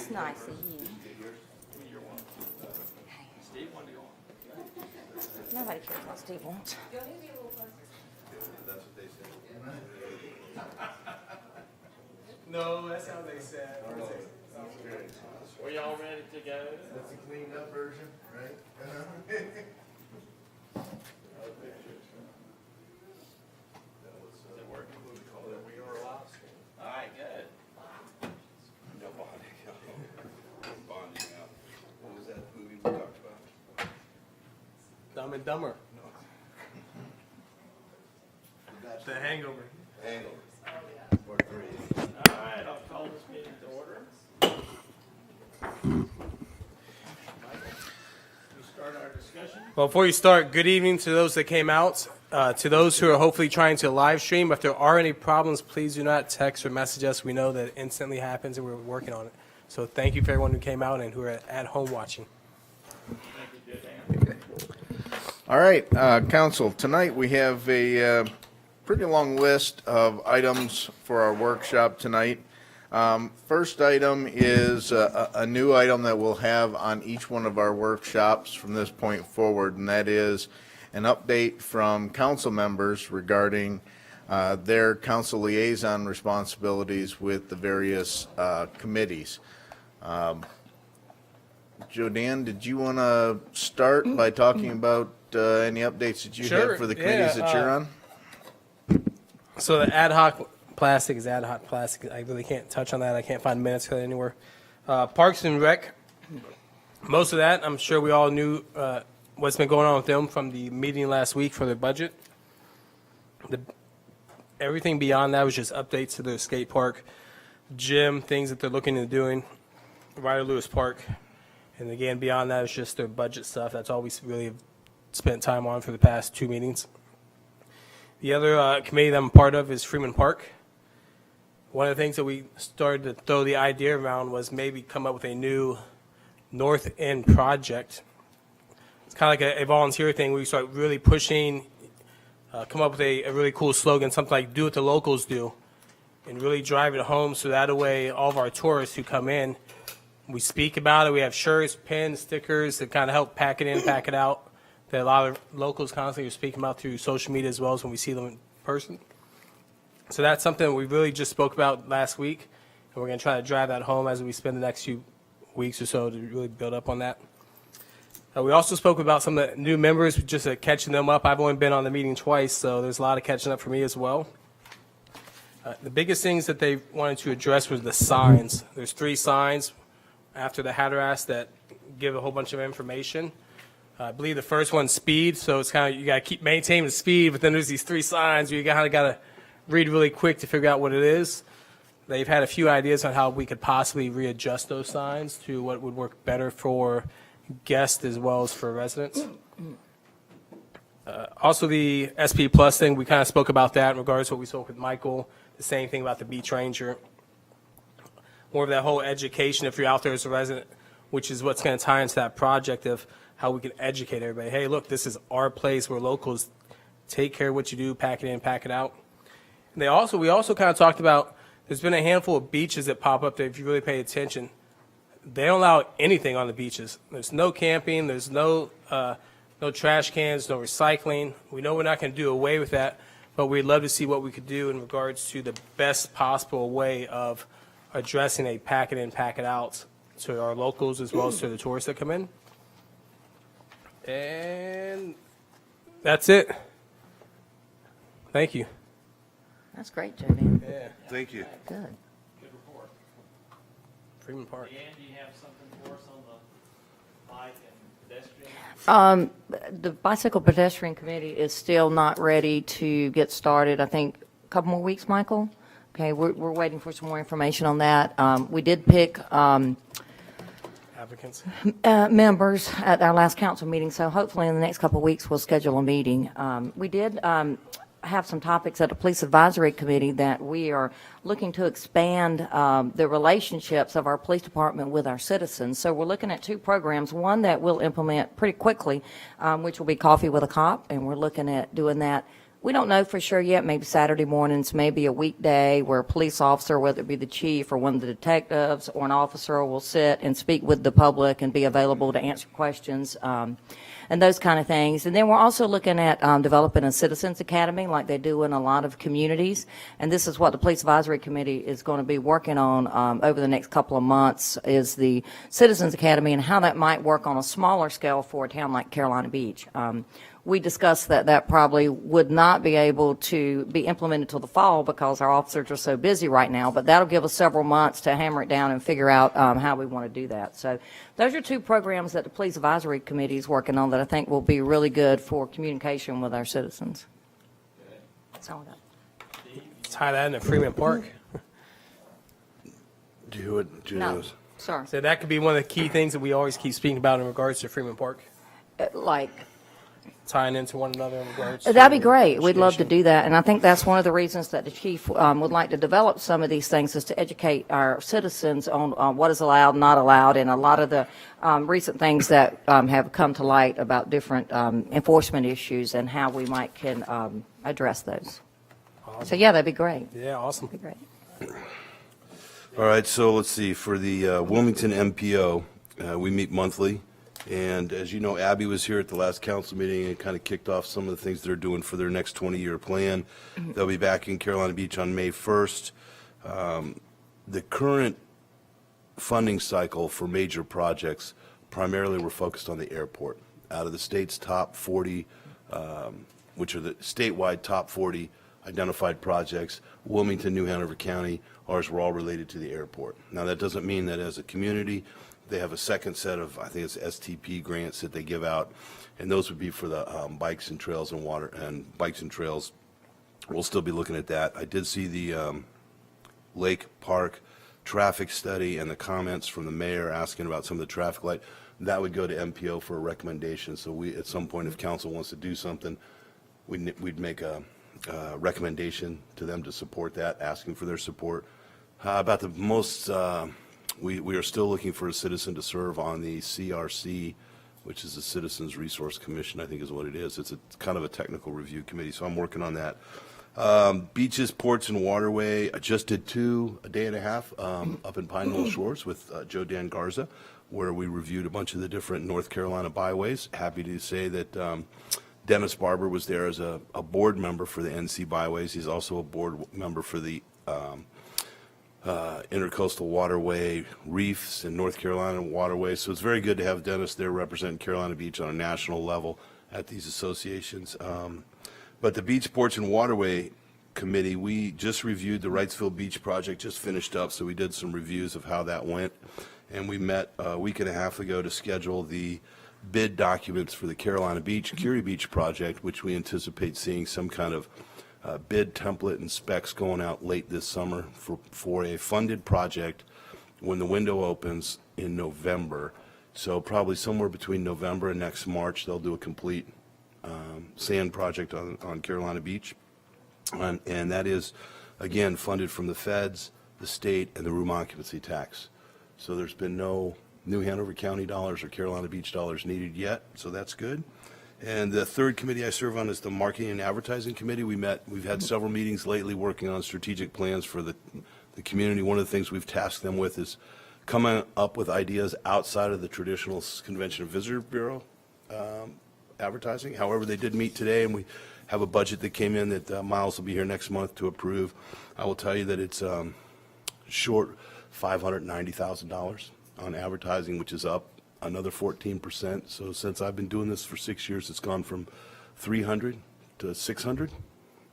That's nice of you. Nobody cares what Steve wants. No, that's how they said. Are y'all ready to go? That's a cleaned up version, right? Is it working? We are live stream. All right, good. No bonding. Bonding out. What was that movie we talked about? Dumb and Dumber. The Hangover. Hangover. Or 3. All right, I'll call this meeting to order. We start our discussion. Well, before you start, good evening to those that came out. To those who are hopefully trying to live stream, if there are any problems, please do not text or message us. We know that it instantly happens and we're working on it. So thank you for everyone who came out and who are at home watching. Thank you, Dan. All right, council, tonight we have a pretty long list of items for our workshop tonight. First item is a new item that we'll have on each one of our workshops from this point forward, and that is an update from council members regarding their council liaison responsibilities with the various committees. Jodan, did you want to start by talking about any updates that you Sure, have for the committees yeah, that you're on? So the ad hoc plastic is ad hoc plastic. I really can't touch on that. I can't find minutes for that anywhere. Parks and Rec, most of that, I'm sure we all knew what's been going on with them from the meeting last week for their budget. Everything beyond that was just updates to their skate park, gym, things that they're looking at doing, Ryder Lewis Park. And again, beyond that is just their budget stuff. That's all we really have spent time on for the past 2 meetings. The other committee that I'm a part of is Freeman Park. One of the things that we started to throw the idea around was maybe come up with a new North End project. It's kind of like a volunteer thing where we start really pushing, come up with a really cool slogan, something like do what the locals do, and really drive it home so that way all of our tourists who come in, we speak about it. We have shirts, pins, stickers that kind of help pack it in, pack it out, that a lot of locals constantly are speaking about through social media as well as when we see them in person. So that's something that we really just spoke about last week, and we're going to try to drive that home as we spend the next few weeks or so to really build up on that. We also spoke about some of the new members, just catching them up. I've only been on the meeting twice, so there's a lot of catching up for me as well. The biggest things that they wanted to address was the signs. There's 3 signs after the Hatteras that give a whole bunch of information. I believe the first one's speed, so it's kind of you got to keep maintaining the speed, but then there's these 3 signs where you kind of got to read really quick to figure out what it is. They've had a few ideas on how we could possibly readjust those signs to what would work better for guests as well as for residents. Also the SP Plus thing, we kind of spoke about that in regards to what we spoke with Michael, the same thing about the beach ranger. More of that whole education if you're out there as a resident, which is what's going to tie into that project of how we can educate everybody. Hey, look, this is our place. We're locals. Take care of what you do. Pack it in, pack it out. And we also kind of talked about there's been a handful of beaches that pop up that if you really pay attention, they don't allow anything on the beaches. There's no camping. There's no trash cans, no recycling. We know we're not going to do away with that, but we'd love to see what we could do in regards to the best possible way of addressing a pack it in, pack it out to our locals as well as to the tourists that come in. And that's it. Thank you. That's great, Jody. Yeah. Thank you. Good. Good report. Freeman Park. Dan, do you have something for us on the bike and pedestrian? The Bicycle Pedestrian Committee is still not ready to get started. I think a couple more weeks, Michael? Okay, we're waiting for some more information on that. We did pick Applicants. members at our last council meeting, so hopefully in the next couple of weeks, we'll schedule a meeting. We did have some topics at the Police Advisory Committee that we are looking to expand the relationships of our police department with our citizens. So we're looking at 2 programs, one that we'll implement pretty quickly, which will be Coffee with a Cop, and we're looking at doing that We don't know for sure yet, maybe Saturday mornings, maybe a weekday where a police officer, whether it be the chief or one of the detectives or an officer, will sit and speak with the public and be available to answer questions, and those kind of things. And then we're also looking at developing a citizens academy like they do in a lot of communities. And this is what the Police Advisory Committee is going to be working on over the next couple of months, is the Citizens Academy and how that might work on a smaller scale for a town like Carolina Beach. We discussed that that probably would not be able to be implemented till the fall because our officers are so busy right now, but that'll give us several months to hammer it down and figure out how we want to do that. So those are two programs that the Police Advisory Committee is working on that I think will be really good for communication with our citizens. That's all I got. Tie that into Freeman Park. Do it, do No, those. sorry. So that could be one of the key things that we always keep speaking about in regards to Freeman Park, Like, tying into one another in regards to. that'd be great. We'd love to education. do that. And I think that's one of the reasons that the chief would like to develop some of these things, is to educate our citizens on what is allowed, not allowed, and a lot of the recent things that have come to light about different enforcement issues and how we can address those. So, yeah, that'd be great. Yeah, awesome. Be great. All right, so let's see, for the Wilmington MPO, we meet monthly, and as you know, Abby was here at the last council meeting and kind of kicked off some of the things they're doing for their next 20-year plan. They'll be back in Carolina Beach on May 1st. The current funding cycle for major projects, primarily we're focused on the airport. Out of the state's top 40, which are the statewide top 40 identified projects, Wilmington, New Hanover County, ours were all related to the airport. Now, that doesn't mean that as a community, they have a second set of, I think it's STP grants that they give out, and those would be for the bikes and trails and water, and bikes and trails. We'll still be looking at that. I did see the Lake Park traffic study and the comments from the mayor asking about some of the traffic light. That would go to MPO for a recommendation. So we, at some point, if council wants to do something, we'd make a recommendation to them to support that, asking for their support. About the most, we are still looking for a citizen to serve on the CRC, which is the Citizens Resource Commission, I think is what it is. It's a kind of a technical review committee, so I'm working on that. Beaches, ports, and waterway, I just did a day and a half up in Pine Knoll Shores with Joe Dan Garza, where we reviewed a bunch of the different North Carolina byways. Happy to say that Dennis Barber was there as a board member for the NC Byways. He's also a board member for the Intercoastal Waterway Reefs in North Carolina Waterways. So it's very good to have Dennis there representing Carolina Beach on a national level at these associations. But the Beach, Ports, and Waterway Committee, we just reviewed the Wrightsville Beach project, just finished up, so we did some reviews of how that went. And we met a week and a half ago to schedule the bid documents for the Carolina Beach, Curie Beach project, which we anticipate seeing some kind of bid template and specs going out late this summer for a funded project when the window opens in November. So probably somewhere between November and next March, they'll do a complete sand project on Carolina Beach. And that is, again, funded from the feds, the state, and the room occupancy tax. So there's been no New Hanover County dollars or Carolina Beach dollars needed yet, so that's good. And the third committee I serve on is the Marketing and Advertising Committee. We've had several meetings lately working on strategic plans for the community. One of the things we've tasked them with is coming up with ideas outside of the traditional Convention and Visitor Bureau advertising. However, they did meet today, and we have a budget that came in that Miles will be here next month to approve. I will tell you that it's short $590,000 on advertising, which is up another 14%. So since I've been doing this for 6 years, it's gone from 300 to 600.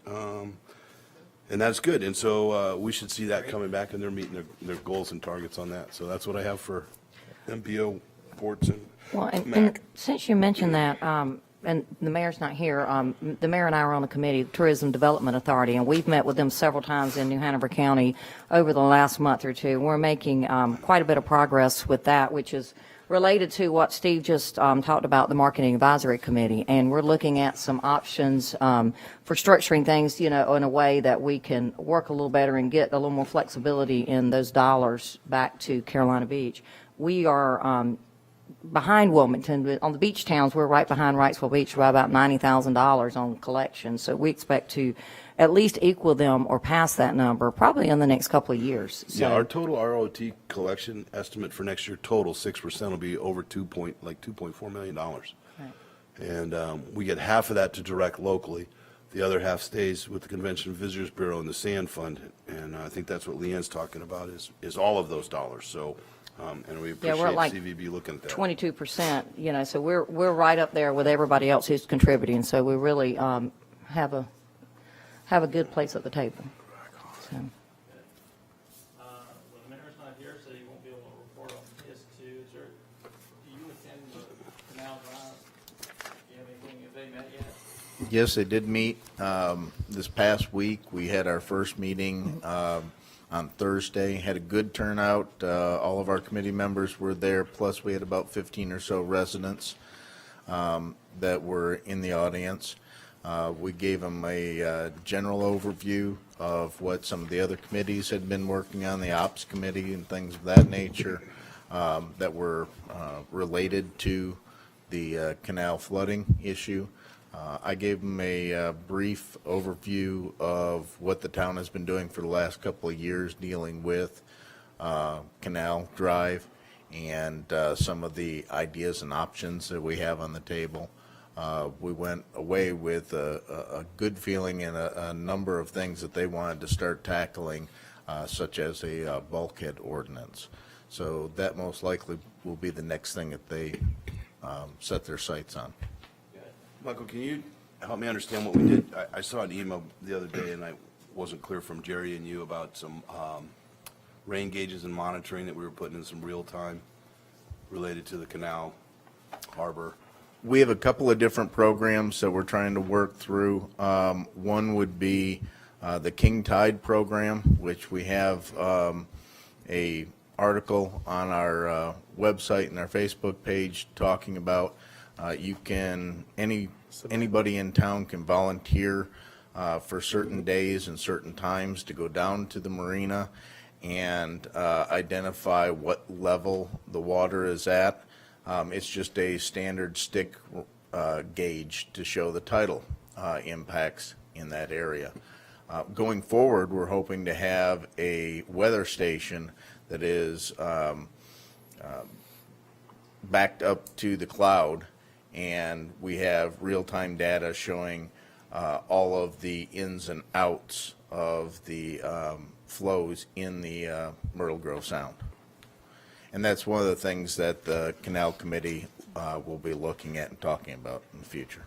And that's good. And so we should see that coming back, and they're meeting their goals and targets on that. So that's what I have for MPO, ports, and Well, and MAC. since you mentioned that, and the mayor's not here, the mayor and I are on the committee, Tourism Development Authority, and we've met with them several times in New Hanover County over the last month or two. We're making quite a bit of progress with that, which is related to what Steve just talked about, the Marketing Advisory Committee. And we're looking at some options for structuring things, in a way that we can work a little better and get a little more flexibility in those dollars back to Carolina Beach. We are behind Wilmington, but on the beach towns, we're right behind Wrightsville Beach by about $90,000 on collection. So we expect to at least equal them or pass that number probably in the next couple of years. Yeah, So- our total ROT collection estimate for next year, total 6% will be over $2.4 million. And we get half of that to direct locally. The other half stays with the Convention and Visitors Bureau and the Sand Fund. And I think that's what Leanne's talking about is all of those dollars. So, and we Yeah, we're appreciate at like CVB looking at that. 22%, you know, so we're right up there with everybody else who's contributing. So we really have a good place at the table. So. Well, the mayor's not here, so you won't be able to report on his too. Is there, do you attend the Canal Drive? Do you have anything, have they met yet? Yes, they did meet this past week. We had our first meeting on Thursday, had a good turnout. All of our committee members were there, plus we had about 15 or so residents that were in the audience. We gave them a general overview of what some of the other committees had been working on, the Ops Committee and things of that nature that were related to the canal flooding issue. I gave them a brief overview of what the town has been doing for the last couple of years dealing with Canal Drive and some of the ideas and options that we have on the table. We went away with a good feeling and a number of things that they wanted to start tackling, such as a bulkhead ordinance. So that most likely will be the next thing that they set their sights on. Michael, can you help me understand what we did? I saw an email the other day, and I wasn't clear from Jerry and you about some rain gauges and monitoring that we were putting in some real time related to the canal harbor. We have a couple of different programs that we're trying to work through. One would be the King Tide program, which we have a article on our website and our Facebook page talking about. Anybody in town can volunteer for certain days and certain times to go down to the marina and identify what level the water is at. It's just a standard stick gauge to show the tidal impacts in that area. Going forward, we're hoping to have a weather station that is backed up to the cloud, and we have real-time data showing all of the ins and outs of the flows in the Myrtle Grove Sound. And that's one of the things that the Canal Committee will be looking at and talking about in the future.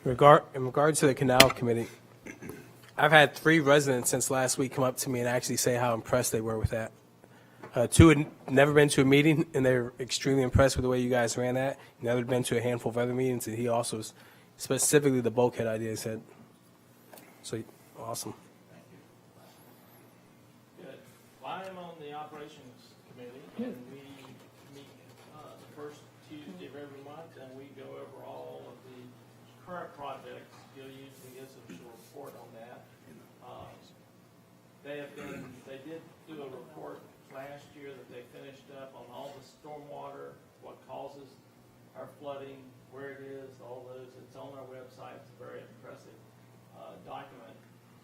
In regards to the Canal Committee, I've had 3 residents since last week come up to me and actually say how impressed they were with that. 2 had never been to a meeting, and they're extremely impressed with the way you guys ran that. The other had been to a handful of other meetings, and he also, specifically the bulkhead idea, said, so, awesome. Good. Well, I am on the Operations Committee, and we meet the first Tuesday of every month, and we go over all of the current projects. You'll usually get some sort of report on that. They did do a report last year that they finished up on all the stormwater, what causes our flooding, where it is, all those. It's on our website. It's a very impressive document.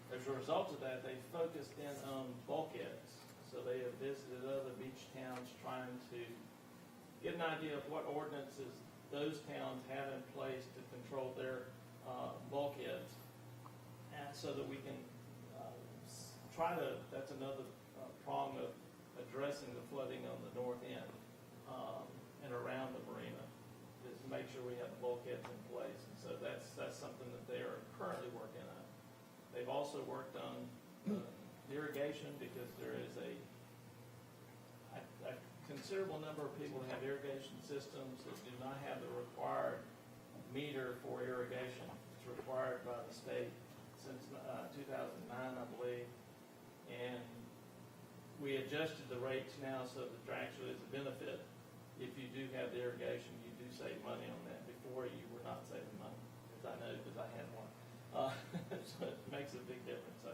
As a result of that, they focused in on bulkheads. So they have visited other beach towns trying to get an idea of what ordinances those towns have in place to control their bulkheads, and so that we can try to, that's another prong of addressing the flooding on the north end and around the marina, is to make sure we have bulkheads in place. And so that's something that they are currently working on. They've also worked on irrigation, because there is a considerable number of people that have irrigation systems that do not have the required meter for irrigation. It's required by the state since 2009, I believe. And we adjusted the rates now so that there actually is a benefit. If you do have the irrigation, you do save money on that. Before, you were not saving money, as I know, because I had one. So it makes a big difference. So,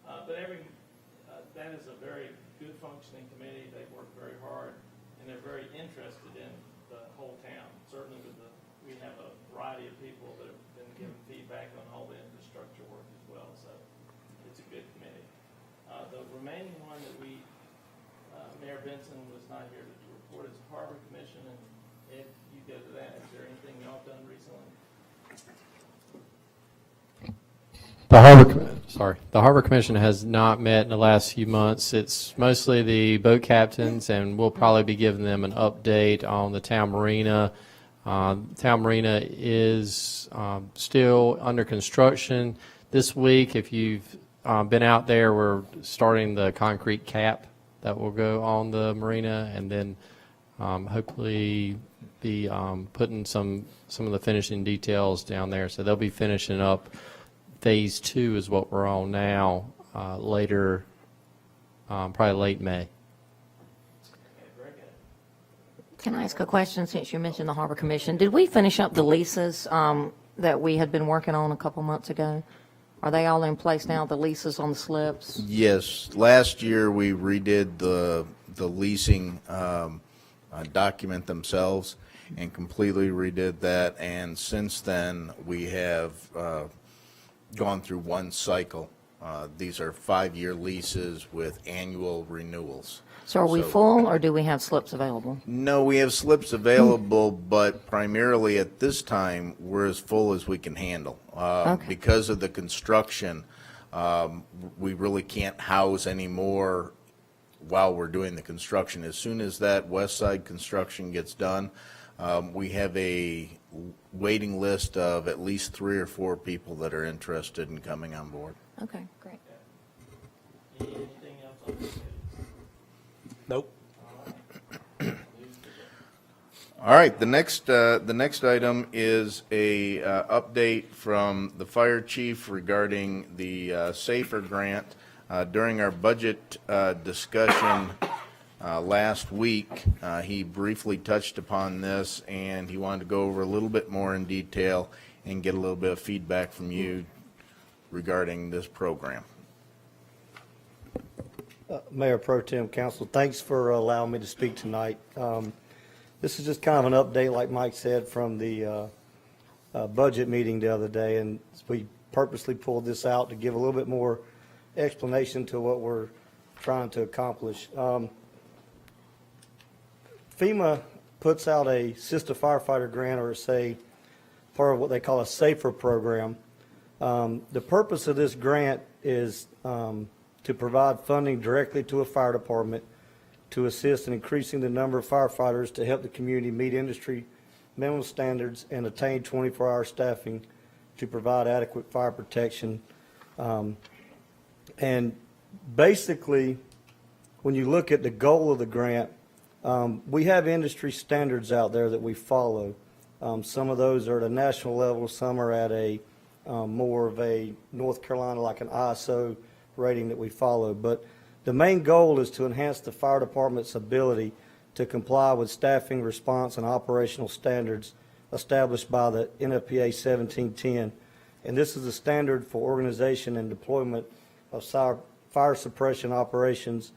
but that is a very good functioning committee. They work very hard, and they're very interested in the certainly we have a variety of people that have been giving feedback on all the infrastructure work as well, so it's a good committee. The remaining one that Mayor Benson was not here to report is Harbor Commission, and if you go to that, is there anything y'all done recently? The Harbor Commission has not met in the last few months. It's mostly the boat captains, and we'll probably be giving them an update on the town marina. Town marina is still under construction. This week, if you've been out there, we're starting the concrete cap that will go on the marina, and then hopefully be putting some of the finishing details down there. So they'll be finishing up. Phase 2 is what we're on now, later, probably late May. Okay, very good. Can I ask a question since you mentioned the Harbor Commission? Did we finish up the leases that we had been working on a couple months ago? Are they all in place now, the leases on the slips? Yes, last year we redid the leasing document themselves and completely redid that, and since then, we have gone through one cycle. These are 5-year leases with annual renewals. So are we full, or do we have slips available? No, we have slips available, but primarily at this time, we're as full as we can handle. Okay. Because of the construction, we really can't house any more while we're doing the construction. As soon as that west side construction gets done, we have a waiting list of at least 3 or 4 people that are interested in coming on board. Okay, great. Anything else on this committee? Nope. All right, the next item is a update from the fire chief regarding the SAFER grant. During our budget discussion last week, he briefly touched upon this, and he wanted to go over a little bit more in detail and get a little bit of feedback from you regarding this program. Mayor Pro Tem, Council, thanks for allowing me to speak tonight. This is just kind of an update, like Mike said, from the budget meeting the other day, and we purposely pulled this out to give a little bit more explanation to what we're trying to accomplish. FEMA puts out a Sister Firefighter grant, or say part of what they call a SAFER program. The purpose of this grant is to provide funding directly to a fire department to assist in increasing the number of firefighters to help the community meet industry minimum standards and attain 24-hour staffing to provide adequate fire protection. And basically, when you look at the goal of the grant, we have industry standards out there that we follow. Some of those are at a national level, some are at a more of a North Carolina, like an ISO rating that we follow. But the main goal is to enhance the fire department's ability to comply with staffing, response, and operational standards established by the NFPA 1710. And this is a standard for organization and deployment of fire suppression operations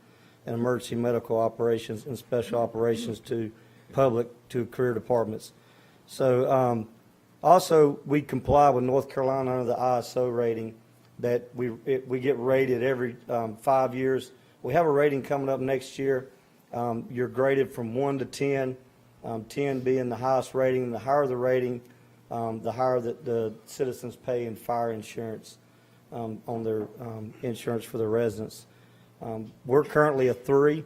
and emergency medical operations and special operations to career departments. So also, we comply with North Carolina under the ISO rating that we get rated every 5 years. We have a rating coming up next year. You're graded from 1 to 10, 10 being the highest rating. The higher the rating, the higher that the citizens pay in fire insurance on their insurance for their residents. We're currently a 3,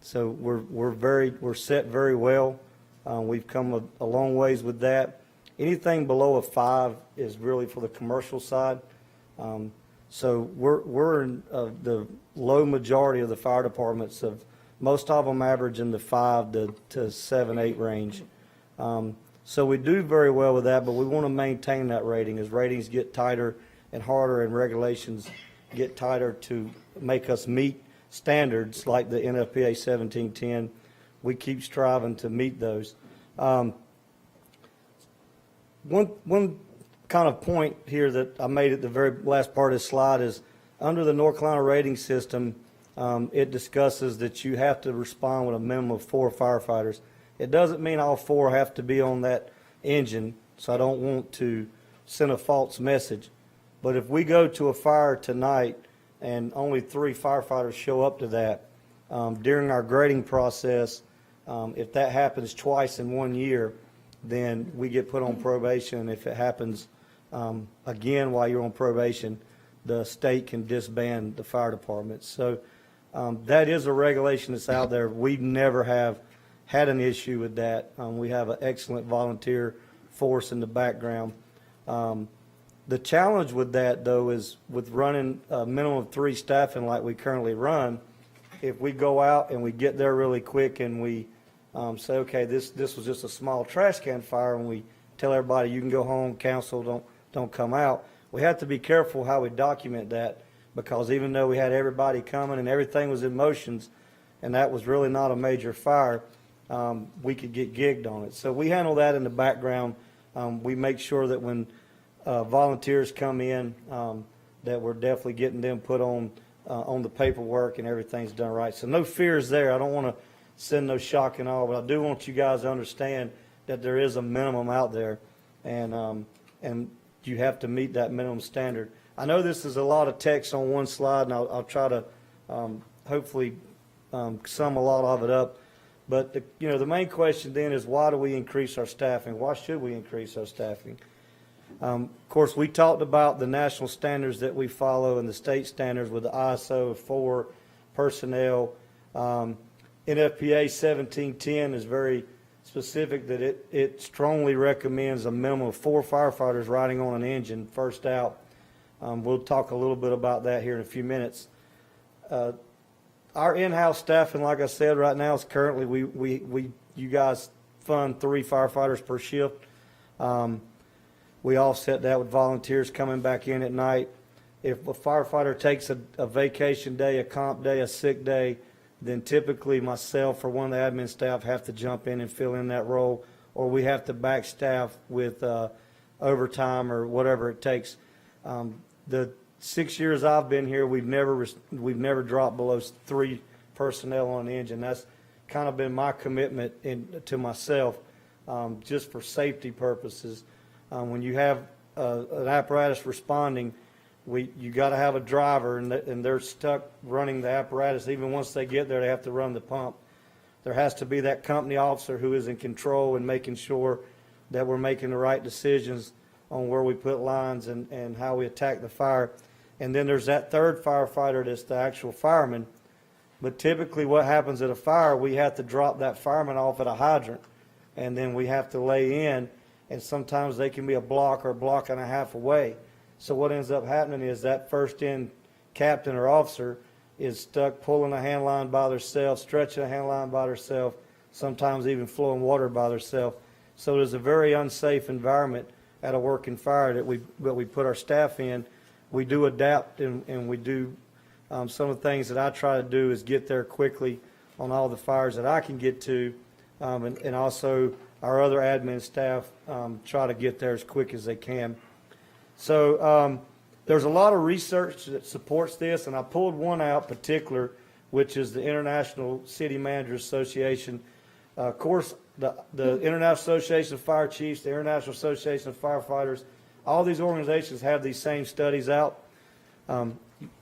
so we're set very well. We've come a long ways with that. Anything below a 5 is really for the commercial side. So we're in the low majority of the fire departments. Of most of them average in the 5 to 7, 8 range. So we do very well with that, but we want to maintain that rating. As ratings get tighter and harder and regulations get tighter to make us meet standards like the NFPA 1710, we keep striving to meet those. One kind of point here that I made at the very last part of the slide is under the North Carolina rating system, it discusses that you have to respond with a minimum of 4 firefighters. It doesn't mean all 4 have to be on that engine, so I don't want to send a false message. But if we go to a fire tonight and only 3 firefighters show up to that, during our grading process, if that happens twice in 1 year, then we get put on probation. If it happens again while you're on probation, the state can disband the fire department. So that is a regulation that's out there. We never have had an issue with that. We have an excellent volunteer force in the background. The challenge with that, though, is with running a minimum of 3 staffing like we currently run, if we go out and we get there really quick and we say, okay, this was just a small trash can fire, and we tell everybody you can go home, council, don't come out, we have to be careful how we document that, because even though we had everybody coming and everything was in motions, and that was really not a major fire, we could get gigged on it. So we handle that in the background. We make sure that when volunteers come in, that we're definitely getting them put on the paperwork and everything's done right. So no fears there. I don't want to send no shock and awe, but I do want you guys to understand that there is a minimum out there, and you have to meet that minimum standard. I know this is a lot of text on one slide, and I'll try to hopefully sum a lot of it up. But the main question then is, why do we increase our staffing? Why should we increase our staffing? Of course, we talked about the national standards that we follow and the state standards with the ISO 4 personnel. NFPA 1710 is very specific that it strongly recommends a minimum of 4 firefighters riding on an engine first out. We'll talk a little bit about that here in a few minutes. Our in-house staffing, like I said, right now is currently you guys fund 3 firefighters per shift. We offset that with volunteers coming back in at night. If a firefighter takes a vacation day, a comp day, a sick day, then typically myself or one of the admin staff have to jump in and fill in that role, or we have to back staff with overtime or whatever it takes. The 6 years I've been here, we've never dropped below 3 personnel on an engine. That's kind of been my commitment to myself, just for safety purposes. When you have an apparatus responding, you got to have a driver, and they're stuck running the apparatus. Even once they get there, they have to run the pump. There has to be that company officer who is in control and making sure that we're making the right decisions on where we put lines and how we attack the fire. And then there's that third firefighter that's the actual fireman. But typically what happens at a fire, we have to drop that fireman off at a hydrant, and then we have to lay in, and sometimes they can be a block or a block and a half away. So what ends up happening is that first in captain or officer is stuck pulling a hand line by themselves, stretching a hand line by themselves, sometimes even flowing water by themselves. So there's a very unsafe environment at a working fire that we put our staff in. We do adapt, and we do some of the things that I try to do is get there quickly on all the fires that I can get to, and also our other admin staff try to get there as quick as they can. So there's a lot of research that supports this, and I pulled one out particular, which is the International City Managers Association. Of course, the International Association of Fire Chiefs, the International Association of Firefighters, all these organizations have these same studies out.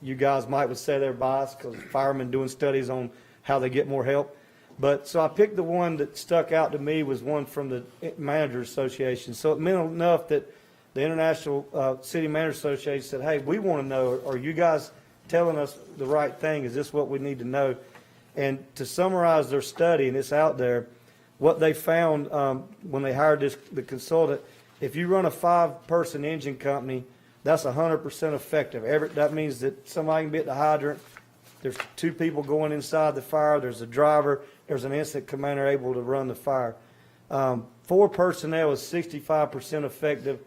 You guys might would say they're biased because firemen doing studies on how they get more help. But so I picked the one that stuck out to me was one from the Managers Association. So it meant enough that the International City Managers Association said, hey, we want to know, are you guys telling us the right thing? Is this what we need to know? And to summarize their study, and it's out there, what they found when they hired the consultant, if you run a 5-person engine company, that's 100% effective. That means that somebody can be at the hydrant, there's 2 people going inside the fire, there's a driver, there's an incident commander able to run the fire. 4 personnel is 65% effective,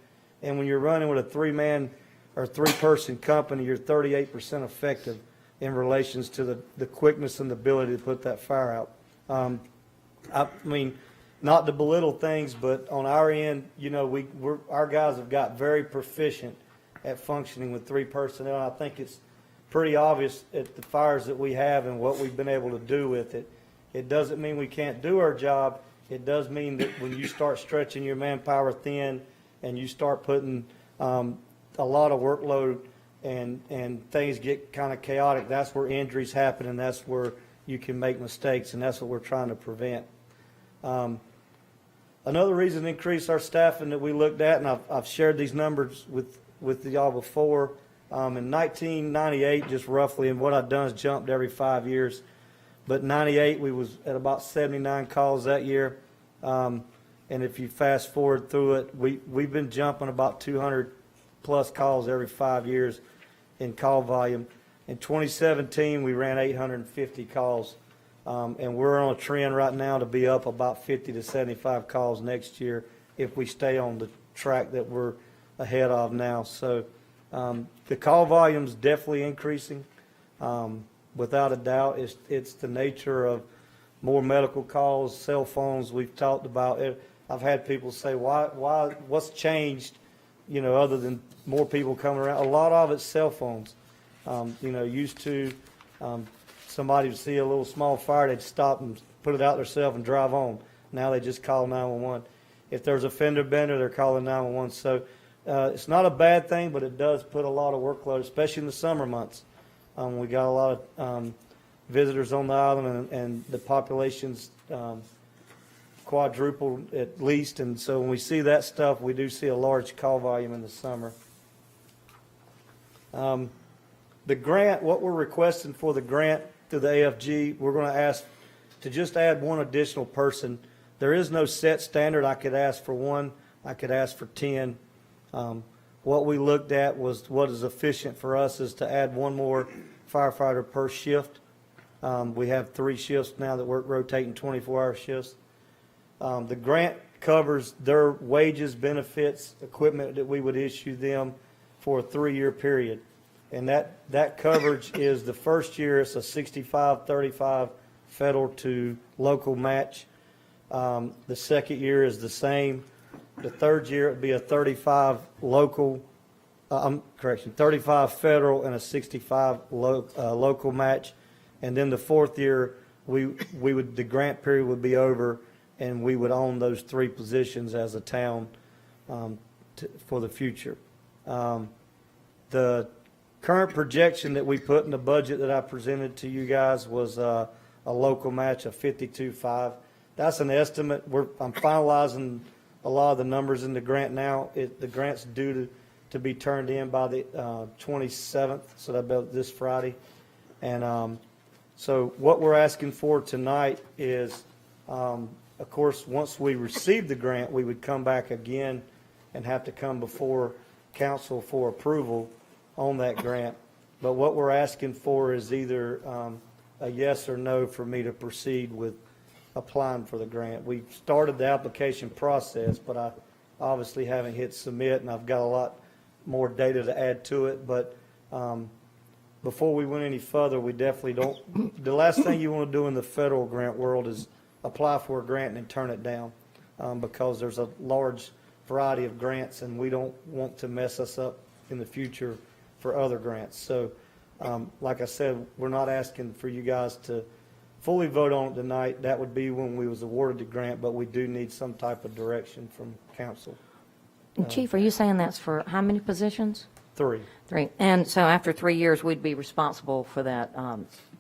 and when you're running with a 3-man or 3-person company, you're 38% effective in relations to the quickness and the ability to put that fire out. I mean, not to belittle things, but on our end, our guys have got very proficient at functioning with 3 personnel. And I think it's pretty obvious at the fires that we have and what we've been able to do with it. It doesn't mean we can't do our job. It does mean that when you start stretching your manpower thin and you start putting a lot of workload and things get kind of chaotic, that's where injuries happen and that's where you can make mistakes, and that's what we're trying to prevent. Another reason to increase our staffing that we looked at, and I've shared these numbers with y'all before, in 1998, just roughly, and what I've done is jumped every 5 years. But 98, we was at about 79 calls that year. And if you fast forward through it, we've been jumping about 200 plus calls every 5 years in call volume. In 2017, we ran 850 calls. And we're on a trend right now to be up about 50 to 75 calls next year if we stay on the track that we're ahead of now. So the call volume's definitely increasing. Without a doubt, it's the nature of more medical calls, cell phones. We've talked about it. I've had people say, what's changed, other than more people coming around? A lot of it's cell phones. Used to, somebody would see a little small fire, they'd stop and put it out themselves and drive on. Now they just call 911. If there's a fender bender, they're calling 911. So it's not a bad thing, but it does put a lot of workload, especially in the summer months. We got a lot of visitors on the island, and the population's quadrupled at least. And so when we see that stuff, we do see a large call volume in the summer. The grant, what we're requesting for the grant through the AFG, we're going to ask to just add one additional person. There is no set standard. I could ask for 1. I could ask for 10. What we looked at was what is efficient for us is to add 1 more firefighter per shift. We have 3 shifts now that work rotating 24-hour shifts. The grant covers their wages, benefits, equipment that we would issue them for a 3-year period. And that coverage is the first year, it's a 65-35 federal to local match. The second year is the same. The third year, it'd be a 35 local, 35 federal and a 65 local match. And then the fourth year, the grant period would be over, and we would own those 3 positions as a town for the future. The current projection that we put in the budget that I presented to you guys was a local match of 52.5. That's an estimate. I'm finalizing a lot of the numbers in the grant now. The grant's due to be turned in by the 27th, so that'll be this Friday. And so what we're asking for tonight is, of course, once we receive the grant, we would come back again and have to come before council for approval on that grant. But what we're asking for is either a yes or no for me to proceed with applying for the grant. We started the application process, but I obviously haven't hit submit, and I've got a lot more data to add to it. But before we went any further, we definitely don't, the last thing you want to do in the federal grant world is apply for a grant and turn it down, because there's a large variety of grants, and we don't want to mess us up in the future for other grants. So like I said, we're not asking for you guys to fully vote on it tonight. That would be when we was awarded the grant, but we do need some type of direction from council. Chief, are you saying that's for how many positions? 3. 3. And so after 3 years, we'd be responsible for that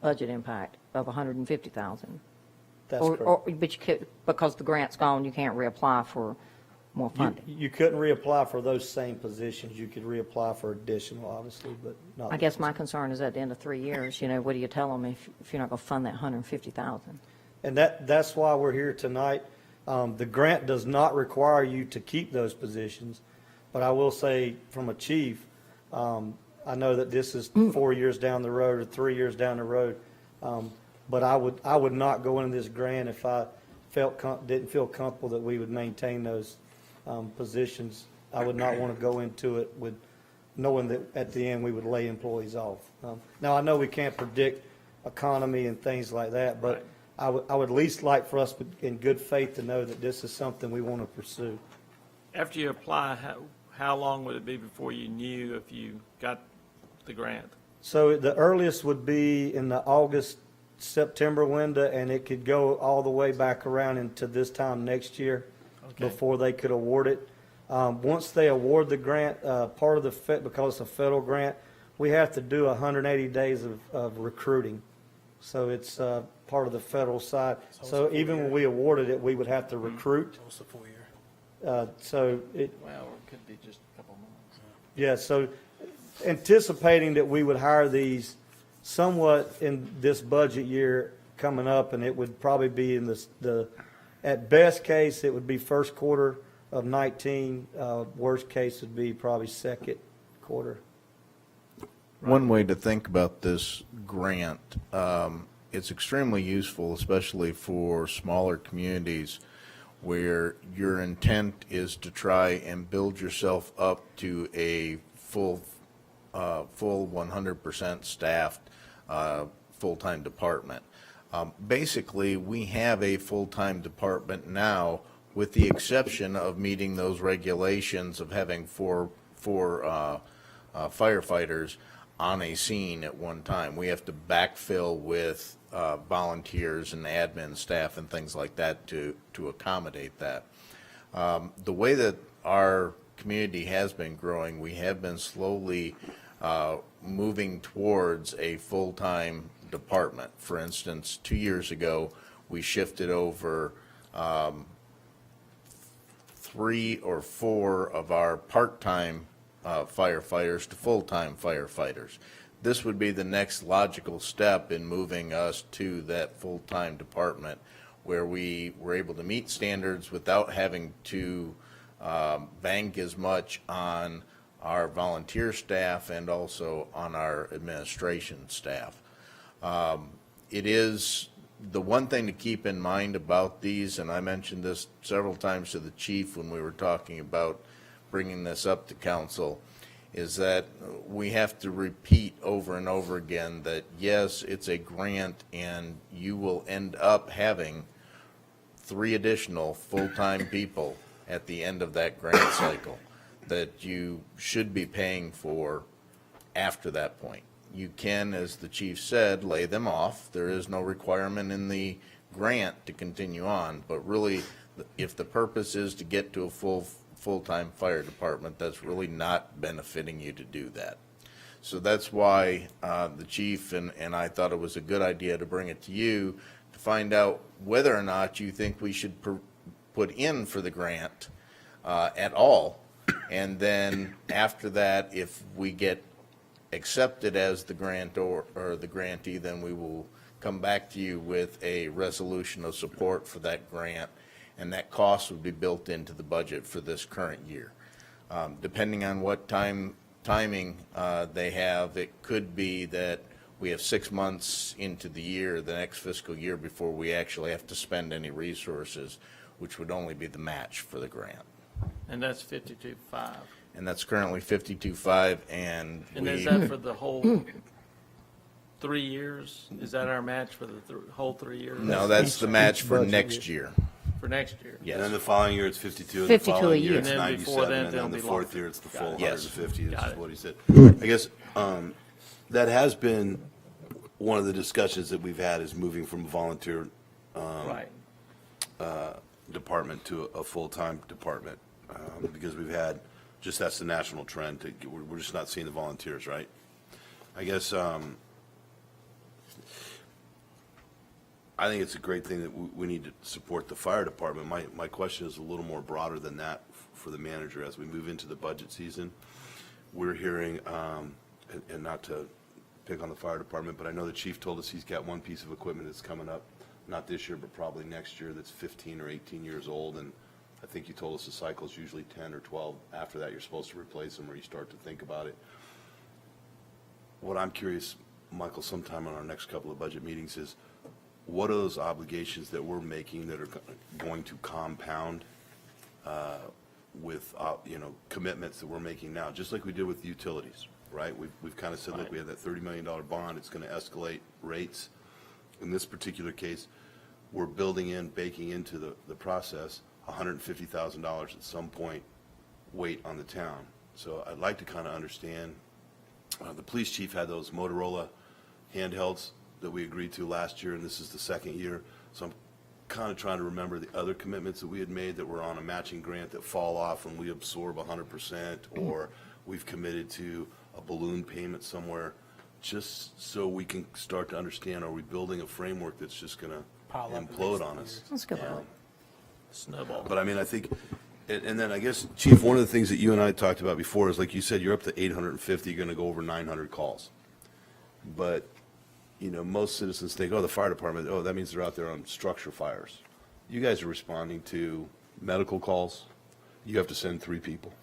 budget impact of $150,000? That's correct. But you could, because the grant's gone, you can't reapply for more funding? You couldn't reapply for those same positions. You could reapply for additional, obviously, but not. I guess my concern is at the end of 3 years, what do you tell them if you're not going to fund that $150,000? And that's why we're here tonight. The grant does not require you to keep those positions, but I will say from a chief, I know that this is 4 years down the road or 3 years down the road, but I would not go into this grant if I didn't feel comfortable that we would maintain those positions. I would not want to go into it with knowing that at the end we would lay employees off. Now, I know we can't predict economy and things like that, but I would at least like for us in good faith to know that this is something we want to pursue. After you apply, how long would it be before you knew if you got the grant? So the earliest would be in the August September window, and it could go all the way back around into this time next year before they could award it. Once they award the grant, part of because it's a federal grant, we have to do 180 days of recruiting. So it's part of the federal side. So even when we awarded it, we would have to recruit. Almost a full year. So it, Well, it could be just a couple months. yeah, so anticipating that we would hire these somewhat in this budget year coming up, and it would probably be in at best case, it would be first quarter of 19. Worst case would be probably second quarter. One way to think about this grant, it's extremely useful, especially for smaller communities where your intent is to try and build yourself up to a full 100% staffed, full-time department. Basically, we have a full-time department now, with the exception of meeting those regulations of having four firefighters on a scene at one time. We have to backfill with volunteers and admin staff and things like that to accommodate that. The way that our community has been growing, we have been slowly moving towards a full-time department. For instance, 2 years ago, we shifted over 3 or 4 of our part-time firefighters to full-time firefighters. This would be the next logical step in moving us to that full-time department where we were able to meet standards without having to bank as much on our volunteer staff and also on our administration staff. It is the one thing to keep in mind about these, and I mentioned this several times to the chief when we were talking about bringing this up to council, is that we have to repeat over and over again that yes, it's a grant and you will end up having 3 additional full-time people at the end of that grant cycle that you should be paying for after that point. You can, as the chief said, lay them off. There is no requirement in the grant to continue on, but really, if the purpose is to get to a full-time fire department, that's really not benefiting you to do that. So that's why the chief and I thought it was a good idea to bring it to you to find out whether or not you think we should put in for the grant at all. And then after that, if we get accepted as the grantor or the grantee, then we will come back to you with a resolution of support for that grant, and that cost would be built into the budget for this current year. Depending on what timing they have, it could be that we have 6 months into the year, the next fiscal year, before we actually have to spend any resources, which would only be the match for the grant. And that's 52.5. And that's currently 52.5, and And is we, that for the whole 3 years? Is that our match for the whole 3 years? no, that's the match for budget next year. For next year? And then Yes. the following year, it's 52, and 52 the a following year, year. it's And then before 97, that, and they'll then the be 4th longer. year, it's the Got full it. Yes. 150. This Got is it. what he said. I guess that has been one of the discussions that we've had, is moving from a volunteer Right. department to a full-time department, because we've had, just that's the national trend, we're just not seeing the volunteers, right? I guess, I think it's a great thing that we need to support the fire department. My question is a little more broader than that for the manager. As we move into the budget season, we're hearing, and not to pick on the fire department, but I know the chief told us he's got one piece of equipment that's coming up, not this year, but probably next year, that's 15 or 18 years old, and I think you told us the cycle is usually 10 or 12. After that, you're supposed to replace them, or you start to think about it. What I'm curious, Michael, sometime on our next couple of budget meetings, is what are those obligations that we're making that are going to compound with, commitments that we're making now, just like we did with the utilities, right? We've kind of said, look, we have that $30 million bond, it's going to escalate rates. In this particular case, we're baking into the process, $150,000 at some point weight on the town. So I'd like to kind of understand, the police chief had those Motorola handhelds that we agreed to last year, and this is the second year. So I'm kind of trying to remember the other commitments that we had made that were on a matching grant that fall off when we absorb 100%, or we've committed to a balloon payment somewhere, just so we can start to understand, are we building a framework that's just going to Pile up in the implode next on few us? years. That's a good Yeah. one. Snowball. But I mean, I think, and then I guess, Chief, one of the things that you and I talked about before is, like you said, you're up to 850, you're going to go over 900 calls. But, you know, most citizens think, oh, the fire department, oh, that means they're out there on structure fires. You guys are responding to medical calls. You have to send 3 people,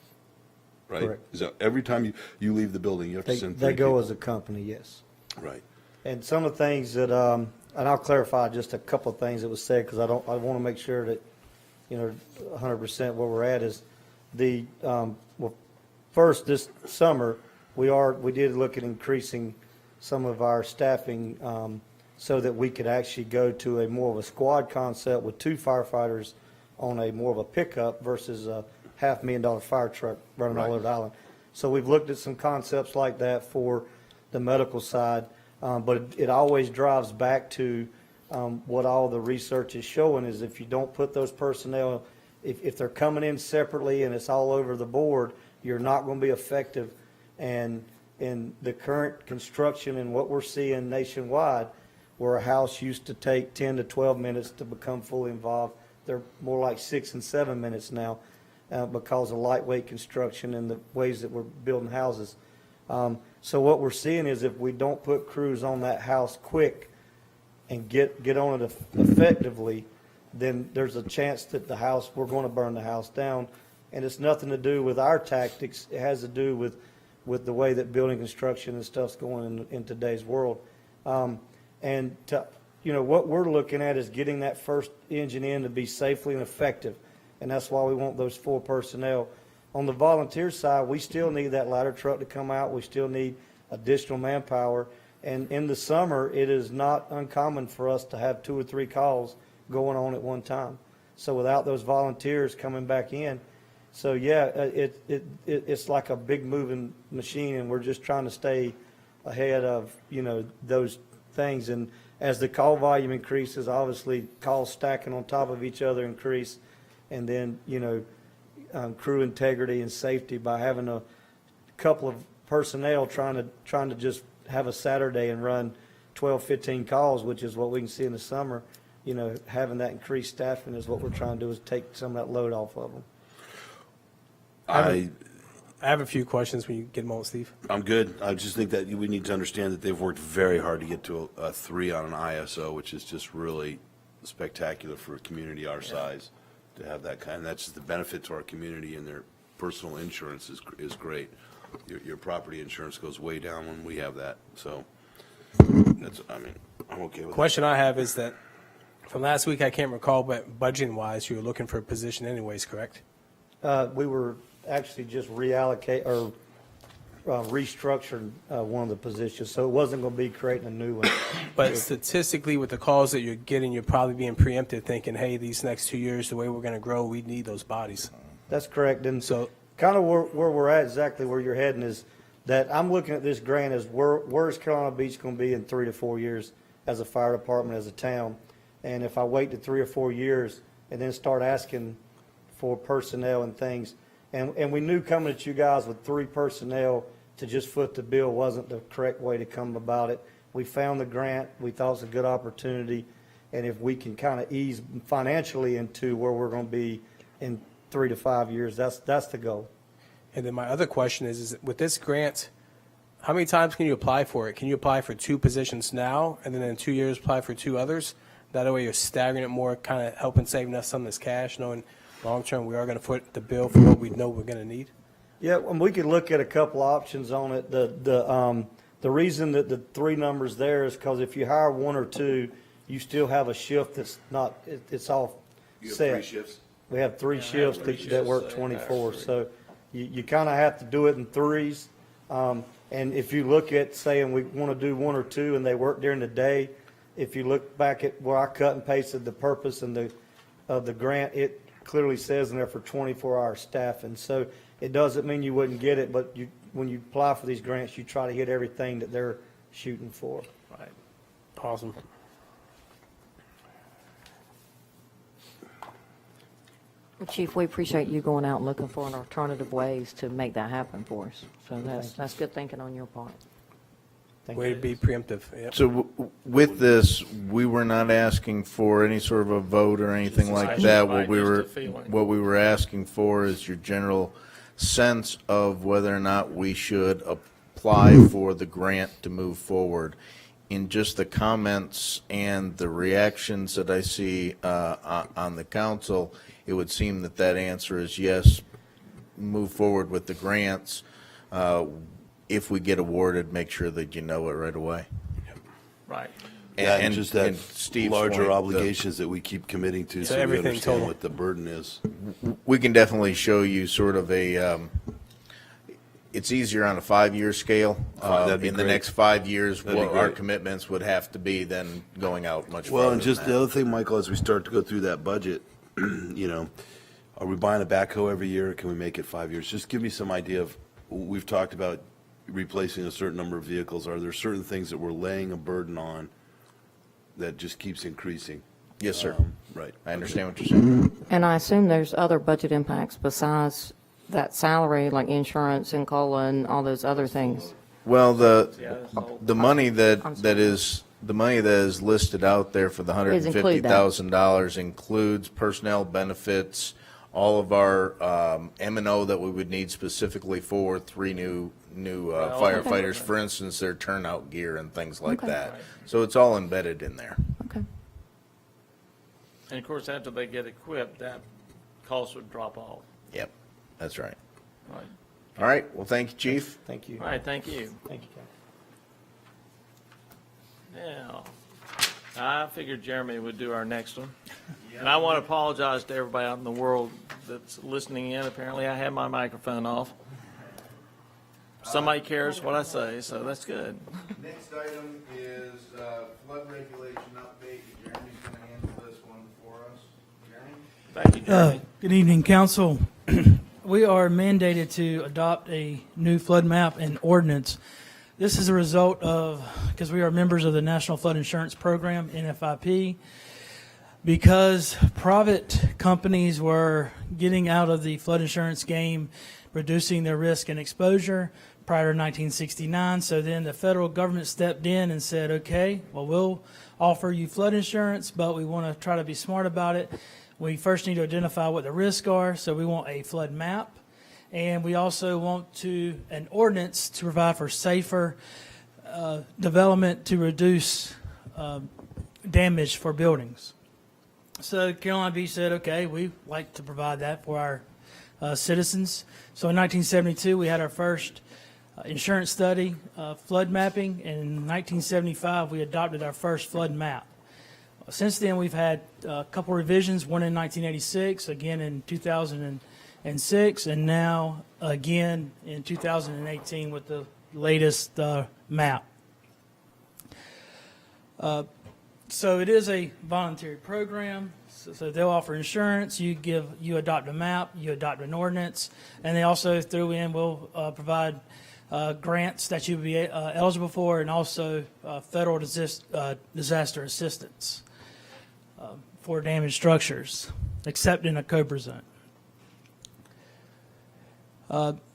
right? Correct. Is that every time you leave the building, you have to They, send 3 they go people? as a company, yes. Right. And some of the things that, and I'll clarify just a couple of things that was said, because I want to make sure that, you know, 100% where we're at is well, first, this summer, we did look at increasing some of our staffing, so that we could actually go to a more of a squad concept with 2 firefighters on a more of a pickup versus a $500,000 fire truck running all Right. over the island. So we've looked at some concepts like that for the medical side, but it always drives back to what all the research is showing is if you don't put those personnel, if they're coming in separately and it's all over the board, you're not going to be effective. And in the current construction and what we're seeing nationwide, where a house used to take 10 to 12 minutes to become fully involved, they're more like 6 and 7 minutes now because of lightweight construction and the ways that we're building houses. So what we're seeing is if we don't put crews on that house quick and get on it effectively, then there's a chance that we're going to burn the house down. And it's nothing to do with our tactics. It has to do with the way that building construction and stuff's going in today's world. And what we're looking at is getting that first engine in to be safely and effective. And that's why we want those 4 personnel. On the volunteer side, we still need that ladder truck to come out. We still need additional manpower. And in the summer, it is not uncommon for us to have 2 or 3 calls going on at one time. So without those volunteers coming back in, so yeah, it's like a big moving machine, and we're just trying to stay ahead of, those things. And as the call volume increases, obviously calls stacking on top of each other increase. And then, crew integrity and safety by having a couple of personnel trying to just have a Saturday and run 12, 15 calls, which is what we can see in the summer. Having that increased staffing is what we're trying to do, is take some of that load off of them. I have a few questions when you get them on, Steve. I'm good. I just think that we need to understand that they've worked very hard to get to a 3 on an ISO, which is just really spectacular for a community our size to have that kind. That's just the benefit to our community, and their personal insurance is great. Your property insurance goes way down when we have that. So I'm okay with that. Question I have is that from last week, I can't recall, but budgeting-wise, you were looking for a position anyways, correct? We were actually just restructuring one of the positions, so it wasn't going to be creating a new one. But statistically, with the calls that you're getting, you're probably being preempted, thinking, hey, these next 2 years, the way we're going to grow, we need those bodies. That's correct. And So- kind of where we're at, exactly where you're heading, is that I'm looking at this grant as where's Carolina Beach going to be in 3 to 4 years as a fire department, as a town. And if I wait to 3 or 4 years and then start asking for personnel and things, and we knew coming at you guys with 3 personnel to just foot the bill wasn't the correct way to come about it. We found the grant. We thought it was a good opportunity. And if we can kind of ease financially into where we're going to be in 3 to 5 years, that's the goal. And then my other question is with this grant, how many times can you apply for it? Can you apply for 2 positions now, and then in 2 years apply for 2 others? That way you're staggering it more, kind of helping saving us some of this cash, knowing long-term we are going to foot the bill for what we know we're going to need? Yeah, and we could look at a couple options on it. The reason that the 3 numbers there is because if you hire 1 or 2, you still have a shift that's not, it's all You have set. 3 shifts? We have 3 shifts that work 24, so you kind of have to do it in 3s. And if you look at saying we want to do 1 or 2 and they work during the day, if you look back at where I cut and pasted the purpose and of the grant, it clearly says in there for 24-hour staff. And so it doesn't mean you wouldn't get it, but when you apply for these grants, you try to hit everything that they're shooting for. Right. Awesome. Chief, we appreciate you going out and looking for alternative ways to make that happen for us. So that's good thinking on your part. Thank Way you. to be preemptive. Yep. So with this, we were not asking for any sort of a vote or anything like Just that. right, just a feeling. What we were asking for is your general sense of whether or not we should apply for the grant to move forward. In just the comments and the reactions that I see on the council, it would seem that that answer is yes, move forward with the grants. If we get awarded, make sure that you know it right away. Right. Yeah, and And- just that and Steve's larger point, the- obligations that we keep committing to, so we everything understand total. what the burden is. We can definitely show you sort of a, it's easier on a 5-year scale. That'd be In the great. next 5 years, That'd be what our great. commitments would have to be than going out much Well, farther and than just that. the other thing, Michael, as we start to go through that budget, you know, are we buying a backhoe every year? Can we make it 5 years? Just give me some idea of, we've talked about replacing a certain number of vehicles. Are there certain things that we're laying a burden on that just keeps increasing? Yes, sir. Right. I understand what you're saying. And I assume there's other budget impacts besides that salary, like insurance and COLA and all those other things. Well, Yeah, that's all. the money I'm that sorry. is, the money that is listed out there for the Is include that. $150,000 includes personnel benefits, all of our M&O that we would need specifically for 3 new Well, firefighters, okay. for instance, their turnout gear and things like Okay. that. Right. So it's all embedded in there. Okay. And of course, after they get equipped, that cost would drop off. Yep, that's right. Right. All right, well, thank you, chief. Thank you. All right, thank you. Thank you, Ken. Now, I figured Jeremy would do our next one. And I want to apologize to everybody out in the world that's listening in. Apparently, I had my microphone off. Somebody cares what I say, so that's good. Next item is flood regulation update. Jeremy's going to handle this one for us. Jeremy? Thank you, Jeremy. Good evening, council. We are mandated to adopt a new flood map and ordinance. This is a result of, because we are members of the National Flood Insurance Program, NFIP, because private companies were getting out of the flood insurance game, reducing their risk and exposure prior to 1969. So then the federal government stepped in and said, okay, well, we'll offer you flood insurance, but we want to try to be smart about it. We first need to identify what the risks are, so we want a flood map. And we also want an ordinance to provide for safer development to reduce damage for buildings. So Carolina Beach said, okay, we like to provide that for our citizens. So in 1972, we had our first insurance study, flood mapping, and in 1975, we adopted our first flood map. Since then, we've had a couple revisions, one in 1986, again in 2006, and now again in 2018 with the latest map. So it is a voluntary program. So they'll offer insurance. You adopt a map, you adopt an ordinance, and they also will provide grants that you would be eligible for, and also federal disaster assistance for damaged structures, except in a COBRA zone.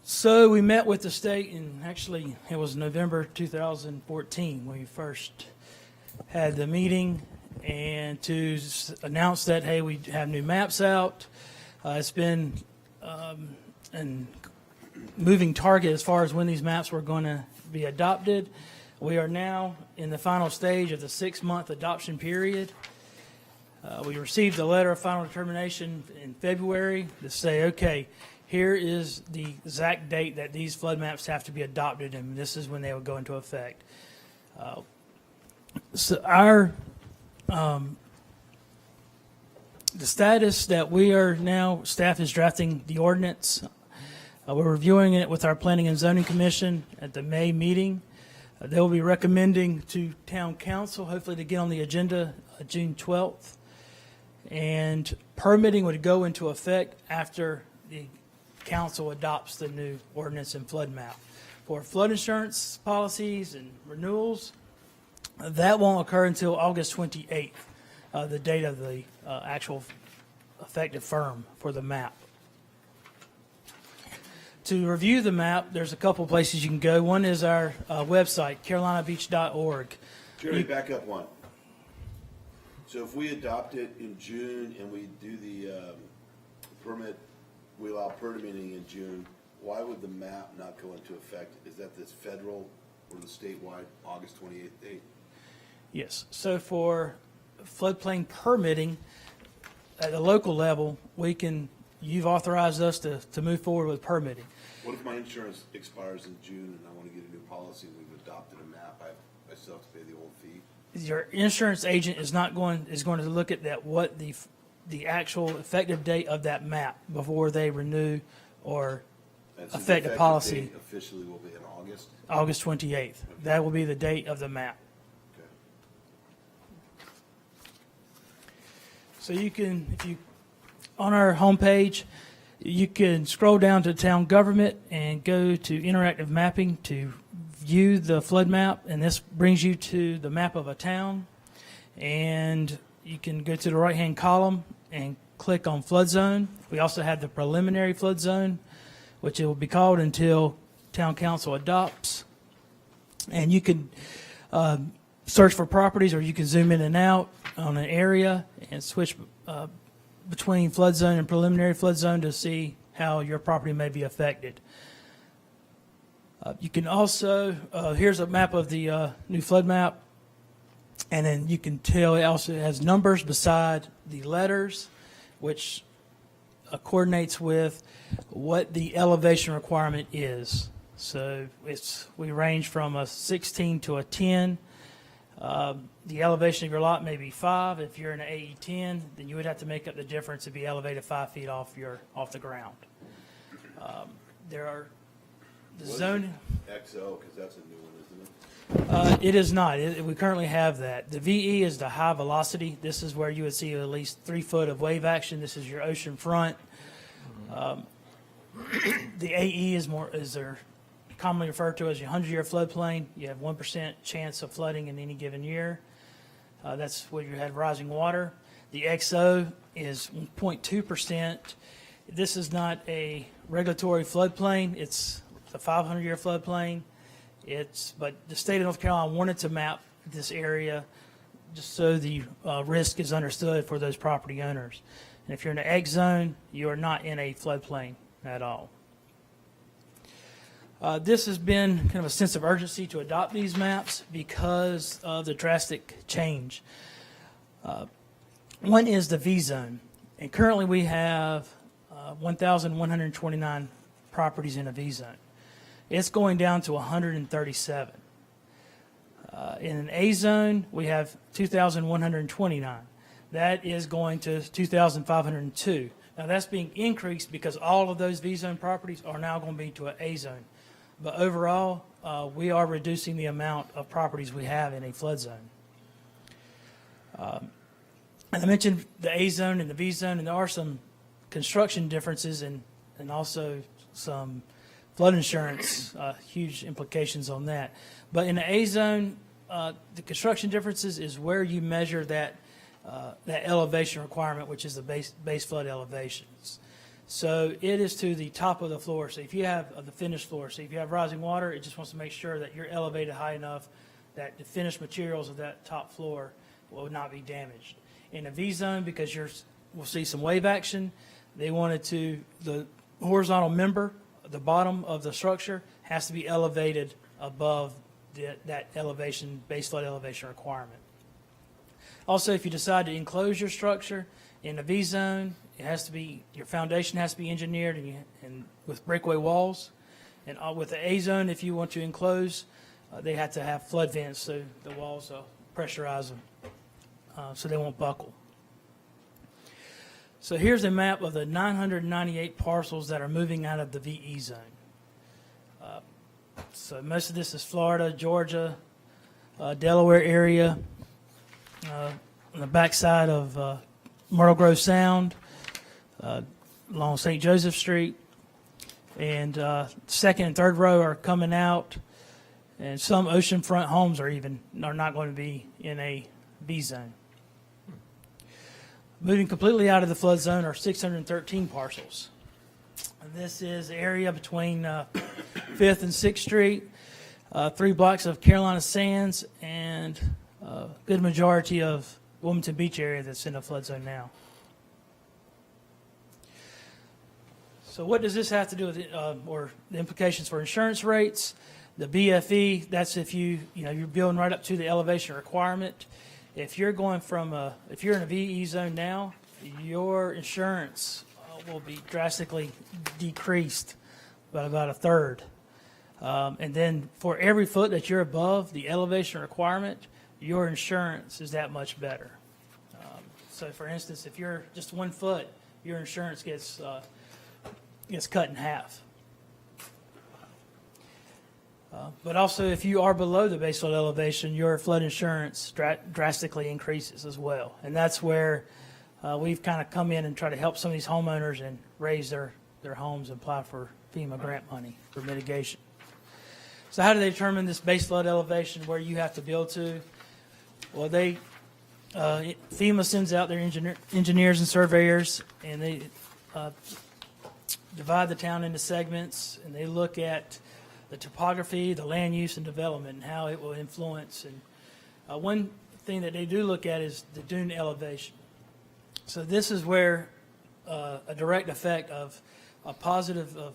So we met with the state, and actually it was November 2014 when we first had the meeting, and to announce that, hey, we have new maps out. It's been a moving target as far as when these maps were going to be adopted. We are now in the final stage of the 6-month adoption period. We received a letter of final determination in February to say, okay, here is the exact date that these flood maps have to be adopted, and this is when they will go into effect. So our the status that we are now, staff is drafting the ordinance. We're reviewing it with our Planning and Zoning Commission at the May meeting. They will be recommending to Town Council, hopefully to get on the agenda June 12th. And permitting would go into effect after the council adopts the new ordinance and flood map. For flood insurance policies and renewals, That won't occur until August 28th, the date of the actual effective firm for the map. To review the map, there's a couple places you can go. One is our website, carolinabeach.org. Jerry, back up one. So if we adopt it in June and we do the permit, we allow permitting in June, why would the map not go into effect? Is that this federal or the statewide August 28th date? Yes. So for floodplain permitting at the local level, you've authorized us to move forward with permitting. What if my insurance expires in June and I want to get a new policy and we've adopted a map? I still have to pay the old fee? Your insurance agent is going to look at what the actual effective date of that map before they renew or And so the affect the policy. date officially will be in August? August 28th. That will be the date of the map. Okay. So on our homepage, you can scroll down to town government and go to interactive mapping to view the flood map, and this brings you to the map of a town. And you can go to the right-hand column and click on flood zone. We also have the preliminary flood zone, which it will be called until town council adopts. And you can search for properties, or you can zoom in and out on an area and switch between flood zone and preliminary flood zone to see how your property may be affected. You can also, here's a map of the new flood map, and then you can tell it also has numbers beside the letters, which coordinates with what the elevation requirement is. So we range from a 16 to a 10. The elevation of your lot may be 5. If you're in an AE 10, then you would have to make up the difference to be elevated 5 feet off the ground. There are the What is zoning. XO, because that's a new one, isn't it? It is not. We currently have that. The VE is the high velocity. This is where you would see at least 3 foot of wave action. This is your ocean front. The AE is they're commonly referred to as your 100-year floodplain. You have 1% chance of flooding in any given year. That's where you had rising water. The XO is 0.2%. This is not a regulatory floodplain. It's a 500-year floodplain. But the state of North Carolina wanted to map this area just so the risk is understood for those property owners. And if you're in an X zone, you are not in a floodplain at all. This has been kind of a sense of urgency to adopt these maps because of the drastic change. One is the V zone. And currently we have 1,129 properties in a V zone. It's going down to 137. In an A zone, we have 2,129. That is going to 2,502. Now that's being increased because all of those V zone properties are now going to be to an A zone. But overall, we are reducing the amount of properties we have in a flood zone. And I mentioned the A zone and the V zone, and there are some construction differences and also some flood insurance, huge implications on that. But in the A zone, the construction differences is where you measure that elevation requirement, which is the base flood elevations. So it is to the top of the floor. So if you have the finished floor, so if you have rising water, it just wants to make sure that you're elevated high enough that the finished materials of that top floor will not be damaged. In a V zone, because we'll see some wave action, they wanted the horizontal member, the bottom of the structure, has to be elevated above that elevation, base flood elevation requirement. Also, if you decide to enclose your structure in a V zone, your foundation has to be engineered and with breakaway walls. And with the A zone, if you want to enclose, they have to have flood vents so the walls pressurize them so they won't buckle. So here's a map of the 998 parcels that are moving out of the VE zone. So most of this is Florida, Georgia, Delaware area, on the backside of Myrtle Grove Sound, along St. Joseph Street, and second and third row are coming out, And some oceanfront homes are not going to be in a B zone. Moving completely out of the flood zone are 613 parcels. And this is the area between 5th and 6th Street, 3 blocks of Carolina Sands, and a good majority of Wilmington Beach area that's in a flood zone now. So what does this have to do with or the implications for insurance rates? The BFE, that's if you're building right up to the elevation requirement. If you're going if you're in a VE zone now, your insurance will be drastically decreased by about a third. And then for every foot that you're above the elevation requirement, your insurance is that much better. So for instance, if you're just 1 foot, your insurance gets cut in half. But also, if you are below the base flood elevation, your flood insurance drastically increases as well. And that's where we've kind of come in and try to help some of these homeowners and raise their homes and apply for FEMA grant money for mitigation. So how do they determine this base flood elevation where you have to build to? Well, FEMA sends out their engineers and surveyors, and they divide the town into segments, and they look at the topography, the land use and development, and how it will influence. And one thing that they do look at is the dune elevation. So this is where a direct effect of a positive of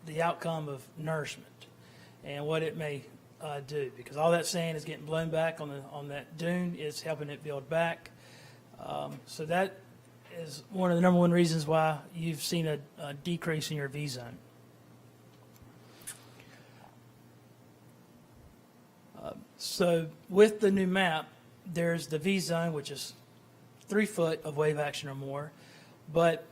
the outcome of nourishment and what it may do, because all that sand is getting blown back on that dune is helping it build back. So that is one of the number one reasons why you've seen a decrease in your V zone. So with the new map, there's the V zone, which is 3 foot of wave action or more, but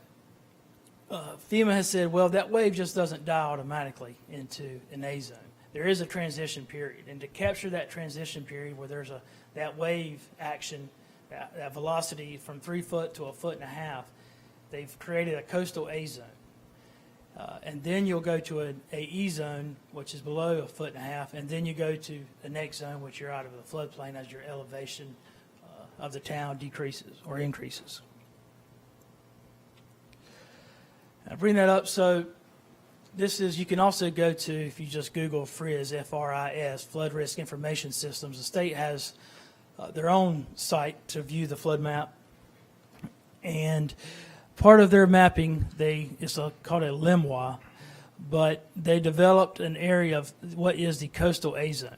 FEMA has said, well, that wave just doesn't die automatically into an A zone. There is a transition period, and to capture that transition period where there's that wave action, that velocity from 3 foot to 1.5 foot, they've created a coastal A zone. And then you'll go to an AE zone, which is below 1.5 foot, and then you go to the next zone, which you're out of the floodplain as your elevation of the town decreases or increases. I bring that up so you can also go to, if you just Google FRIS, F-R-I-S, Flood Risk Information Systems. The state has their own site to view the flood map. And part of their mapping, it's called a LIMWA, but they developed an area of what is the coastal A zone.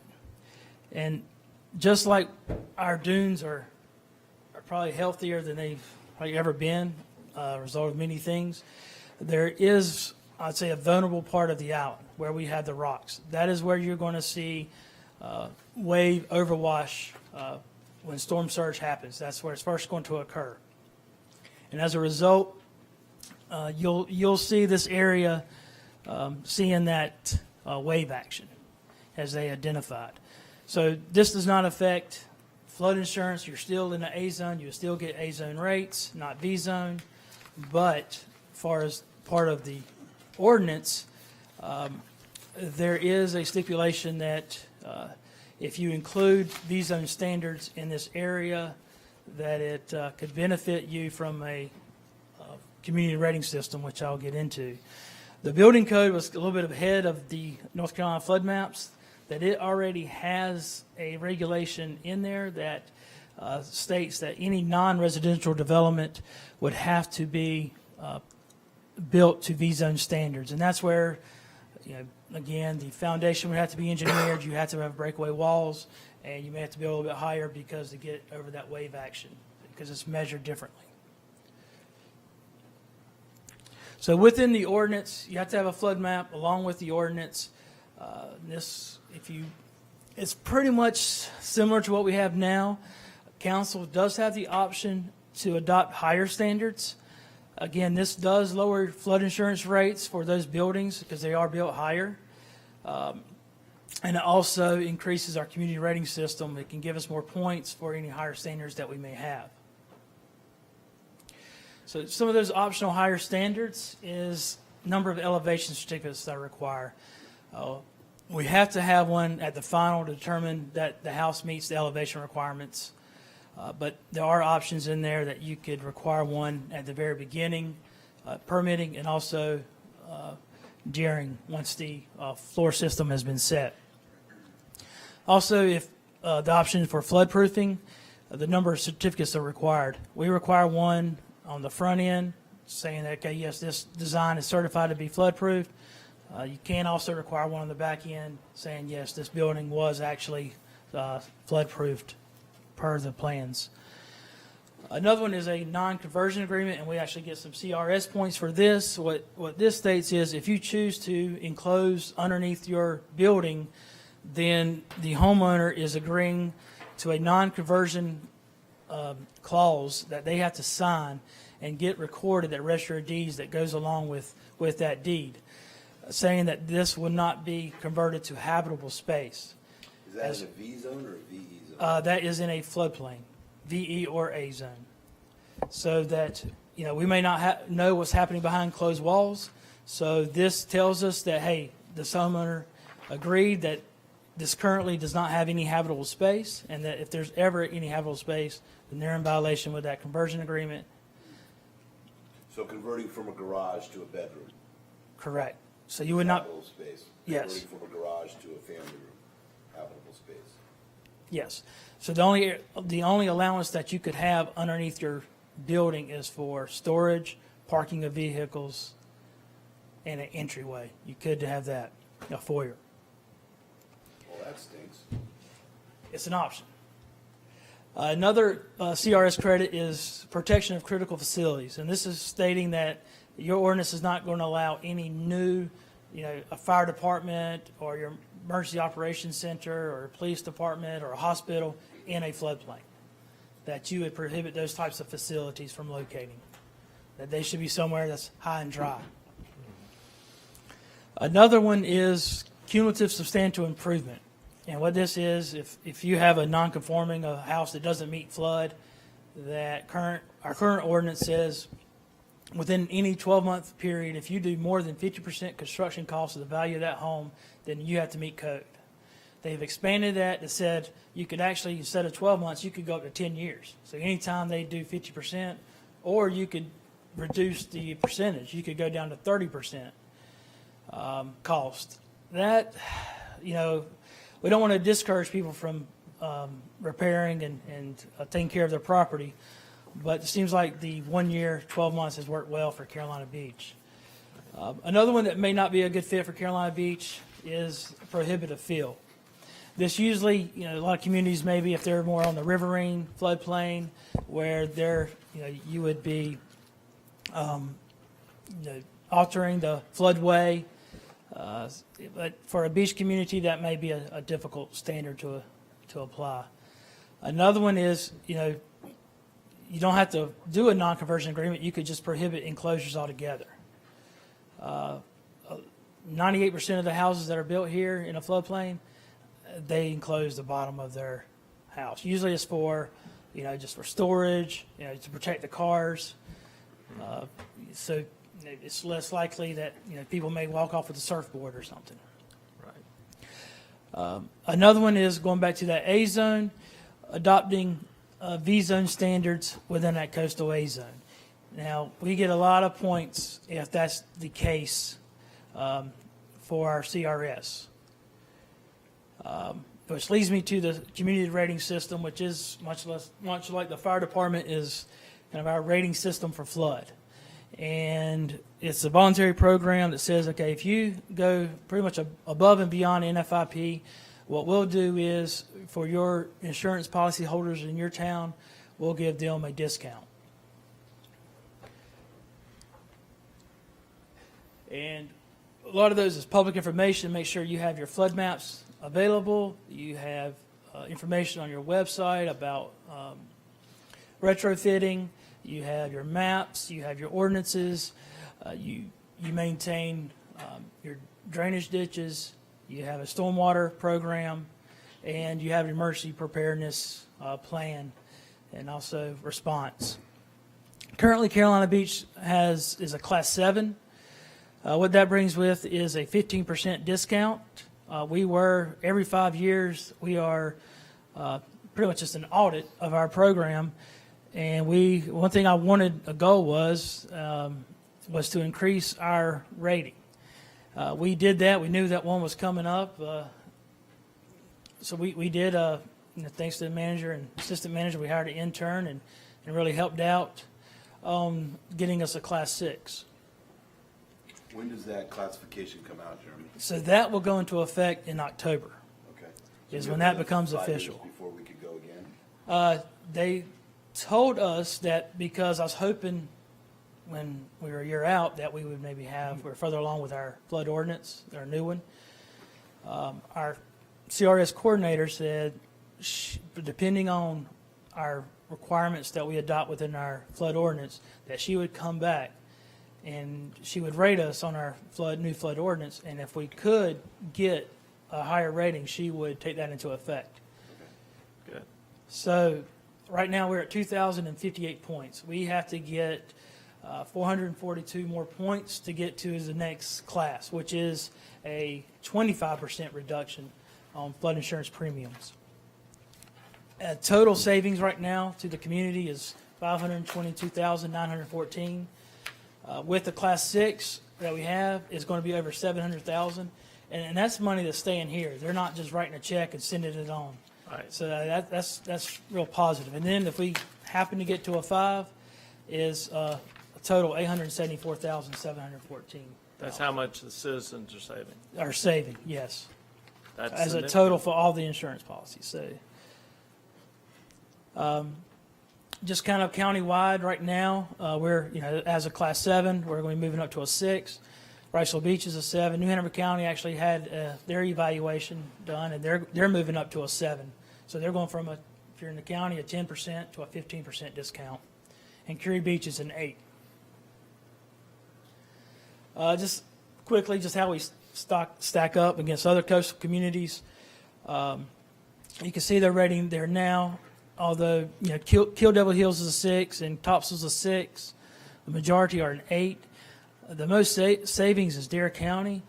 And just like our dunes are probably healthier than they've probably ever been, a result of many things, there is, I'd say, a vulnerable part of the island where we have the rocks. That is where you're going to see wave overwash when storm surge happens. That's where it's first going to occur. And as a result, you'll see this area seeing that wave action as they identified. So this does not affect flood insurance. You're still in the A zone. You'll still get A zone rates, not V zone. But as far as part of the ordinance, there is a stipulation that if you include V zone standards in this area, that it could benefit you from a community rating system, which I'll get into. The building code was a little bit ahead of the North Carolina flood maps, that it already has a regulation in there that states that any non-residential development would have to be built to V-zone standards. And that's where, again, the foundation would have to be engineered, you have to have breakaway walls, and you may have to be a little bit higher because to get over that wave action, because it's measured differently. So within the ordinance, you have to have a flood map along with the ordinance. It's pretty much similar to what we have now. Council does have the option to adopt higher standards. Again, this does lower flood insurance rates for those buildings because they are built higher. And it also increases our community rating system. It can give us more points for any higher standards that we may have. So some of those optional higher standards is number of elevation certificates that I require. We have to have one at the final to determine that the house meets the elevation requirements. But there are options in there that you could require one at the very beginning, permitting, and also during, once the floor system has been set. Also, if the option for floodproofing, the number of certificates are required. We require one on the front end saying that, okay, yes, this design is certified to be floodproof. You can also require one on the back end saying, yes, this building was actually flood-proofed per the plans. Another one is a non-conversion agreement, and we actually get some CRS points for this. What this states is if you choose to enclose underneath your building, then the homeowner is agreeing to a non-conversion clause that they have to sign and get recorded at Register of Deeds that goes along with that deed, saying that this will not be converted to habitable space. Is that in a V zone or a VE zone? That is in a floodplain, VE or A zone. So that, we may not know what's happening behind closed walls. So this tells us that, hey, this homeowner agreed that this currently does not have any habitable space, and that if there's ever any habitable space, then they're in violation with that conversion agreement. So converting from a garage to a bedroom. Correct. So you would not, Habitable space. Yes. Converting from a garage to a family room. Habitable space. yes. So the only allowance that you could have underneath your building is for storage, parking of vehicles, and an entryway. You could have that, a foyer. Well, that stinks. It's an option. Another CRS credit is protection of critical facilities, and this is stating that your ordinance is not going to allow any new, a fire department or your emergency operations center or a police department or a hospital in a floodplain, that you would prohibit those types of facilities from locating, that they should be somewhere that's high and dry. Another one is cumulative substantial improvement. And what this is, if you have a non-conforming a house that doesn't meet flood, that our current ordinance says within any 12-month period, if you do more than 50% construction cost of the value of that home, then you have to meet code. They've expanded that and said you could actually, instead of 12 months, you could go up to 10 years. So anytime they do 50%, or you could reduce the percentage. You could go down to 30% cost. That, we don't want to discourage people from repairing and taking care of their property, but it seems like the 1 year, 12 months has worked well for Carolina Beach. Another one that may not be a good fit for Carolina Beach is prohibitive fill. This usually, a lot of communities, maybe if they're more on the riverine floodplain, where you would be altering the floodway. But for a beach community, that may be a difficult standard to apply. Another one is, you don't have to do a non-conversion agreement. You could just prohibit enclosures altogether. 98% of the houses that are built here in a floodplain, they enclose the bottom of their house. Usually it's for, just for storage, to protect the cars. So it's less likely that, people may walk off with a surfboard or something. Right. Another one is going back to that A zone, adopting V zone standards within that coastal A zone. Now, we get a lot of points if that's the case for our CRS. Which leads me to the community rating system, which is much like the fire department is kind of our rating system for flood. And it's a voluntary program that says, okay, if you go pretty much above and beyond NFIP, what we'll do is for your insurance policy holders in your town, we'll give them a discount. And a lot of those is public information. Make sure you have your flood maps available. You have information on your website about retrofitting. You have your maps. You have your ordinances. You maintain your drainage ditches. You have a stormwater program, and you have an emergency preparedness plan, and also response. Currently, Carolina Beach is a Class 7. What that brings with is a 15% discount Every 5 years, we are pretty much just an audit of our program. And one thing I wanted, a goal was to increase our rating. We did that. We knew that one was coming up. So we did, thanks to the manager and assistant manager, we hired an intern and really helped out on getting us a Class 6. When does that classification come out, Jeremy? So that will go into effect in October. Okay. Is when that becomes 5 years official. Before we could go again? They told us that because I was hoping when we were a year out that we would maybe we're further along with our flood ordinance, our new one. Our CRS coordinator said, depending on our requirements that we adopt within our flood ordinance, that she would come back and she would rate us on our new flood ordinance, and if we could get a higher rating, she would take that into effect. Good. So right now, we're at 2,058 points. We have to get 442 more points to get to the next class, which is a 25% reduction on flood insurance premiums. Total savings right now to the community is $522,914. With the Class 6 that we have, is going to be over $700,000, and that's money that's staying here. They're not just writing a check and sending it on. Right. So that's real positive. And then if we happen to get to a 5, is a total $874,714. That's how much the citizens are saving. Are saving, yes, That's as a significant. total for all the insurance policies. So, just kind of countywide right now, we're as a Class 7, we're going to be moving up to a 6. Riceville Beach is a 7. New Hanover County actually had their evaluation done, and they're moving up to a 7. So they're going from if you're in the county, a 10% to a 15% discount. And Curie Beach is an 8. Just quickly, just how we stack up against other coastal communities. You can see their rating there now. Although Kill Devil Hills is a 6 and Topsail's a 6, the majority are an 8. The most savings is Dare County,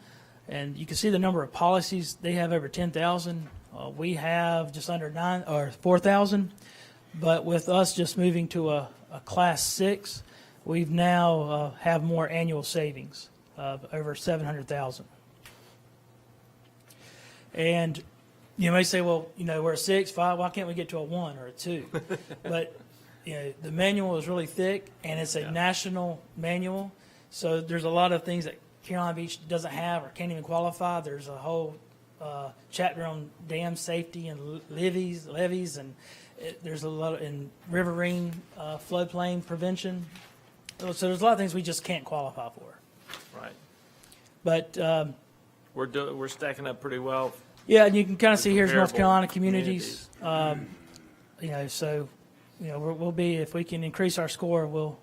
and you can see the number of policies. They have over 10,000. We have just under 4,000. But with us just moving to a Class 6, we've now have more annual savings of over 700,000. And you may say, well, we're a 6, 5. Why can't we get to a 1 or a 2? But the manual is really thick, and it's a national manual. So there's a lot of things that Carolina Beach doesn't have or can't even qualify. There's a whole chapter on dam safety and levees, and there's a lot in riverine floodplain prevention. So there's a lot of things we just can't qualify for. Right. But We're stacking up pretty well. yeah, and you can kind of see here's North Comparable Carolina communities. So we'll be, if we can increase our score, we'll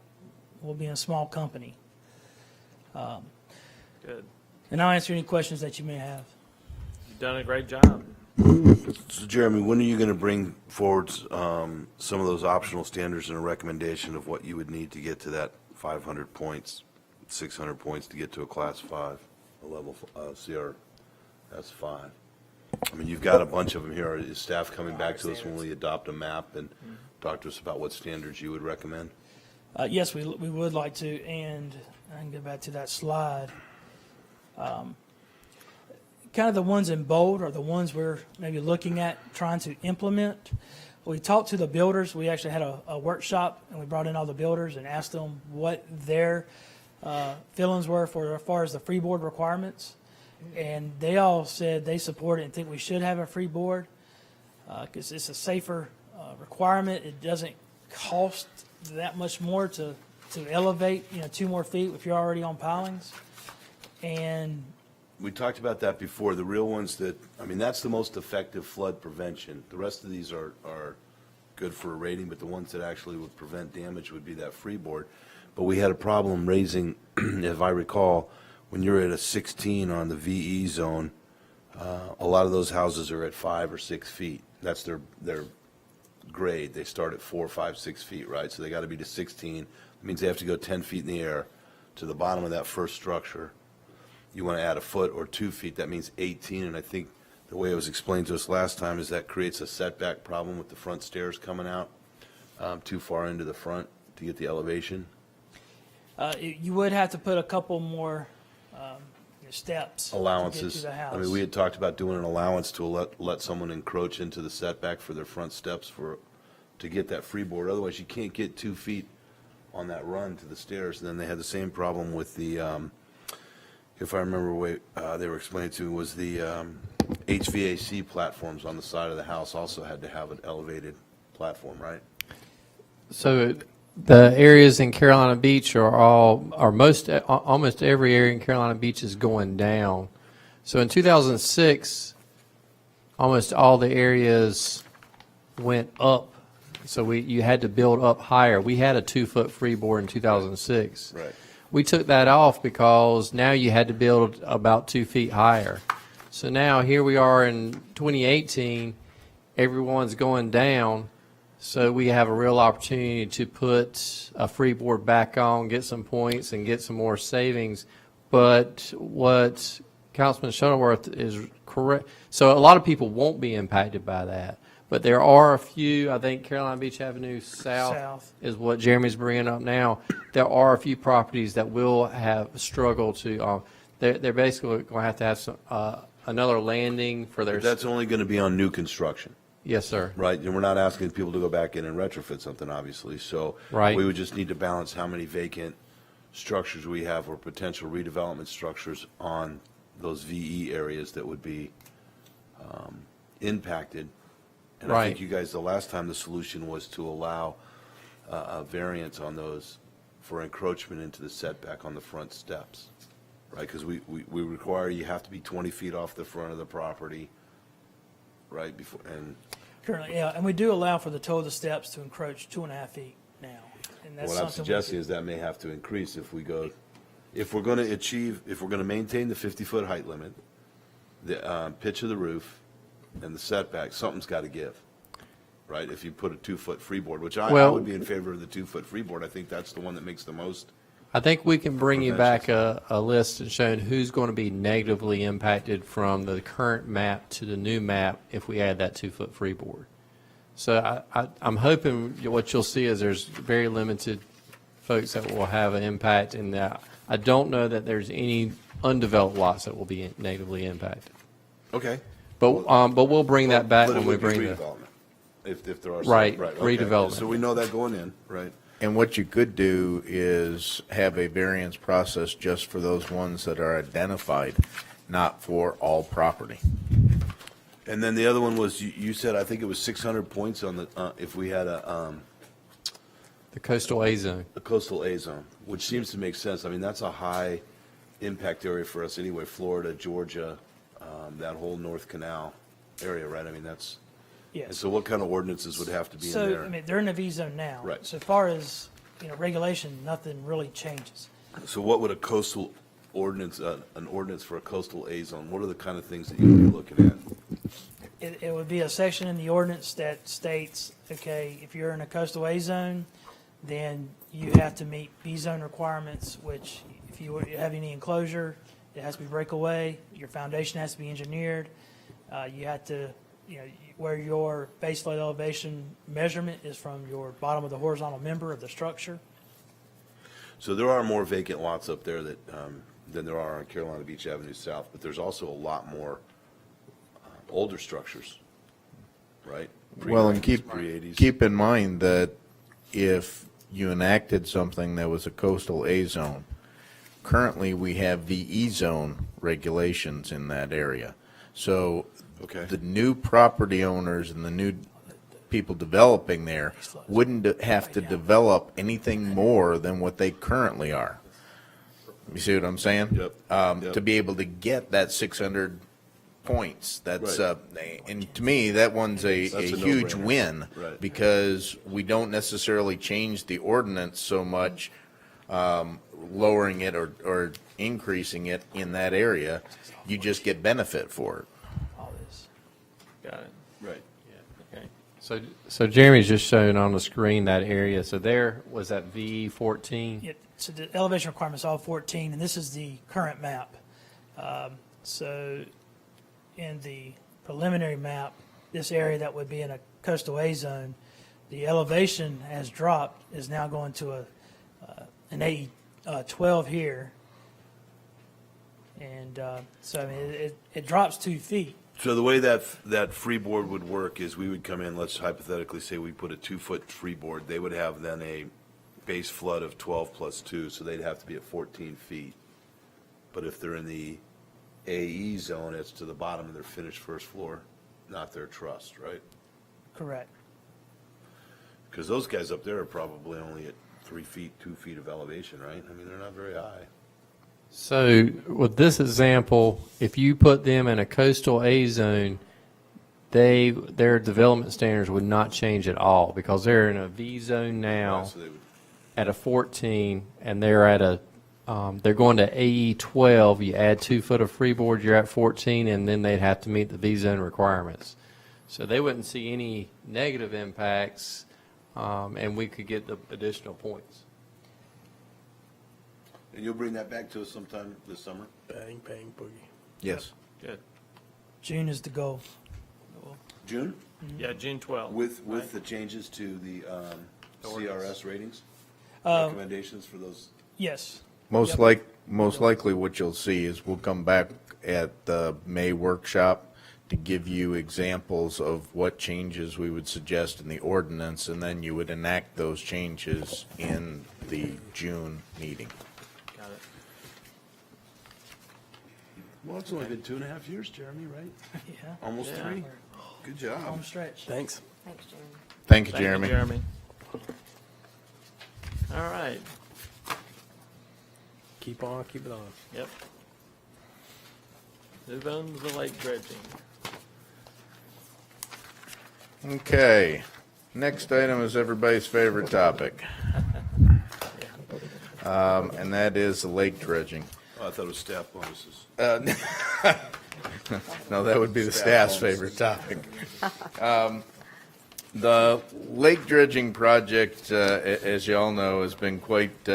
be in a small company. Good. And I'll answer any questions that you may have. You've done a great job. So Jeremy, when are you going to bring forward some of those optional standards and a recommendation of what you would need to get to that 500 points, 600 points to get to a Class 5, a level CRS 5? I mean, you've got a bunch of them here. Is staff coming back to us when we adopt a map and talk to us about what standards you would recommend? Yes, we would like to, and I can go back to that slide. Kind of the ones in bold are the ones we're maybe looking at trying to implement. We talked to the builders. We actually had a workshop, and we brought in all the builders and asked them what their feelings were for as far as the freeboard requirements. And they all said they support it and think we should have a freeboard because it's a safer requirement. It doesn't cost that much more to elevate 2 more feet if you're already on pilings. And We talked about that before. The real ones that's the most effective flood prevention. The rest of these are good for a rating, but the ones that actually would prevent damage would be that freeboard. But we had a problem raising, if I recall, when you're at a 16 on the VE zone, a lot of those houses are at 5 or 6 feet. That's their grade. They start at 4, 5, 6 feet, right? So they got to be to 16. It means they have to go 10 feet in the air to the bottom of that first structure. you want to add a foot or 2 feet, that means 18, and I think the way it was explained to us last time is that creates a setback problem with the front stairs coming out too far into the front to get the elevation. You would have to put a couple more steps Allowances. to get to the house. I mean, we had talked about doing an allowance to let someone encroach into the setback for their front steps to get that freeboard. Otherwise, you can't get 2 feet on that run to the stairs. And then they had the same problem with the, if I remember the way they were explaining to me, was the HVAC platforms on the side of the house also had to have an elevated platform, right? So the areas in Carolina Beach almost every area in Carolina Beach is going down. So in 2006, almost all the areas went up. So you had to build up higher. We had a 2-foot freeboard in 2006. Right. We took that off because now you had to build about 2 feet higher. So now here we are in 2018, everyone's going down. So we have a real opportunity to put a freeboard back on, get some points, and get some more savings. But what Councilman Shuttleworth is correct. So a lot of people won't be impacted by that. But there are a few, I think Carolina Beach Avenue South is what Jeremy's bringing up now. There are a few properties that will have struggled to, they're basically going to have some, another landing for their. But that's only going to be on new construction. Yes, sir. Right, and we're not asking people to go back in and retrofit something, obviously, so. Right. We would just need to balance how many vacant structures we have or potential redevelopment structures on those VE areas that would be impacted. And I think Right. you guys, the last time, the solution was to allow a variance on those for encroachment into the setback on the front steps, right? Because we require you have to be 20 feet off the front of the property, right, before, and Currently, yeah, and we do allow for the toe of the steps to encroach 2.5 feet now. And that's what I'm something we suggesting could- is that may have to increase if we go, if we're going to maintain the 50-foot height limit, the pitch of the roof, and the setback, something's got to give, right? If you put a 2-foot freeboard, which I Well- would be in favor of the 2-foot freeboard. I think that's the one that makes the most. I think we can bring you back a list and showing who's going to be negatively impacted from the current map to the new map if we add that 2-foot freeboard. So I'm hoping what you'll see is there's very limited folks that will have an impact in that. I don't know that there's any undeveloped lots that will be negatively impacted. Okay. But we'll bring that back But it when we would be bring the. redevelopment, if there are some. Right, okay. redevelopment. So we know that going in, right? And what you could do is have a variance process just for those ones that are identified, not for all property. And then the other one was, you said, I think it was 600 points on the, if we had a Coastal A zone. coastal A zone, which seems to make sense. I mean, that's a high impact area for us anyway, Florida, Georgia, that whole North Canal area, right? I mean, that's, and Yes. so what kind of ordinances would have to be in So, I there? mean, they're in a V zone now. Right. So far as, regulation, nothing really changes. So what would a coastal ordinance, an ordinance for a coastal A zone, what are the kind of things that you would be looking at? It would be a section in the ordinance that states, okay, if you're in a coastal A zone, then you have to meet B zone requirements, which if you have any enclosure, it has to be breakaway, your foundation has to be engineered, you have to, where your base flood elevation measurement is from your bottom of the horizontal member of the structure. So there are more vacant lots up there that, than there are on Carolina Beach Avenue South, but there's also a lot more older structures, right? Well, and Pre-80s. keep in mind that if you enacted something that was a coastal A zone, currently we have VE zone regulations in that area. So Okay. the new property owners and the new people developing there wouldn't have to develop anything more than what they currently are. You see what I'm saying? Yep. Yep. To be able to get that 600 points, that's, Right. and to me, that one's a That's a huge no-brainer. win. Right. Because we don't necessarily change the ordinance so much, lowering it or increasing it in that area. You just get benefit for it. All this. Got it. Right. Okay. So Jeremy's just showing on the screen that area. So there was that VE 14. So the elevation requirement's all 14, and this is the current map. So in the preliminary map, this area that would be in a coastal A zone, the elevation has dropped, is now going to an AE 12 here. And so I mean, it drops 2 feet. So the way that freeboard would work is we would come in, let's hypothetically say we put a 2-foot freeboard. They would have then a base flood of 12 plus 2, so they'd have to be at 14 feet. But if they're in the AE zone, it's to the bottom of their finished first floor, not their truss, right? Correct. Because those guys up there are probably only at 3 feet, 2 feet of elevation, right? I mean, they're not very high. So with this example, if you put them in a coastal A zone, their development standards would not change at all because they're in a V zone now So they would, at a 14, and they're at a they're going to AE 12. You add 2 foot of freeboard, you're at 14, and then they'd have to meet the V zone requirements. So they wouldn't see any negative impacts, and we could get the additional points. and you'll bring that back to us sometime this summer? Bang, bang, boogie. Yes. Good. June is the goal. June? Yeah, June 12th. With the changes to the CRS ratings? Uh, Recommendations for those? Yes. Most Yep. most likely what you'll see is we'll come back at the May workshop to give you examples of what changes we would suggest in the ordinance, and then you would enact those changes in the June meeting. Got it. Well, it's only been 2.5 years, Jeremy, right? Yeah. Almost Yeah. 3. Good job. Home stretch. Thanks. Thanks, Jeremy. Thank you, Thank you, Jeremy. Jeremy. All right. Keep on, keep it on. Yep. Move on to the lake dredging. Okay, next item is everybody's favorite topic. And that is the lake dredging. Oh, I thought it was staff bonuses. No, that would be the staff's favorite topic. The lake dredging project, as you all know, has been quite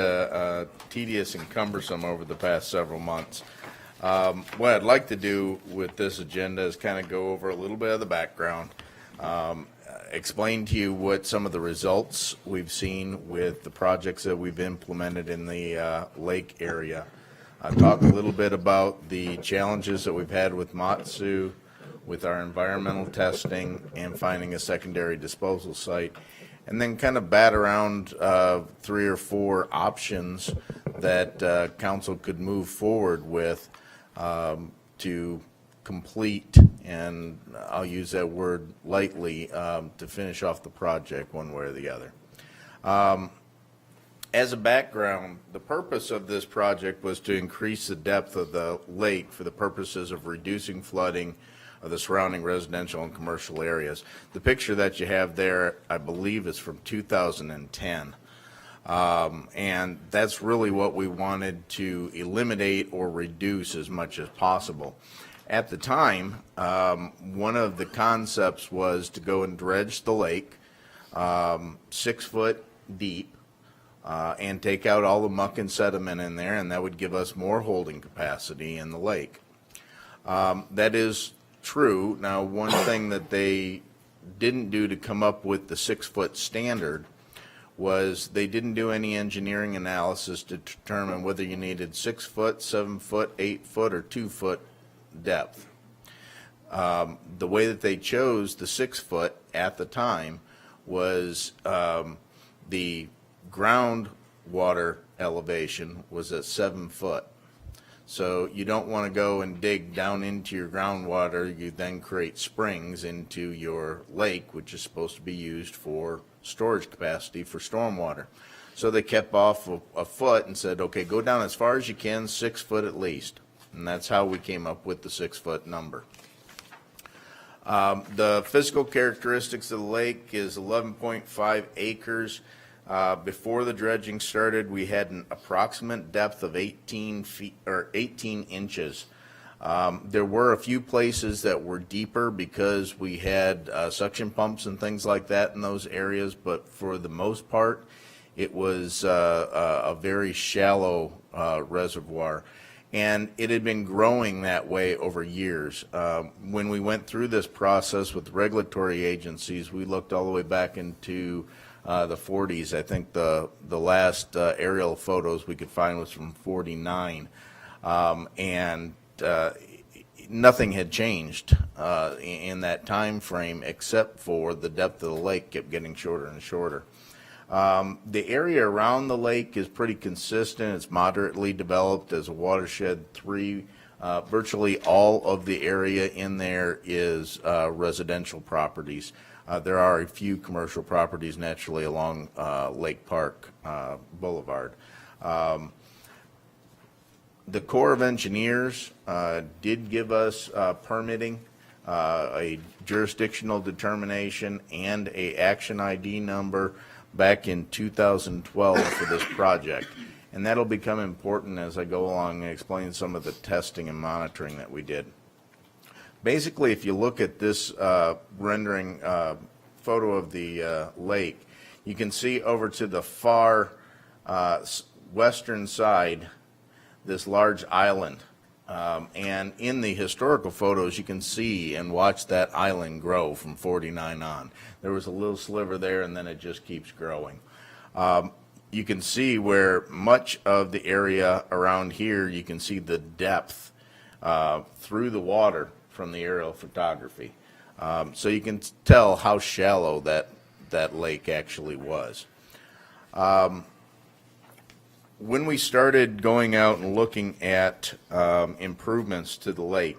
tedious and cumbersome over the past several months. What I'd like to do with this agenda is kind of go over a little bit of the background, explain to you what some of the results we've seen with the projects that we've implemented in the lake area. Talk a little bit about the challenges that we've had with Matsu, with our environmental testing and finding a secondary disposal site, and then kind of bat around 3 or 4 options that council could move forward with to complete, and I'll use that word lightly, to finish off the project one way or the other. As a background, the purpose of this project was to increase the depth of the lake for the purposes of reducing flooding of the surrounding residential and commercial areas. The picture that you have there, I believe, is from 2010. And that's really what we wanted to eliminate or reduce as much as possible. At the time, one of the concepts was to go and dredge the lake 6 foot deep, and take out all the muck and sediment in there, and that would give us more holding capacity in the lake. That is true. Now, one thing that they didn't do to come up with the 6 foot standard was they didn't do any engineering analysis to determine whether you needed 6 foot, 7 foot, 8 foot, or 2 foot depth. The way that they chose the 6 foot at the time was the groundwater elevation was at 7 foot. So you don't want to go and dig down into your groundwater. You then create springs into your lake, which is supposed to be used for storage capacity for stormwater. So they kept off a foot and said, okay, go down as far as you can, 6 foot at least. And that's how we came up with the 6 foot number. The physical characteristics of the lake is 11.5 acres. Before the dredging started, we had an approximate depth of 18 feet or 18 inches. There were a few places that were deeper because we had suction pumps and things like that in those areas, but for the most part, it was a very shallow reservoir. And it had been growing that way over years. When we went through this process with regulatory agencies, we looked all the way back into the 40s. I think the last aerial photos we could find was from 49. And nothing had changed in that time frame except for the depth of the lake kept getting shorter and shorter. The area around the lake is pretty consistent. It's moderately developed as a watershed 3. Virtually all of the area in there is residential properties. There are a few commercial properties naturally along Lake Park Boulevard. The Corps of Engineers did give us permitting, a jurisdictional determination, and a action ID number back in 2012 for this project. And that'll become important as I go along and explain some of the testing and monitoring that we did. Basically, if you look at this rendering photo of the lake, you can see over to the far western side this large island. And in the historical photos, you can see and watch that island grow from 49 on. There was a little sliver there, and then it just keeps growing. You can see where much of the area around here, you can see the depth through the water from the aerial photography. So you can tell how shallow that lake actually was. When we started going out and looking at improvements to the lake,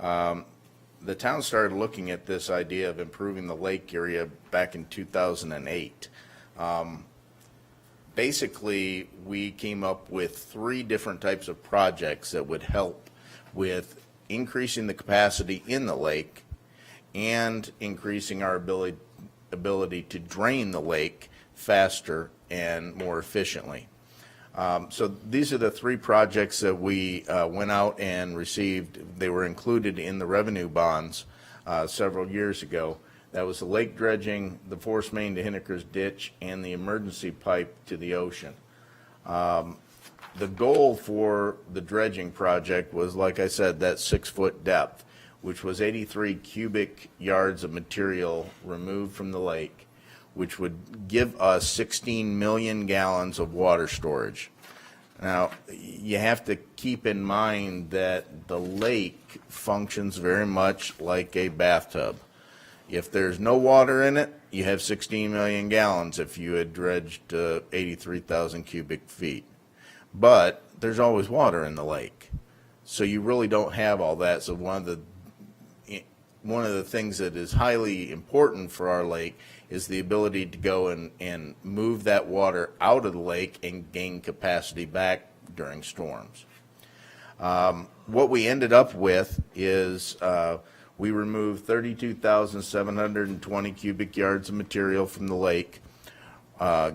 the town started looking at this idea of improving the lake area back in 2008. Basically, we came up with 3 different types of projects that would help with increasing the capacity in the lake and increasing our ability to drain the lake faster and more efficiently. So these are the 3 projects that we went out and received. They were included in the revenue bonds several years ago. That was the lake dredging, the force main to Hinniker's Ditch, and the emergency pipe to the ocean. The goal for the dredging project was, like I said, that 6-foot depth, which was 83 cubic yards of material removed from the lake, which would give us 16 million gallons of water storage. Now, you have to keep in mind that the lake functions very much like a bathtub. If there's no water in it, you have 16 million gallons if you had dredged 83,000 cubic feet. But there's always water in the lake. So you really don't have all that. So one of the things that is highly important for our lake is the ability to go and move that water out of the lake and gain capacity back during storms. What we ended up with is we removed 32,720 cubic yards of material from the lake,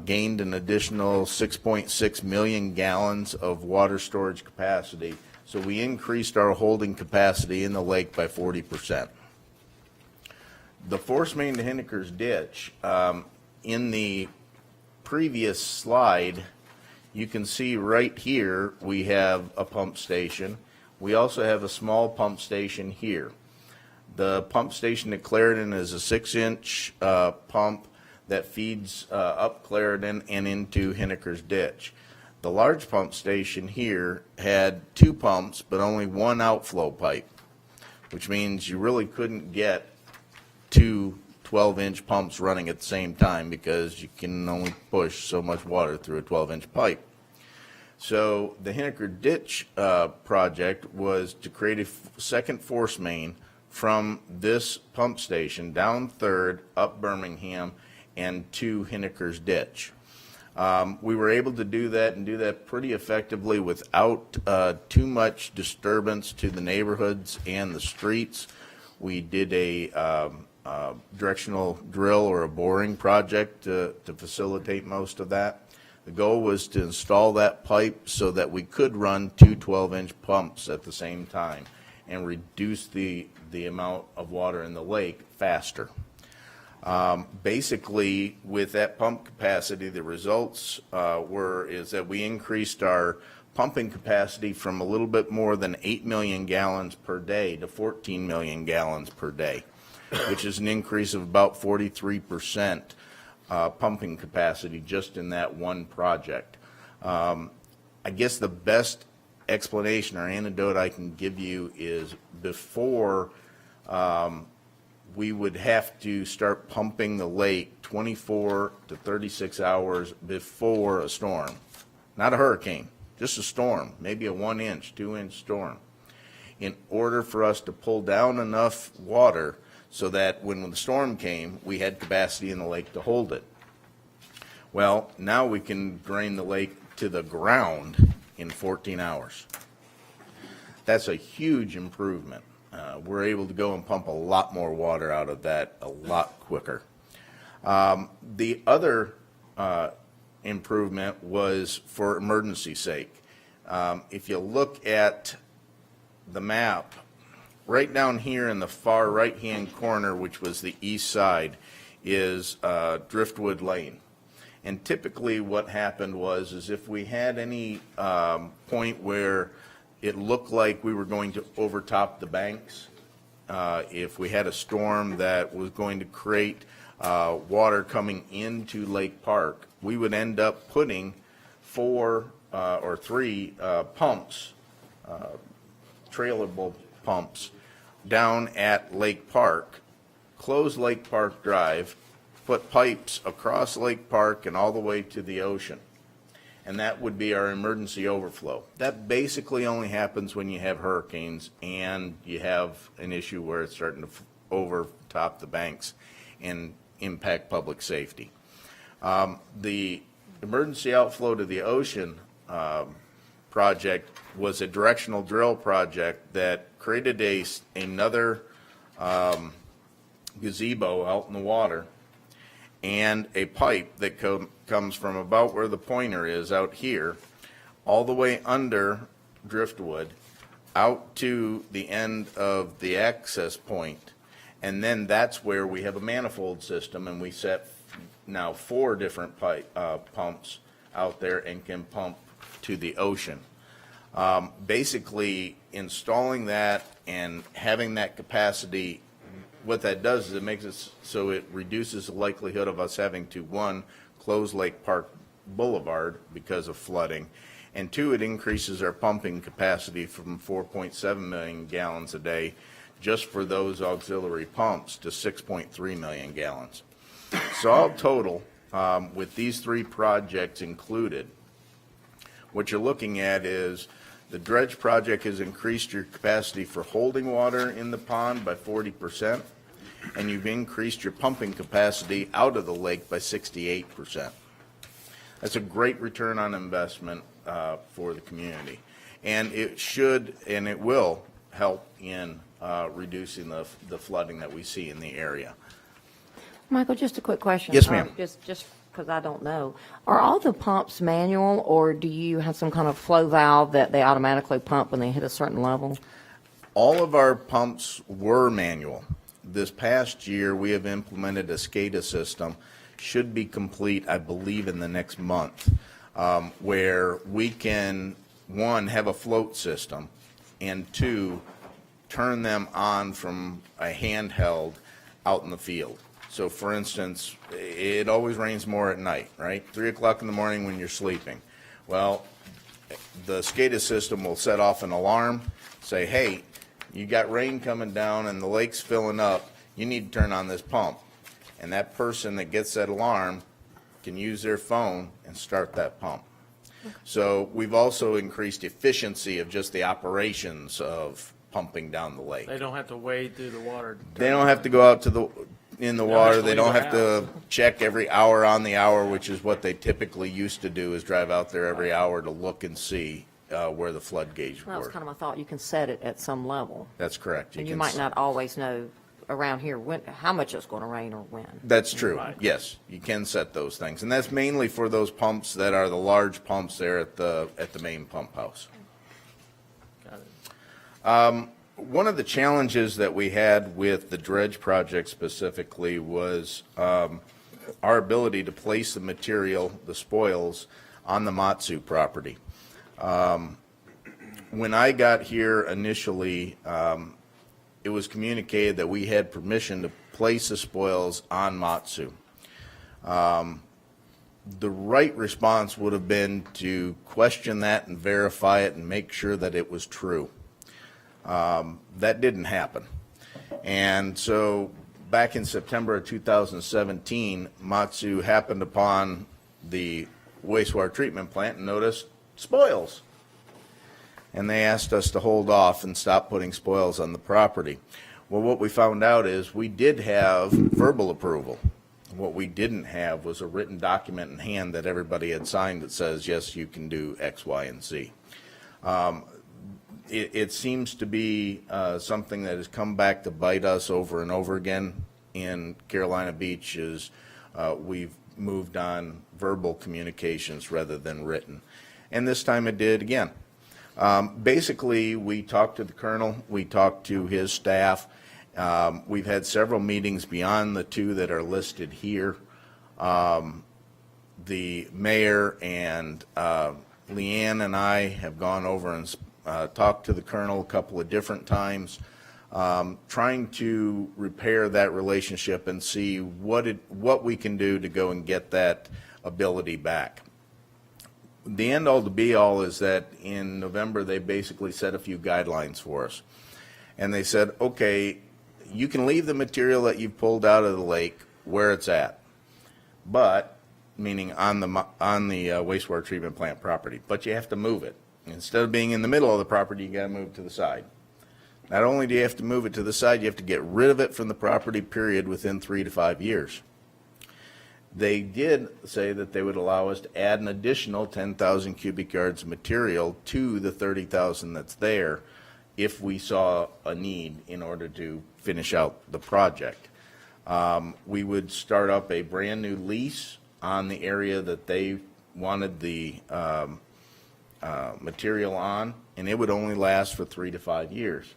gained an additional 6.6 million gallons of water storage capacity. So we increased our holding capacity in the lake by 40%. The force main to Hinniker's Ditch, in the previous slide, you can see right here we have a pump station. We also have a small pump station here. The pump station at Clarendon is a 6-inch pump that feeds up Clarendon and into Hinniker's Ditch. The large pump station here had 2 pumps but only 1 outflow pipe, which means you really couldn't get 2 12-inch pumps running at the same time because you can only push so much water through a 12-inch pipe. So the Hinniker Ditch project was to create a second force main from this pump station down 3rd, up Birmingham, and to Hinniker's Ditch. We were able to do that and do that pretty effectively without too much disturbance to the neighborhoods and the streets. We did a directional drill or a boring project to facilitate most of that. The goal was to install that pipe so that we could run 2 12-inch pumps at the same time and reduce the amount of water in the lake faster. Basically, with that pump capacity, the results is that we increased our pumping capacity from a little bit more than 8 million gallons per day to 14 million gallons per day, which is an increase of about 43% pumping capacity just in that one project. I guess the best explanation or anecdote I can give you is before we would have to start pumping the lake 24 to 36 hours before a storm. Not a hurricane, just a storm, maybe a 1-inch, 2-inch storm, in order for us to pull down enough water so that when the storm came, we had capacity in the lake to hold it. Well, now we can drain the lake to the ground in 14 hours. That's a huge improvement. We're able to go and pump a lot more water out of that a lot quicker. The other improvement was for emergency sake. If you look at the map, right down here in the far right-hand corner, which was the east side, is Driftwood Lane. And typically what happened was if we had any point where it looked like we were going to overtop the banks, if we had a storm that was going to create water coming into Lake Park, we would end up putting 4 or 3 pumps, trailable pumps, down at Lake Park, close Lake Park Drive, put pipes across Lake Park and all the way to the ocean. And that would be our emergency overflow. That basically only happens when you have hurricanes and you have an issue where it's starting to overtop the banks and impact public safety. The emergency outflow to the ocean project was a directional drill project that created another gazebo out in the water and a pipe that comes from about where the pointer is out here all the way under Driftwood out to the end of the access point, and then that's where we have a manifold system, and we set now 4 different pumps out there and can pump to the ocean. Basically installing that and having that capacity, what that does is it makes it so it reduces the likelihood of us having to, 1, close Lake Park Boulevard because of flooding, and 2, it increases our pumping capacity from 4.7 million gallons a day just for those auxiliary pumps to 6.3 million gallons. So all total, with these 3 projects included, what you're looking at is the dredge project has increased your capacity for holding water in the pond by 40%, and you've increased your pumping capacity out of the lake by 68%. That's a great return on investment for the community. And it should and it will help in reducing the flooding that we see in the area. Michael, just a quick question. Yes, ma'am. Just because I don't know. Are all the pumps manual, or do you have some kind of flow valve that they automatically pump when they hit a certain level? All of our pumps were manual. This past year, we have implemented a SCADA system, should be complete, I believe, in the next month, where we can, 1, have a float system, and 2, turn them on from a handheld out in the field. So, for instance, it always rains more at night, right? 3 o'clock in the morning when you're sleeping. Well, the SCADA system will set off an alarm, say, hey, you got rain coming down and the lake's filling up, you need to turn on this pump. And that person that gets that alarm can use their phone and start that pump. So we've also increased efficiency of just the operations of pumping down the lake. They don't have to wade through the water. They don't have to go out to in the water. have to They don't leave have the to check every hour on the hour, which is what they typically used to do, is drive out there every hour to look and see where the flood gauge That was were. kind of my thought. You can set it at some level. That's correct. And you can might not always know around here how much it's going to rain or when. That's true. Right. Yes, you can set those things. And that's mainly for those pumps that are the large pumps there at the main pump house. Got it. One of the challenges that we had with the dredge project specifically was our ability to place the material, the spoils, on the Matsu property. When I got here initially, it was communicated that we had permission to place the spoils on Matsu. The right response would have been to question that and verify it and make sure that it was true. That didn't happen. And so back in September of 2017, Matsu happened upon the wastewater treatment plant and noticed spoils. And they asked us to hold off and stop putting spoils on the property. Well, what we found out is we did have verbal approval. What we didn't have was a written document in hand that everybody had signed that says, yes, you can do X, Y, and Z. It seems to be something that has come back to bite us over and over again in Carolina Beach is we've moved on verbal communications rather than written. And this time it did again. Basically, we talked to the colonel, we talked to his staff. We've had several meetings beyond the two that are listed here. The mayor and Leanne and I have gone over and talked to the colonel a couple of different times, trying to repair that relationship and see what we can do to go and get that ability back. The end all to be all is that in November they basically set a few guidelines for us. And they said, okay, you can leave the material that you've pulled out of the lake where it's at, but, meaning on the wastewater treatment plant property, but you have to move it. Instead of being in the middle of the property, you got to move it to the side. Not only do you have to move it to the side, you have to get rid of it from the property, period, within 3 to 5 years. They did say that they would allow us to add an additional 10,000 cubic yards of material to the 30,000 that's there if we saw a need in order to finish out the project. We would start up a brand new lease on the area that they wanted the material on, and it would only last for 3 to 5 years.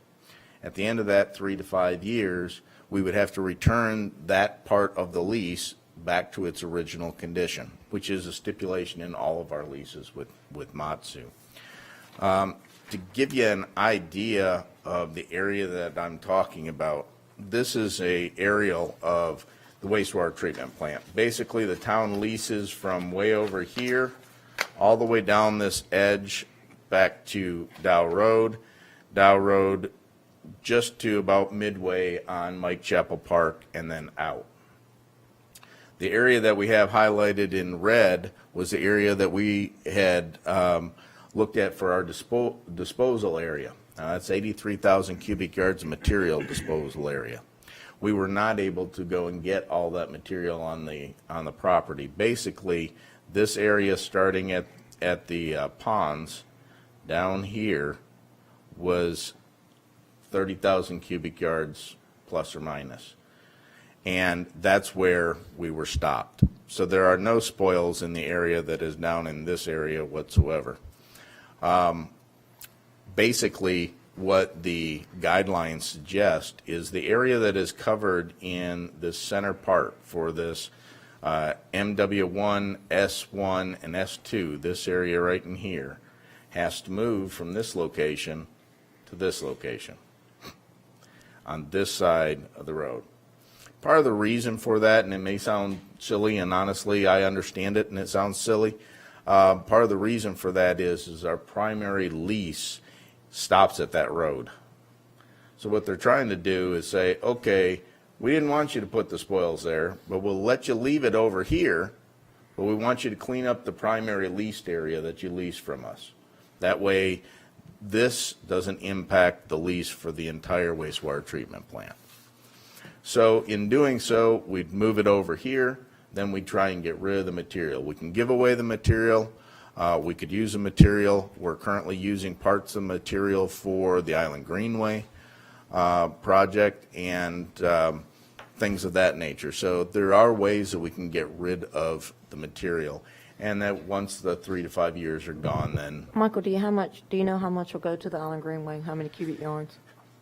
At the end of that 3 to 5 years, we would have to return that part of the lease back to its original condition, which is a stipulation in all of our leases with Matsu. To give you an idea of the area that I'm talking about, this is an aerial of the wastewater treatment plant. Basically, the town leases from way over here all the way down this edge back to Dow Road just to about midway on Mike Chapel Park and then out. The area that we have highlighted in red was the area that we had looked at for our disposal area. That's 83,000 cubic yards of material disposal area. We were not able to go and get all that material on the property. Basically, this area starting at the ponds down here was 30,000 cubic yards plus or minus. And that's where we were stopped. So there are no spoils in the area that is down in this area whatsoever. Basically, what the guidelines suggest is the area that is covered in this center part for this MW1, S1, and S2, this area right in here, has to move from this location to this location on this side of the road. Part of the reason for that, and it may sound silly, and honestly, I understand it, and it sounds silly. Part of the reason for that is our primary lease stops at that road. So what they're trying to do is say, okay, we didn't want you to put the spoils there, but we'll let you leave it over here, but we want you to clean up the primary leased area that you lease from us. That way, this doesn't impact the lease for the entire wastewater treatment plant. So in doing so, we'd move it over here, then we'd try and get rid of the material. We can give away the material. We could use the material. We're currently using parts of material for the Island Greenway project and things of that nature. So there are ways that we can get rid of the material. And that once the 3 to 5 years are gone, then Michael, do you know how much will go to the Island Greenway? How many cubic yards?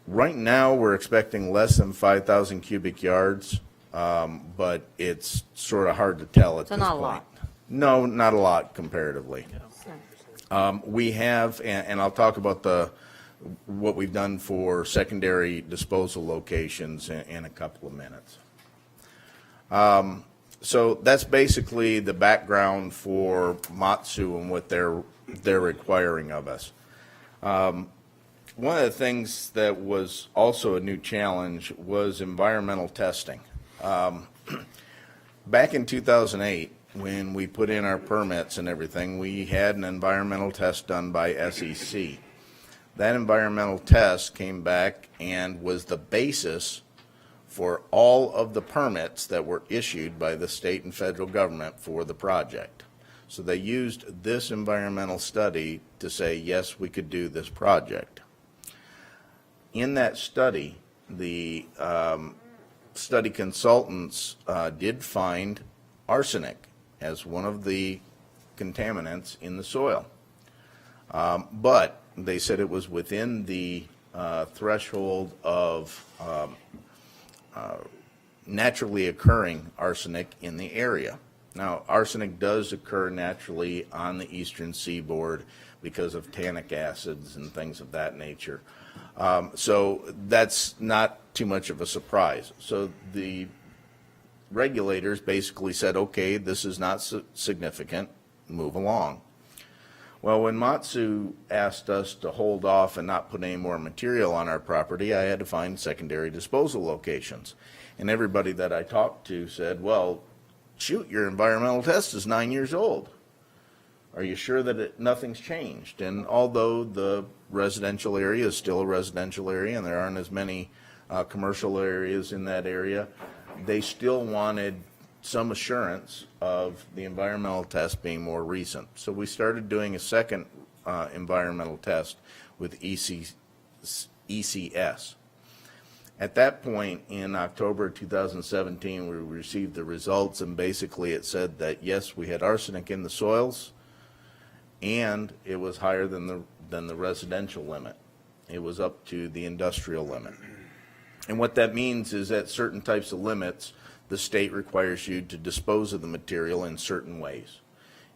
right now we're expecting less than 5,000 cubic yards, but it's sort of hard to tell at So this not a point. lot. No, not a lot comparatively. We have, and I'll talk about what we've done for secondary disposal locations in a couple of minutes. So that's basically the background for Matsu and what they're requiring of us. One of the things that was also a new challenge was environmental testing. Back in 2008, when we put in our permits and everything, we had an environmental test done by SEC. That environmental test came back and was the basis for all of the permits that were issued by the state and federal government for the project. So they used this environmental study to say, yes, we could do this project. In that study, the study consultants did find arsenic as one of the contaminants in the soil. But they said it was within the threshold of naturally occurring arsenic in the area. Now, arsenic does occur naturally on the eastern seaboard because of tannic acids and things of that nature. So that's not too much of a surprise. So the regulators basically said, okay, this is not significant, move along. Well, when Matsu asked us to hold off and not put any more material on our property, I had to find secondary disposal locations. And everybody that I talked to said, well, shoot, your environmental test is 9 years old. Are you sure that nothing's changed? And although the residential area is still a residential area and there aren't as many commercial areas in that area, they still wanted some assurance of the environmental test being more recent. So we started doing a second environmental test with ECS. At that point in October 2017, we received the results, and basically it said that yes, we had arsenic in the soils, and it was higher than the residential limit. It was up to the industrial limit. And what that means is that certain types of limits, the state requires you to dispose of the material in certain ways.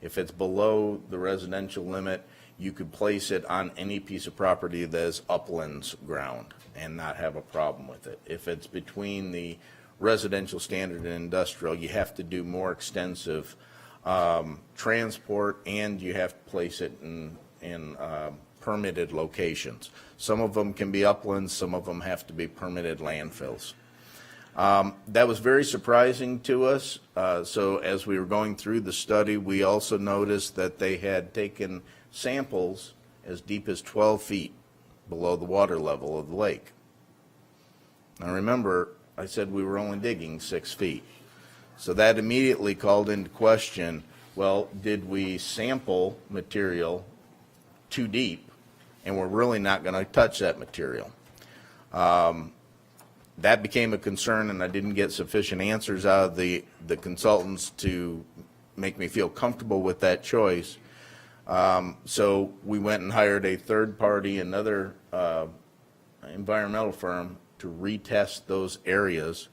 If it's below the residential limit, you could place it on any piece of property that is uplands ground and not have a problem with it. If it's between the residential standard and industrial, you have to do more extensive transport, and you have to place it in permitted locations. Some of them can be uplands, some of them have to be permitted landfills. That was very surprising to us. So as we were going through the study, we also noticed that they had taken samples as deep as 12 feet below the water level of the lake. Now remember, I said we were only digging 6 feet. So that immediately called into question, well, did we sample material too deep and we're really not going to touch that material? That became a concern, and I didn't get sufficient answers out of the consultants to make me feel comfortable with that choice. So we went and hired a third party, another environmental firm, to retest those areas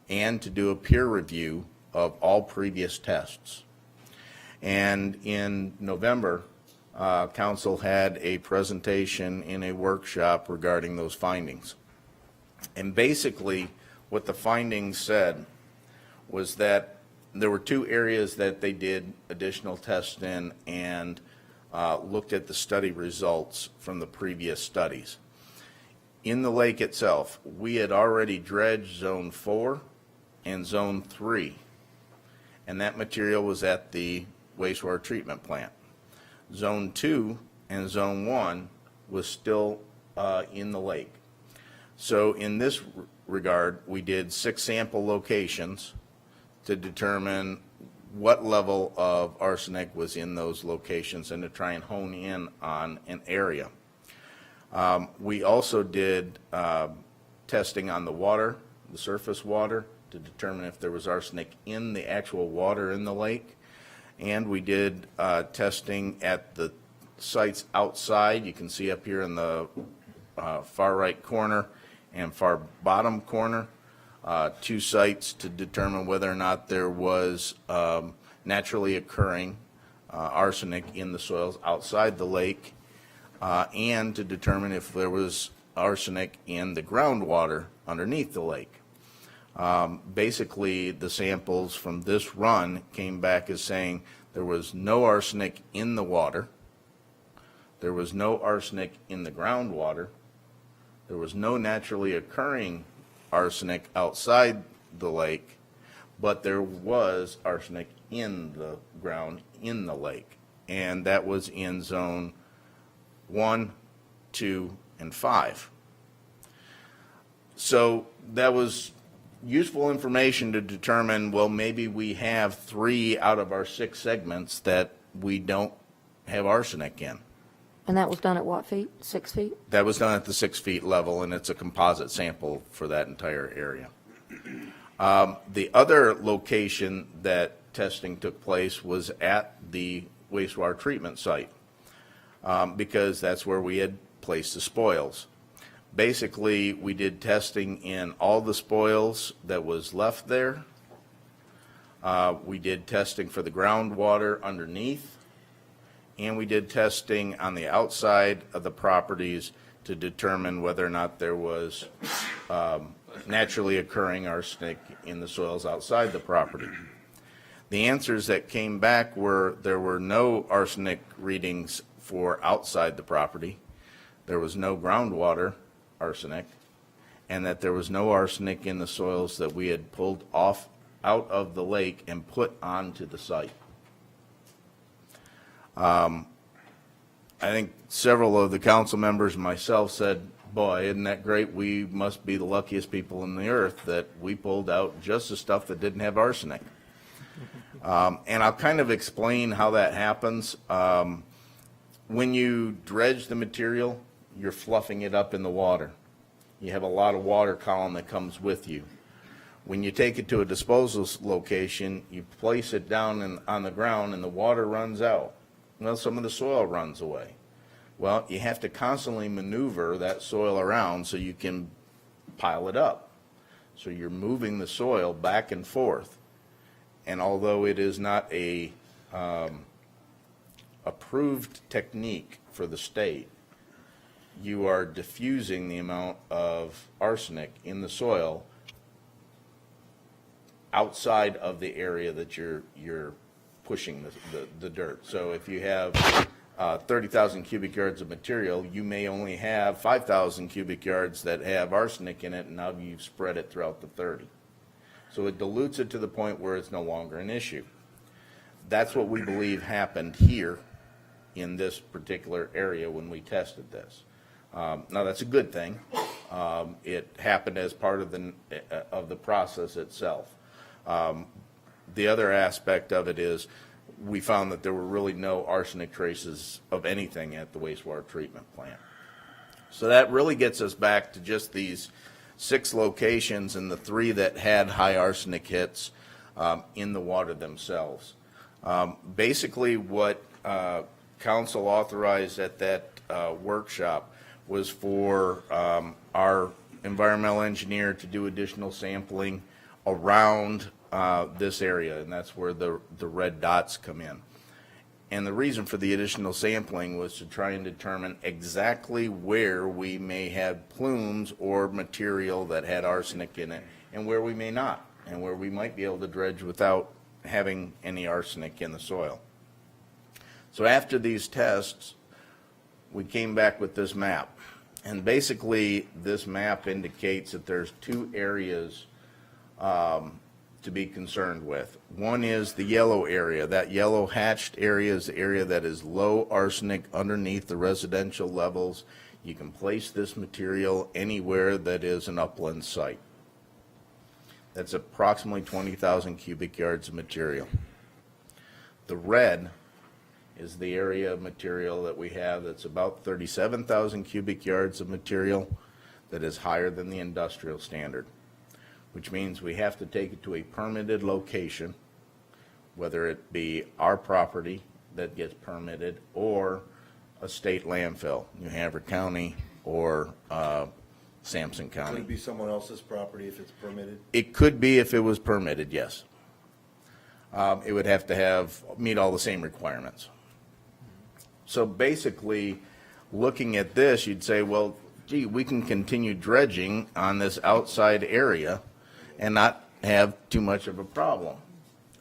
and to do a peer review of all previous tests. And in November, Council had a presentation in a workshop regarding those findings. And basically, what the findings said was that there were 2 areas that they did additional tests in and looked at the study results from the previous studies. In the lake itself, we had already dredged Zone 4 and Zone 3, and that material was at the wastewater treatment plant. Zone 2 and Zone 1 was still in the lake. So in this regard, we did 6 sample locations to determine what level of arsenic was in those locations and to try and hone in on an area. We also did testing on the water, the surface water, to determine if there was arsenic in the actual water in the lake. And we did testing at the sites outside. You can see up here in the far right corner and far bottom corner, 2 sites to determine whether or not there was naturally occurring arsenic in the soils outside the lake, and to determine if there was arsenic in the groundwater underneath the lake. Basically, the samples from this run came back as saying there was no arsenic in the water, there was no arsenic in the groundwater, there was no naturally occurring arsenic outside the lake, but there was arsenic in the ground in the lake, and that was in zone 1, 2, and 5. So that was useful information to determine, well, maybe we have 3 out of our 6 segments that we don't have arsenic in. And that was done at what feet? 6 feet? That was done at the 6 feet level, and it's a composite sample for that entire area. The other location that testing took place was at the wastewater treatment site, because that's where we had placed the spoils. Basically, we did testing in all the spoils that was left there. We did testing for the groundwater underneath, and we did testing on the outside of the properties to determine whether or not there was naturally occurring arsenic in the soils outside the property. The answers that came back were there were no arsenic readings for outside the property, there was no groundwater arsenic, and that there was no arsenic in the soils that we had pulled off out of the lake and put onto the site. I think several of the council members and myself said, boy, isn't that great? We must be the luckiest people on the earth that we pulled out just the stuff that didn't have arsenic. And I'll kind of explain how that happens. When you dredge the material, you're fluffing it up in the water. You have a lot of water column that comes with you. When you take it to a disposal location, you place it down on the ground and the water runs out. Well, some of the soil runs away. Well, you have to constantly maneuver that soil around so you can pile it up. So you're moving the soil back and forth. And although it is not a approved technique for the state, you are diffusing the amount of arsenic in the soil outside of the area that you're pushing the dirt. So if you have 30,000 cubic yards of material, you may only have 5,000 cubic yards that have arsenic in it, and now you've spread it throughout the 30. So it dilutes it to the point where it's no longer an issue. That's what we believe happened here in this particular area when we tested this. Now that's a good thing. It happened as part of the process itself. The other aspect of it is we found that there were really no arsenic traces of anything at the wastewater treatment plant. So that really gets us back to just these 6 locations and the 3 that had high arsenic hits in the water themselves. Basically what council authorized at that workshop was for our environmental engineer to do additional sampling around this area, and that's where the red dots come in. And the reason for the additional sampling was to try and determine exactly where we may have plumes or material that had arsenic in it, and where we may not, and where we might be able to dredge without having any arsenic in the soil. So after these tests, we came back with this map. And basically, this map indicates that there's 2 areas to be concerned with. One is the yellow area. That yellow hatched area is the area that is low arsenic underneath the residential levels. You can place this material anywhere that is an upland site. That's approximately 20,000 cubic yards of material. The red is the area of material that we have that's about 37,000 cubic yards of material that is higher than the industrial standard, which means we have to take it to a permitted location, whether it be our property that gets permitted or a state landfill, New Hampshire County or Sampson Could County. it be someone else's property if it's permitted? It could be if it was permitted, yes. it would have to meet all the same requirements. So basically, looking at this, you'd say, well, gee, we can continue dredging on this outside area and not have too much of a problem.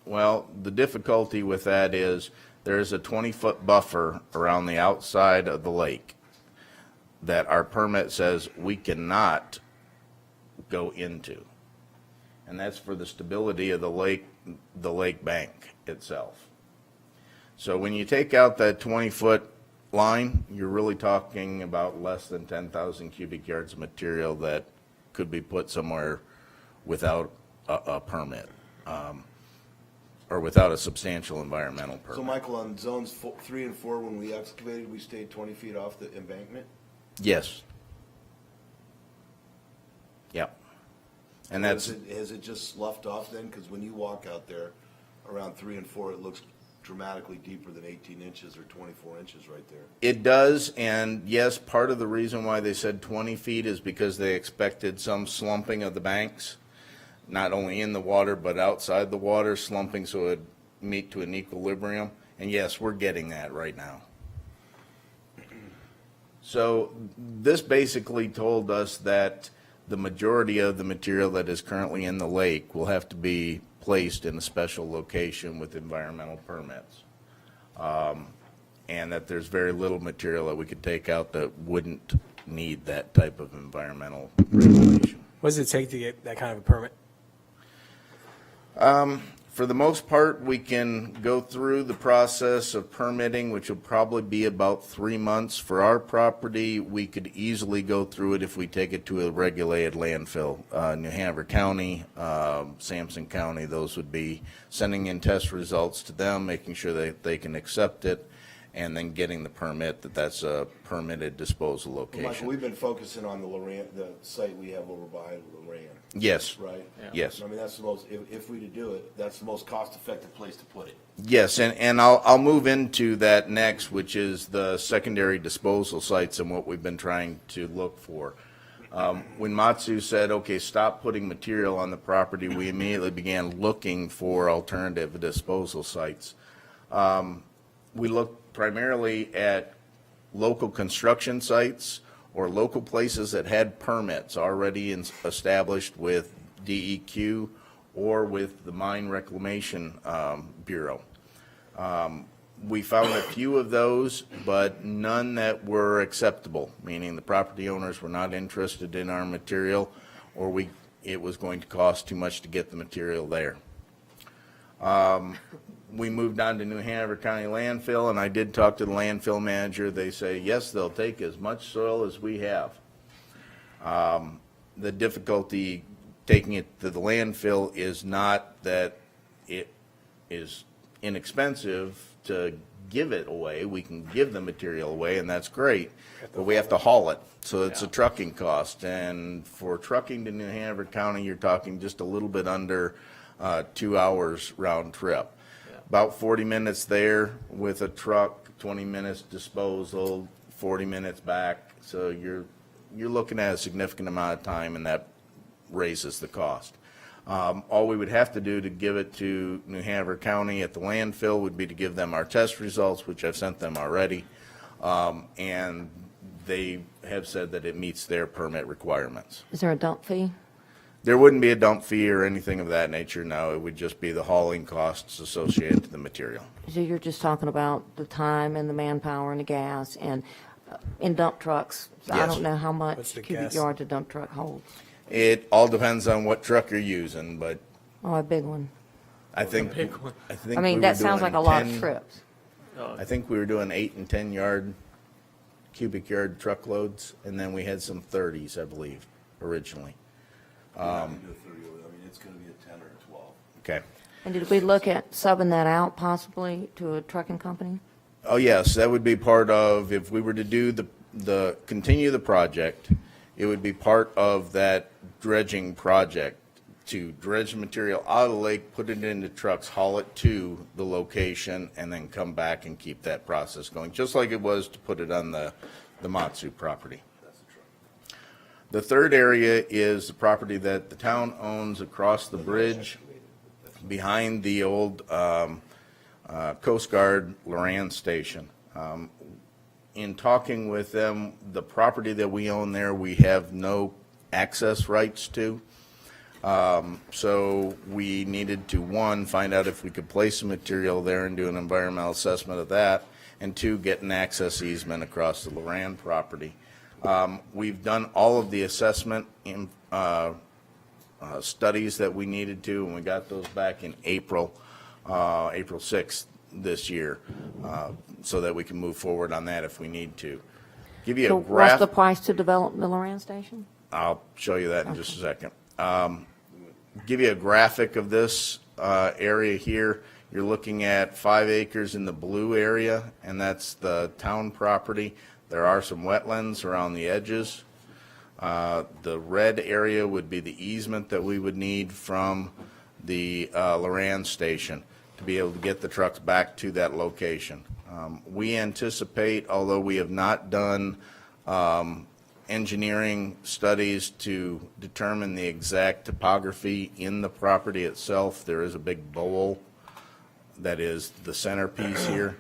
Well, the difficulty with that is there's a 20-foot buffer around the outside of the lake that our permit says we cannot go into. And that's for the stability of the lake bank itself. So when you take out that 20-foot line, you're really talking about less than 10,000 cubic yards of material that could be put somewhere without a permit, or without a substantial environmental So permit. Michael, on zones 3 and 4, when we excavated, we stayed 20 feet off the embankment? Yes. Yep. And that's, Has it just sloughed off then? Because when you walk out there around 3 and 4, it looks dramatically deeper than 18 inches or 24 inches right there. it does, and yes, part of the reason why they said 20 feet is because they expected some slumping of the banks, not only in the water, but outside the water, slumping so it'd meet to an equilibrium. And yes, we're getting that right now. So this basically told us that the majority of the material that is currently in the lake will have to be placed in a special location with environmental permits. And that there's very little material that we could take out that wouldn't need that type of environmental regulation. What does it take to get that kind of a permit? For the most part, we can go through the process of permitting, which will probably be about 3 months. For our property, we could easily go through it if we take it to a regulated landfill. New Hanover County, Sampson County, those would be sending in test results to them, making sure that they can accept it, and then getting the permit that that's a permitted disposal Well, Michael, location. we've been focusing on the site we have over by Loran, Yes, right? yes. I mean, that's the most, if we to do it, that's the most cost-effective place to put it. Yes, and I'll move into that next, which is the secondary disposal sites and what we've been trying to look for. When Matsu said, okay, stop putting material on the property, we immediately began looking for alternative disposal sites. We looked primarily at local construction sites or local places that had permits already established with DEQ or with the Mine Reclamation Bureau. We found a few of those, but none that were acceptable, meaning the property owners were not interested in our material, or it was going to cost too much to get the material there. We moved on to New Hanover County landfill, and I did talk to the landfill manager. They say, yes, they'll take as much soil as we have. The difficulty taking it to the landfill is not that it is inexpensive to give it away. We can give the material away, and that's great, but we have to haul it. So it's a trucking cost, and for trucking to New Hanover County, you're talking just a little bit under 2 hours round trip. About 40 minutes there with a truck, 20 minutes disposal, 40 minutes back. So you're looking at a significant amount of time, and that raises the cost. All we would have to do to give it to New Hanover County at the landfill would be to give them our test results, which I've sent them already. And they have said that it meets their permit requirements. Is there a dump fee? There wouldn't be a dump fee or anything of that nature, no. It would just be the hauling costs associated to the material. So you're just talking about the time and the manpower and the gas and in dump trucks. I Yes. don't know how What's much the cubic gas? yards a dump truck holds. It all depends on what truck you're using, but Oh, a big one. I think, big one. I mean, that sounds like a lot of trips. I think we were doing 8 and 10 cubic yard truckloads, and then we had some 30s, I believe, originally. I mean, it's gonna be a 10 or a 12. Okay. And did we look at subbing that out possibly to a trucking company? Oh, yes, that would be part of, if we were to do continue the project, it would be part of that dredging project to dredge the material out of the lake, put it into trucks, haul it to the location, and then come back and keep that process going, just like it was to put it on the Matsu property. The third area is the property that the town owns across the bridge behind the old Coast Guard Loran Station. In talking with them, the property that we own there, we have no access rights to. So we needed to, one, find out if we could place some material there and do an environmental assessment of that, and two, get an access easement across the Loran property. We've done all of the assessment in, studies that we needed to, and we got those back in April 6th this year, so that we can move forward on that if we need to. Give you So a what's graph. the price to develop the Loran Station? I'll show you that in just a second. Give you a graphic of this area here. You're looking at 5 acres in the blue area, and that's the town property. There are some wetlands around the edges. The red area would be the easement that we would need from the Loran Station to be able to get the trucks back to that location. We anticipate, although we have not done engineering studies to determine the exact topography in the property itself, there is a big bowl that is the centerpiece here.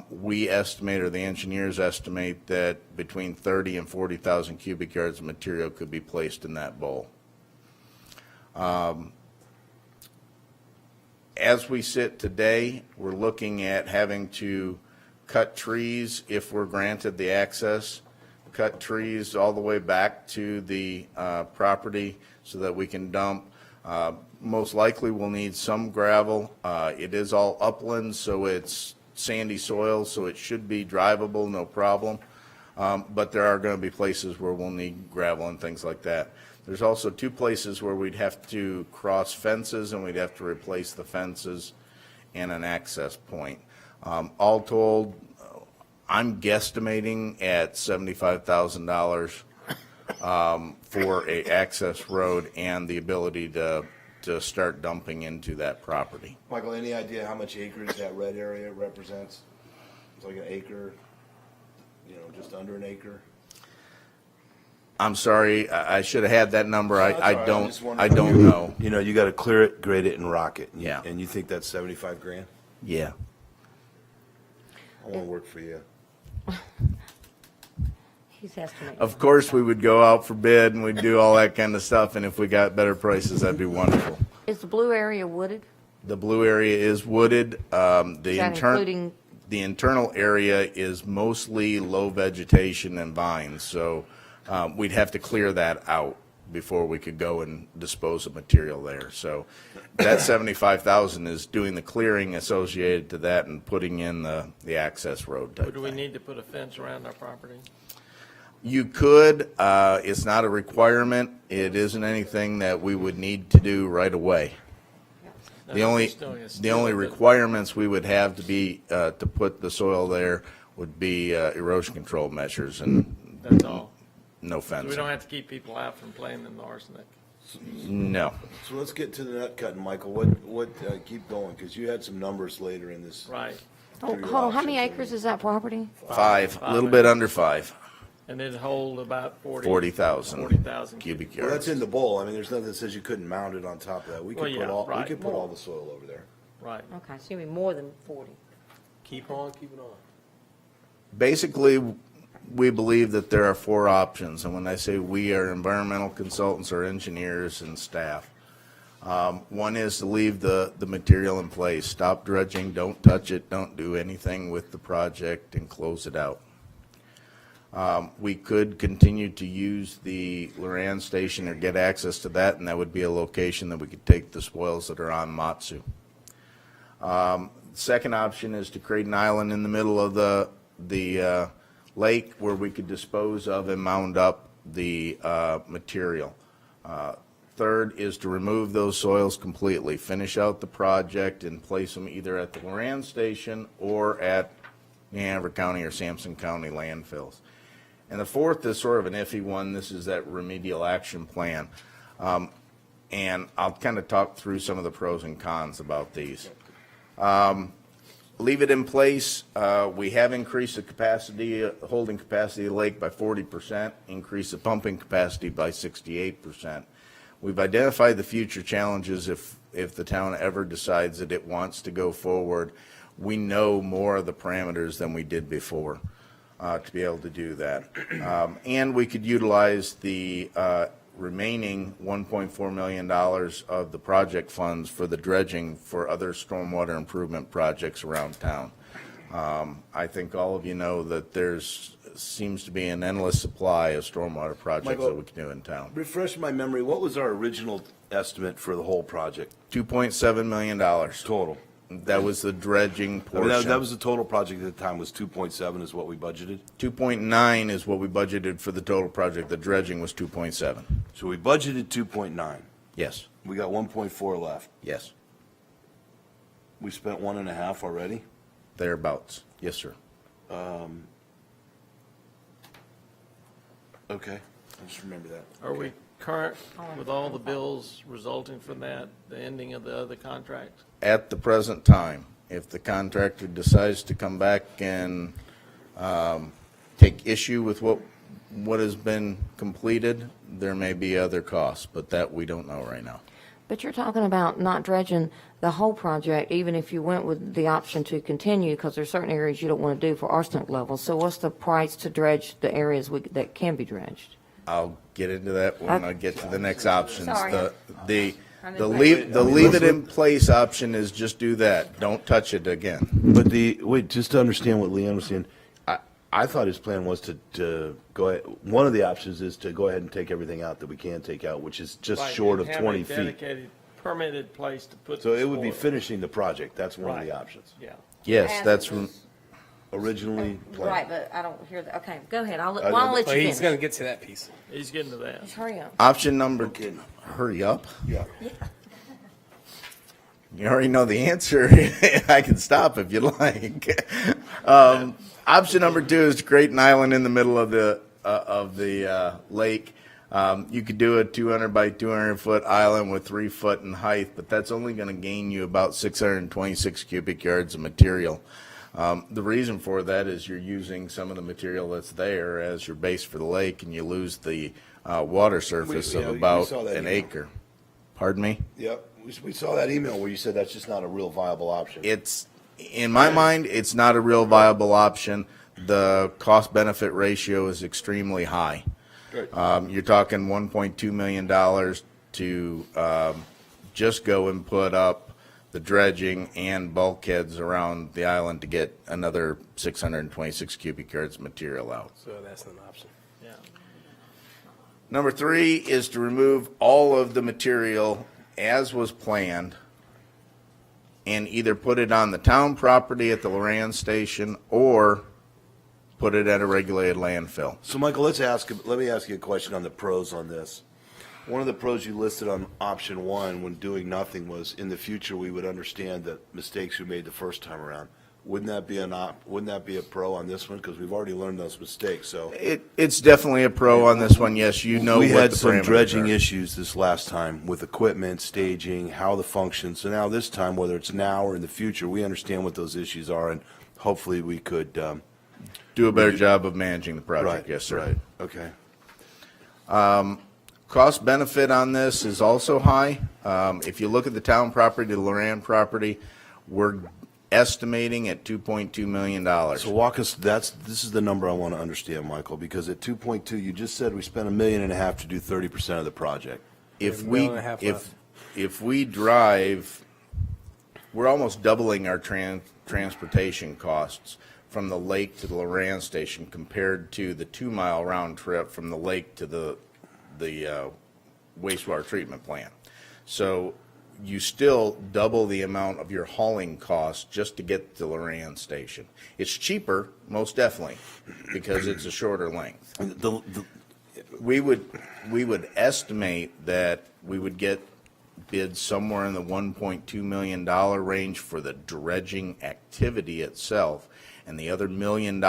We estimate, or the engineers estimate, that between 30 and 40,000 cubic yards of material could be placed in that bowl. As we sit today, we're looking at having to cut trees if we're granted the access, cut trees all the way back to the property so that we can dump. Most likely we'll need some gravel. It is all upland, so it's sandy soil, so it should be drivable, no problem. But there are going to be places where we'll need gravel and things like that. There's also 2 places where we'd have to cross fences, and we'd have to replace the fences and an access point. All told, I'm guesstimating at $75,000 for a access road and the ability to start dumping into that property. Michael, any idea how much acreage that red area represents? It's like an acre, just under an acre? I'm sorry, I should have had that number. That's all I right. I'm don't, just wondering. I don't know. You got to clear it, grade it, and rock it. Yeah. And you think that's 75 grand? Yeah. I want to work for you. He's estimating. Of course, we would go out for bid and we'd do all that kind of stuff, and if we got better prices, that'd be wonderful. Is the blue area wooded? The blue area is wooded. Is that including, The internal area is mostly low vegetation and vines, so we'd have to clear that out before we could go and dispose of material there. So that 75,000 is doing the clearing associated to that and putting in the access road type Or do we thing. need to put a fence around our property? You could, it's not a requirement. It isn't anything that we would need to do right away. The only requirements we would have to be, to put the soil there would be erosion control measures and That's all. no We fencing. don't have to keep people out from playing in the arsenic. No. So let's get to the nut cutting, Michael. Keep going, because you had some numbers later in this. Right. hold on, how many acres is that property? 5, a little bit under 5, And it'd hold about 40,000 40,000 cubic Well, that's yards. in the bowl. I mean, there's nothing that says you couldn't mount it on top of that. We Well, could yeah, we right. could put all the soil over there. Right. Okay, so you mean more than 40. Keep on, keep it on. Basically, we believe that there are 4 options, and when I say we, are environmental consultants or engineers and staff. One is to leave the material in place, stop dredging, don't touch it, don't do anything with the project, and close it out. We could continue to use the Loran Station or get access to that, and that would be a location that we could take the spoils that are on Matsu. Second option is to create an island in the middle of the lake where we could dispose of and mound up the material. Third is to remove those soils completely, finish out the project and place them either at the Loran Station or at Hanover County or Sampson County landfills. And the fourth is sort of an iffy one. This is that remedial action plan. And I'll kind of talk through some of the pros and cons about these. Leave it in place. We have increased the capacity, holding capacity of the lake by 40%, increased the pumping capacity by 68%. We've identified the future challenges if the town ever decides that it wants to go forward. We know more of the parameters than we did before to be able to do that. And we could utilize the remaining $1.4 million of the project funds for the dredging for other stormwater improvement projects around town. I think all of you know that seems to be an endless supply of stormwater projects Michael, that we can do in town. Refresh my memory, what was our original estimate for the whole project $2.7 million. total? That was the dredging I mean, portion. that was the total project at the time, was 2.7 is what we budgeted? 2.9 is what we budgeted for the total project. The dredging was 2.7. So we budgeted 2.9. Yes, We got 1.4 left. yes, We spent 1.5 already? thereabouts. Yes, sir. Okay, I just remember that. Are we current with all the bills resulting from that, the ending of the other contract? At the present time, if the contractor decides to come back and take issue with what has been completed, there may be other costs, but that we don't know right now. But you're talking about not dredging the whole project, even if you went with the option to continue, because there's certain areas you don't want to do for arsenic levels. So what's the price to dredge the areas that can be dredged? I'll get into that when I get to the next options. Sorry. The leave it in place option is just do that. Don't touch it again. But wait, just to understand what Leanne was saying, I thought his plan was to go ahead, one of the options is to go ahead and take everything out that we can take out, which is just Right, short and of have 20 a feet. dedicated, permitted place to put. So the it would be spoil. finishing the project, that's one of the Right. options. Yeah. Yes, that's, Originally planned. Right, but I don't hear that. Okay, go ahead. I'll let you Well, finish. he's going to get to that piece. He's getting to that. Just hurry up. option number, Okay. hurry up. Yeah. You already know the answer. I can stop if you like. Option number 2 is to create an island in the middle of the lake. You could do a 200 by 200 foot island with 3 foot in height, but that's only going to gain you about 626 cubic yards of material. The reason for that is you're using some of the material that's there as your base for the lake, and you lose the water surface of we about saw that an email. acre. Pardon me? Yep, we saw that email where you said that's just not a real viable option. It's, in my mind, it's not a real viable option. The cost-benefit ratio is extremely high. Right. You're talking $1.2 million to just go and put up the dredging and bulkheads around the island to get another 626 cubic yards of material out. So that's an option. Yeah. Number 3 is to remove all of the material as was planned and either put it on the town property at the Loran station or put it at a regulated landfill. So Michael, let me ask you a question on the pros on this. One of the pros you listed on option 1 when doing nothing was in the future we would understand the mistakes we made the first time around. Wouldn't that be a pro on this one? Because we've already learned those mistakes, so. It's definitely a pro on this one, yes, you know what We the had some parameters dredging are. issues this last time with equipment, staging, how the functions. So now this time, whether it's now or in the future, we understand what those issues are and hopefully we could, Do a better job of managing the project, yes, sir. Right, okay. Cost benefit on this is also high. If you look at the town property, the Loran property, we're estimating at $2.2 million. So walk us, this is the number I want to understand, Michael, because at 2.2, you just said we spent $1.5 million to do 30% of the project. If $1.5 we, million left. if we drive, we're almost doubling our transportation costs from the lake to the Loran station compared to the 2-mile round trip from the lake to the wastewater treatment plant. So you still double the amount of your hauling costs just to get to the Loran station. It's cheaper, most definitely, because it's a shorter length. We would estimate that we would get bids somewhere in the $1.2 million range for the dredging activity itself, and the other $1 million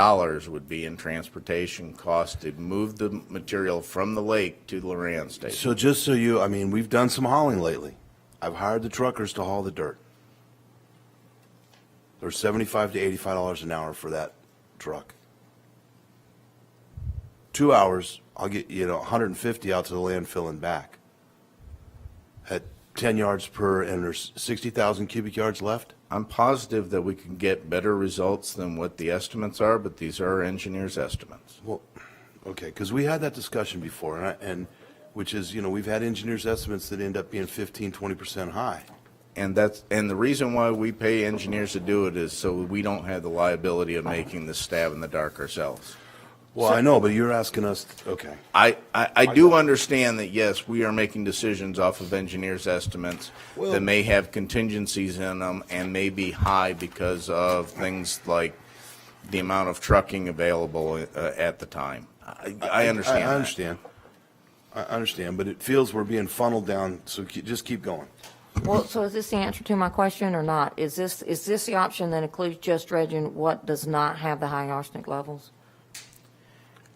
would be in transportation costs to move the material from the lake to the Loran station. So just so you, I mean, we've done some hauling lately. I've hired the truckers to haul the dirt. They're $75 to $85 an hour for that truck. 2 hours, I'll get, $150 out to the landfill and back. at 10 yards per, and there's 60,000 cubic yards left? I'm positive that we can get better results than what the estimates are, but these are engineers' estimates. Well, okay, because we had that discussion before, and which is, we've had engineers' estimates that end up being 15, 20% high. And the reason why we pay engineers to do it is so we don't have the liability of making the stab in the dark ourselves. Well, I know, but you're asking us, okay. I do understand that, yes, we are making decisions off of engineers' estimates that may have contingencies in them and may be high because of things like the amount of trucking available at the time. I understand I that. understand. I understand, but it feels we're being funneled down, so just keep going. Well, so is this the answer to my question or not? Is this the option that includes just dredging what does not have the high arsenic levels?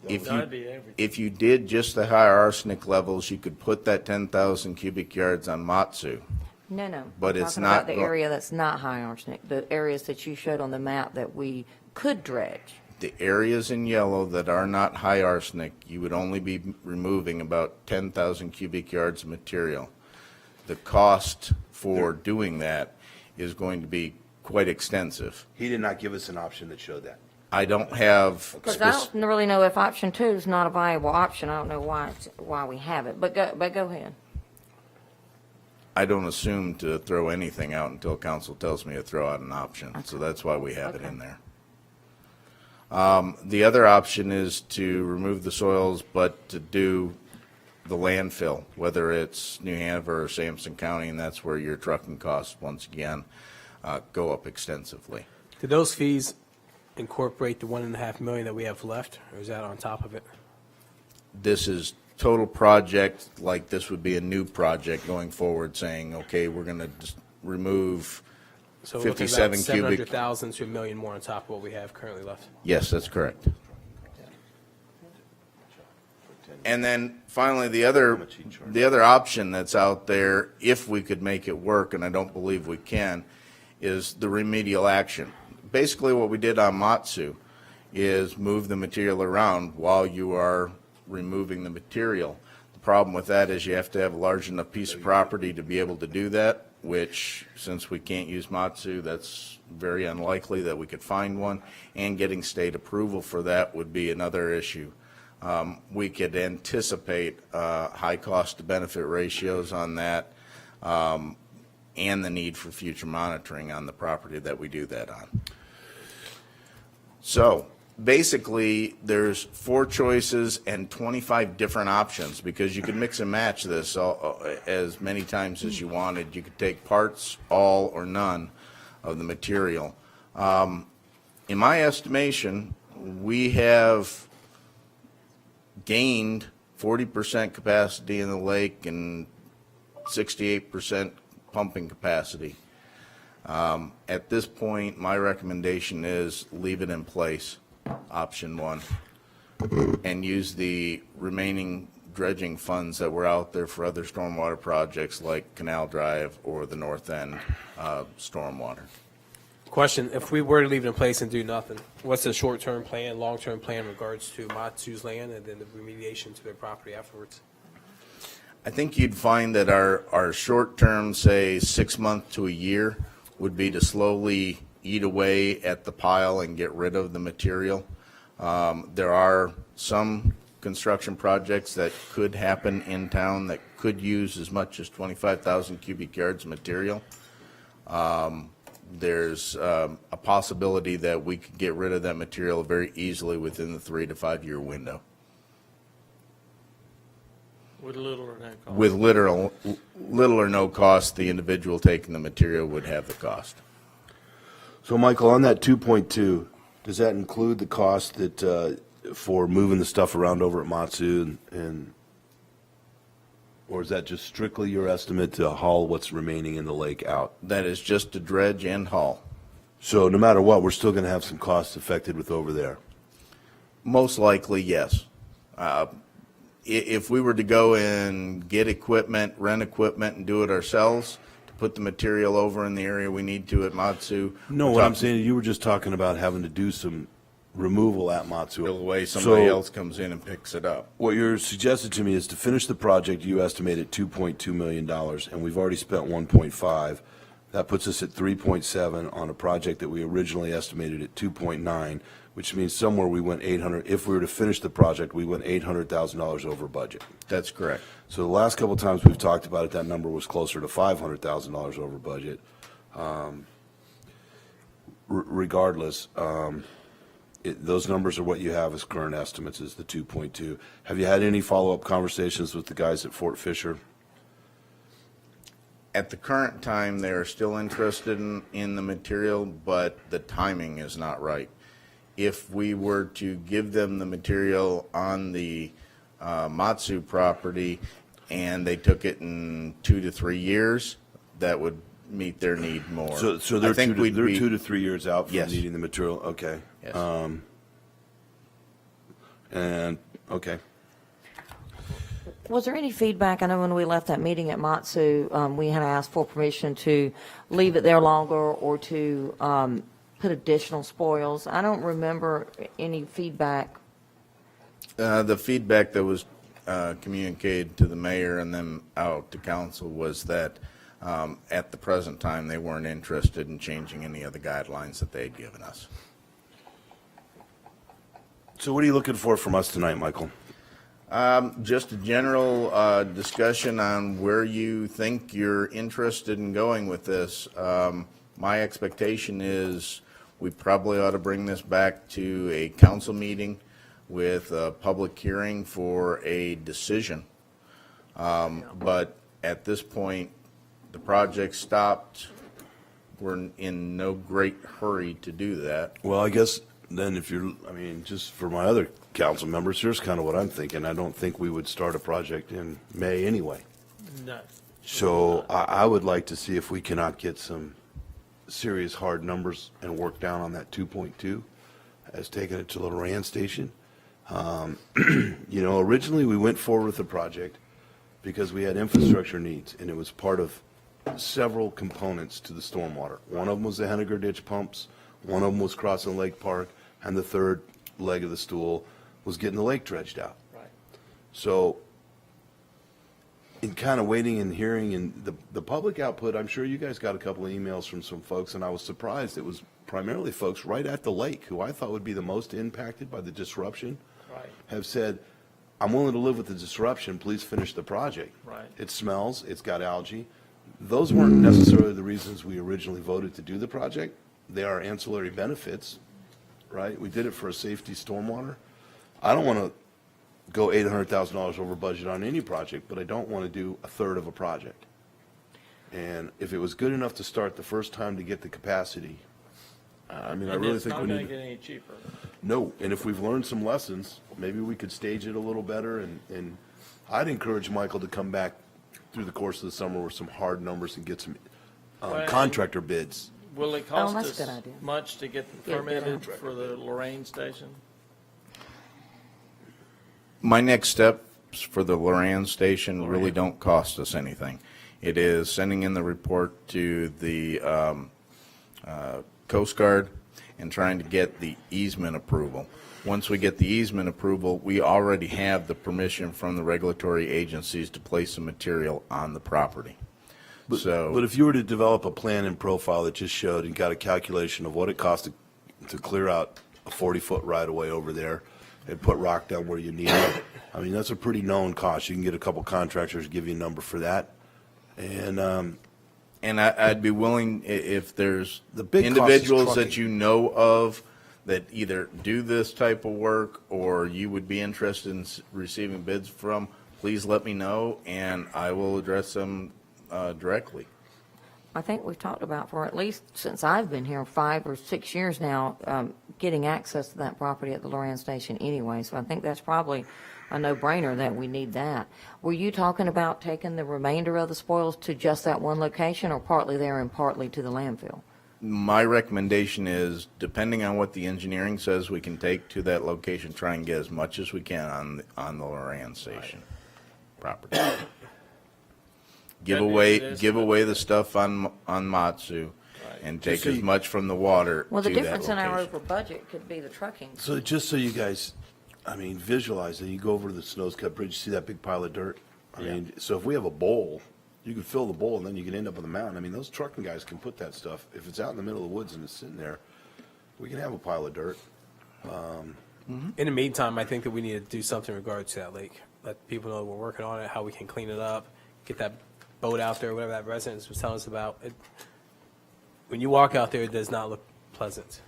That'd be everything. If you did just the higher arsenic levels, you could put that 10,000 cubic yards on Matsu. No. But I'm it's talking not about the go- area that's not high arsenic, the areas that you showed on the map that we could dredge. The areas in yellow that are not high arsenic, you would only be removing about 10,000 cubic yards of material. The cost for doing that is going to be quite extensive. He did not give us an option that showed that. I don't have. Because I don't really know if option 2 is not a viable option. I don't know why we have it, but go ahead. I don't assume to throw anything out until council tells me to throw out an option, so that's why we have it in there. The other option is to remove the soils, but to do the landfill, whether it's New Hanover or Sampson County, and that's where your trucking costs, once again, go up extensively. Do those fees incorporate the 1.5 million that we have left, or is that on top of it? This is total project, like this would be a new project going forward, saying, okay, we're going to just remove So we're looking 57 about cubic. 700,000 to $1 million more on top of what we have currently left. Yes, that's correct. And then finally, the other option that's out there, if we could make it work, and I don't believe we can, is the remedial action. Basically, what we did on Matsu is move the material around while you are removing the material. The problem with that is you have to have a large enough piece of property to be able to do that, which, since we can't use Matsu, that's very unlikely that we could find one, and getting state approval for that would be another issue. We could anticipate high cost to benefit ratios on that, and the need for future monitoring on the property that we do that on. So basically, there's 4 choices and 25 different options, because you could mix and match this as many times as you wanted. You could take parts, all, or none of the material. In my estimation, we have gained 40% capacity in the lake and 68% pumping capacity. At this point, my recommendation is leave it in place, option 1, and use the remaining dredging funds that were out there for other stormwater projects like Canal Drive or the North End stormwater. Question, if we were to leave it in place and do nothing, what's the short-term plan, long-term plan in regards to Matsu's land and then the remediation to their property afterwards? I think you'd find that our short-term, say, 6 month to a year, would be to slowly eat away at the pile and get rid of the material. There are some construction projects that could happen in town that could use as much as 25,000 cubic yards of material. There's a possibility that we could get rid of that material very easily within the 3 to 5 year window. With little or no cost. With little or no cost, the individual taking the material would have the cost. So, Michael, on that 2.2, does that include the cost that, for moving the stuff around over at Matsu and, or is that just strictly your estimate to haul what's remaining in the lake out? That is just to dredge and haul. So no matter what, we're still going to have some costs affected with over there. Most likely, yes. If we were to go and get equipment, rent equipment, and do it ourselves, to put the material over in the area we need to at Matsu. No, we're what I'm talking- saying, you were just talking about having to do some removal at Matsu. The way somebody So else comes in and picks it up. what you're suggesting to me is to finish the project, you estimate at $2.2 million, and we've already spent 1.5. That puts us at 3.7 on a project that we originally estimated at 2.9, which means somewhere we went 800, if we were to finish the project, we went $800,000 over budget. That's correct. So the last couple of times we've talked about it, that number was closer to $500,000 over budget. Regardless, those numbers are what you have as current estimates, is the 2.2. Have you had any follow-up conversations with the guys at Fort Fisher? At the current time, they are still interested in the material, but the timing is not right. If we were to give them the material on the Matsu property and they took it in 2 to 3 years, that would meet their need more. So I they're, think we'd they're be- 2 to 3 years out from Yes. needing the material? Okay. Yes. And, okay. Was there any feedback? I know when we left that meeting at Matsu, we had asked for permission to leave it there longer or to put additional spoils. I don't remember any feedback. The feedback that was communicated to the mayor and then out to council was that at the present time, they weren't interested in changing any of the guidelines that they had given us. So what are you looking for from us tonight, Michael? Just a general discussion on where you think you're interested in going with this. My expectation is we probably ought to bring this back to a council meeting with a public hearing for a decision. But at this point, the project stopped. We're in no great hurry to do that. Well, I guess then if you're, I mean, just for my other council members, here's kind of what I'm thinking. I don't think we would start a project in May anyway. No. So I would like to see if we cannot get some serious hard numbers and work down on that 2.2 as taking it to the Loran station. You know, originally we went forward with the project because we had infrastructure needs, and it was part of several components to the stormwater. One of them was the Henniger Ditch pumps, one of them was crossing Lake Park, and the third leg of the stool was getting the lake dredged out. Right. So in kind of waiting and hearing and the public output, I'm sure you guys got a couple of emails from some folks, and I was surprised it was primarily folks right at the lake who I thought would be the most impacted by the disruption, Right. have said, I'm willing to live with the disruption, please finish the project. Right. It smells, it's got algae. Those weren't necessarily the reasons we originally voted to do the project. They are ancillary benefits, right? We did it for a safety stormwater. I don't want to go $800,000 over budget on any project, but I don't want to do a third of a project. And if it was good enough to start the first time to get the capacity, I mean, I And really it's think not we gonna need. get any cheaper. No, and if we've learned some lessons, maybe we could stage it a little better, and I'd encourage Michael to come back through the course of the summer with some hard numbers and get some Well, contractor bids. Will it cost that's a us good idea. much to get Yeah, permitted good for the Lorraine station? My next steps for the Loran station really don't cost us anything. It is sending in the report to the Coast Guard and trying to get the easement approval. Once we get the easement approval, we already have the permission from the regulatory agencies to place the material on the property. But So, if you were to develop a plan and profile that just showed and got a calculation of what it cost to clear out a 40-foot right-of-way over there and put rock down where you need it, I mean, that's a pretty known cost. You can get a couple contractors to give you a number for that. And I'd be willing, if there's The big cost is individuals that trucking. you know of that either do this type of work or you would be interested in receiving bids from, please let me know and I will address them directly. I think we've talked about for at least since I've been here 5 or 6 years now, getting access to that property at the Loran station anyway. So I think that's probably a no-brainer that we need that. Were you talking about taking the remainder of the spoils to just that one location or partly there and partly to the landfill? My recommendation is, depending on what the engineering says, we can take to that location, try and get as much as we can on the Loran station property. Give That away is- give away the stuff on Matsu, and take as much from the water Well, the to that difference in our location. over budget could be the trucking. So just so you guys, I mean, visualize it, you go over to the Snows Cut Bridge, see that big pile of dirt? I mean, so if we have a bowl, you can fill the bowl and then you can end up on the mountain. I mean, those trucking guys can put that stuff, if it's out in the middle of the woods and it's sitting there, we can have a pile of dirt. In the meantime, I think that we need to do something in regards to that lake. Let people know we're working on it, how we can clean it up, get that boat out there, whatever that resident was telling us about. When you walk out there, it does not look pleasant.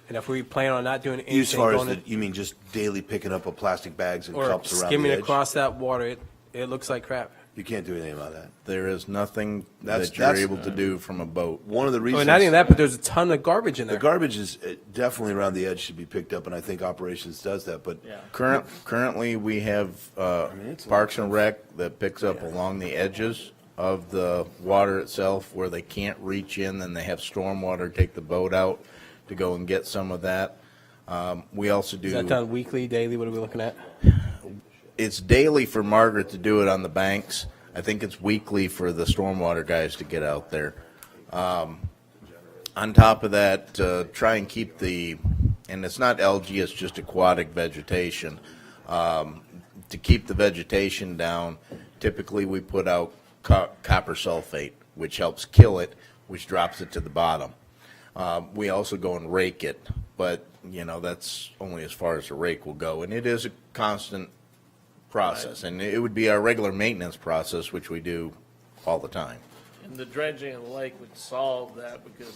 And if we plan on not doing anything, As far as, going you mean just daily picking up of plastic bags and or cups around the skimming edge? across that water, it looks like crap. You can't do anything about that. There is nothing That's- that you're that's- able to do from a boat. One of the Oh, reasons. and not even that, but there's a ton of garbage in The there. garbage is definitely around the edge should be picked up, and I think operations does that, but Yeah. Currently, we have mean, it's a Parks and Rec that picks up along the edges of the water itself where they can't reach in, then they have stormwater take the boat out to go and get some of that. We also do. Is that done weekly, daily? What are we looking at? It's daily for Margaret to do it on the banks. I think it's weekly for the stormwater guys to get out there. On top of that, try and keep and it's not algae, it's just aquatic vegetation. To keep the vegetation down, typically we put out copper sulfate, which helps kill it, which drops it to the bottom. We also go and rake it, but, that's only as far as the rake will go. And it is a constant process, and it would be our regular maintenance process, which we do all the time. And the dredging of the lake would solve that because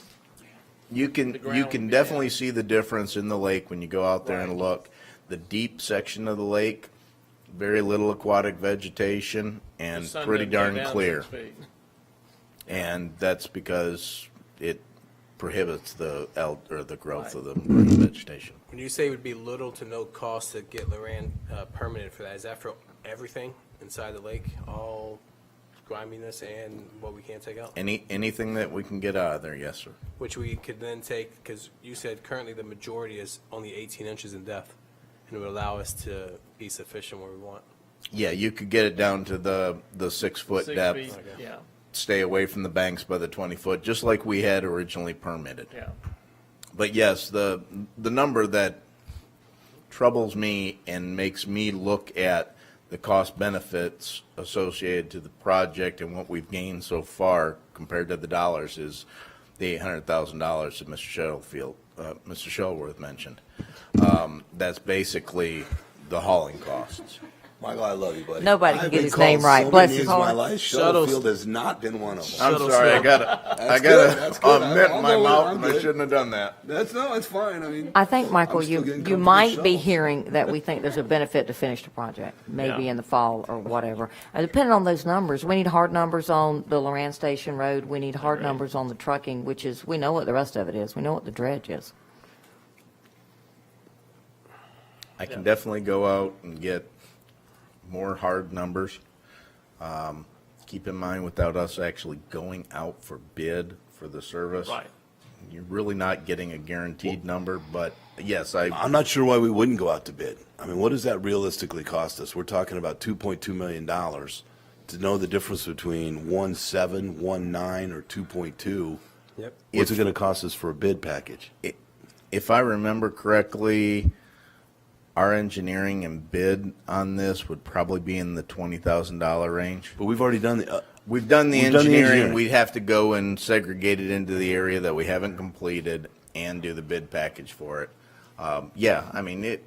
You can, The ground you would can be definitely down. see the difference in the lake when you go out there and Right. look. The deep section of the lake, very little aquatic vegetation the and sun pretty doesn't go darn down clear. 6 feet. And that's because it prohibits the growth of the marine vegetation. When you say it would be little to no cost to get Loran permitted for that, is that for everything inside the lake, all griminess and what we can't take out? Anything that we can get out of there, yes, sir. Which we could then take, because you said currently the majority is only 18 inches in depth, and it would allow us to be sufficient where we want. Yeah, you could get it down to the 6 foot 6 depth, feet, yeah, stay away from the banks by the 20 foot, just like we had originally permitted. yeah. But yes, the number that troubles me and makes me look at the cost benefits associated to the project and what we've gained so far compared to the dollars is the $800,000 that Mr. Shellworth mentioned. That's basically the hauling costs. Michael, I love you, buddy. Nobody can I've get been his name called right. so Bless many his names in my heart. life. Shuttlefield has not been one of them. I'm sorry, I gotta That's good, that's good. admit I'll my go with it. mouth, I'm and I good. shouldn't have done that. That's fine. I mean, I think, Michael, I'm still getting you comfortable might be shovels. hearing that we think there's a benefit to finish the project, maybe Yeah. in the fall or whatever. Depending on those numbers, we need hard numbers on the Loran Station Road. We need hard numbers on the trucking, which is, we know what the rest of it is. We know what the dredge is. I can definitely go out and get more hard numbers. Keep in mind, without us actually going out for bid for the service. Right. You're really not getting a guaranteed number, but yes, I'm not sure why we wouldn't go out to bid. I mean, what does that realistically cost us? We're talking about $2.2 million to know the difference between 1.7, 1.9, or 2.2. Yep. What's it going to cost us for a bid package? if I remember correctly, our engineering and bid on this would probably be in the $20,000 range. But we've already done the. We've done the We've done the engineering. engineering. We'd have to go and segregate it into the area that we haven't completed and do the bid package for it. Yeah, I mean, it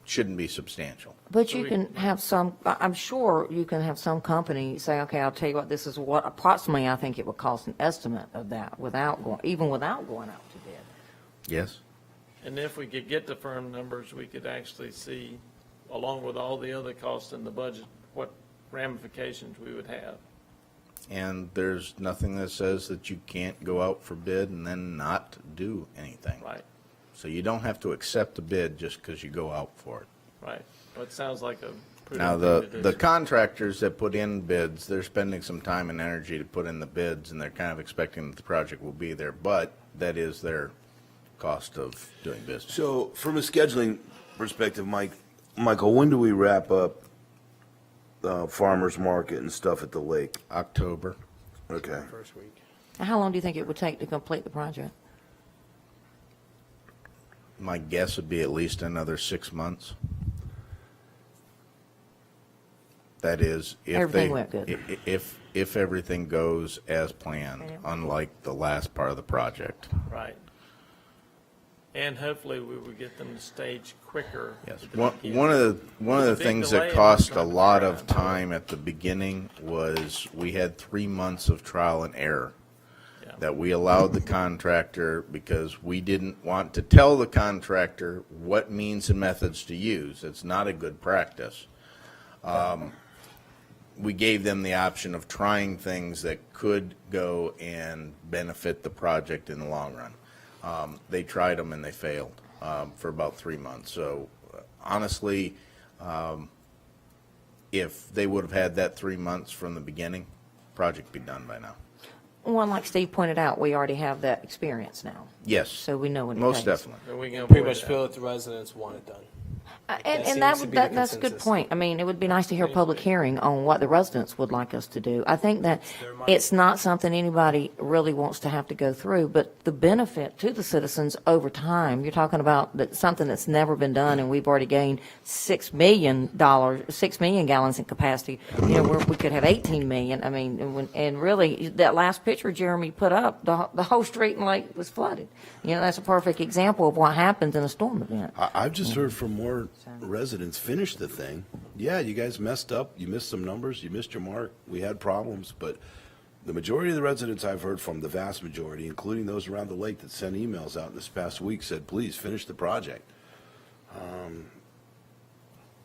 shouldn't be substantial. But you can have some, I'm sure you can have some company say, okay, I'll tell you what, this is what approximately I think it would cost, an estimate of that without going, even without going out to bid. Yes? And if we could get the firm numbers, we could actually see, along with all the other costs in the budget, what ramifications we would have. And there's nothing that says that you can't go out for bid and then not do anything. Right, So you don't have to accept a bid just because you go out for it. right. Well, it sounds like a pretty Now, good thing to the do. contractors that put in bids, they're spending some time and energy to put in the bids, and they're kind of expecting that the project will be there, but that is their cost of doing business. So, from a scheduling perspective, Michael, when do we wrap up farmers market and stuff at the lake? October. Okay. First week. How long do you think it would take to complete the project? My guess would be at least another 6 months. That is, if Everything they, went good. if everything goes as planned, unlike the last part of the project. Right. And hopefully we will get them to stage quicker. Yes, at the one beginning. one of the There's a big things delay that in cost a trying to lot figure of out. time at the beginning was we had 3 months of trial and error Yeah. that we allowed the contractor because we didn't want to tell the contractor what means and methods to use. It's not a good practice. We gave them the option of trying things that could go and benefit the project in the long run. They tried them and they failed for about 3 months. So honestly, if they would have had that 3 months from the beginning, project be done by now. Well, like Steve pointed out, we already have that experience now, Yes. so we know what it Most takes. definitely. And we can Pretty avoid much that. feel that the residents want it done. And seems to be the that's a good consensus. point. I mean, it would be nice to hear a public hearing on what the residents would like us to do. I think that it's not something anybody really wants to have to go through, but the benefit to the citizens over time, you're talking about something that's never been done, and we've already gained $6 million, 6 million gallons in capacity. You know, we could have 18 million. I mean, and really, that last picture Jeremy put up, the whole street and lake was flooded. You know, that's a perfect example of what happens in a storm event. I've just heard from more residents, finish the thing. Yeah, you guys messed up. You missed some numbers. You missed your mark. We had problems, but the majority of the residents I've heard from, the vast majority, including those around the lake that sent emails out this past week, said, please finish the project.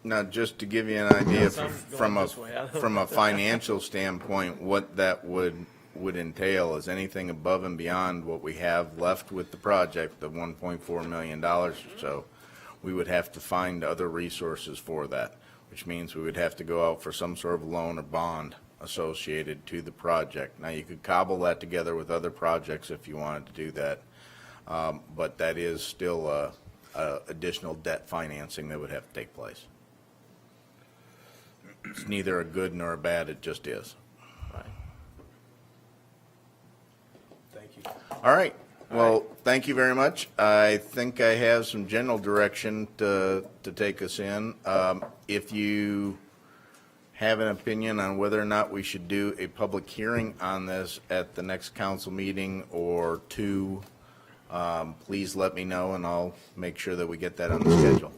Now, just to give you an idea Some from going a, this way. I don't from know. a financial standpoint, what that would entail is anything above and beyond what we have left with the project, the $1.4 million or so. We would have to find other resources for that, which means we would have to go out for some sort of loan or bond associated to the project. Now, you could cobble that together with other projects if you wanted to do that, but that is still additional debt financing that would have to take place. It's neither a good nor a bad, it just is. Right. Thank you. All right, well, thank you very much. I think I have some general direction to take us in. If you have an opinion on whether or not we should do a public hearing on this at the next council meeting or two, please let me know and I'll make sure that we get that on the schedule.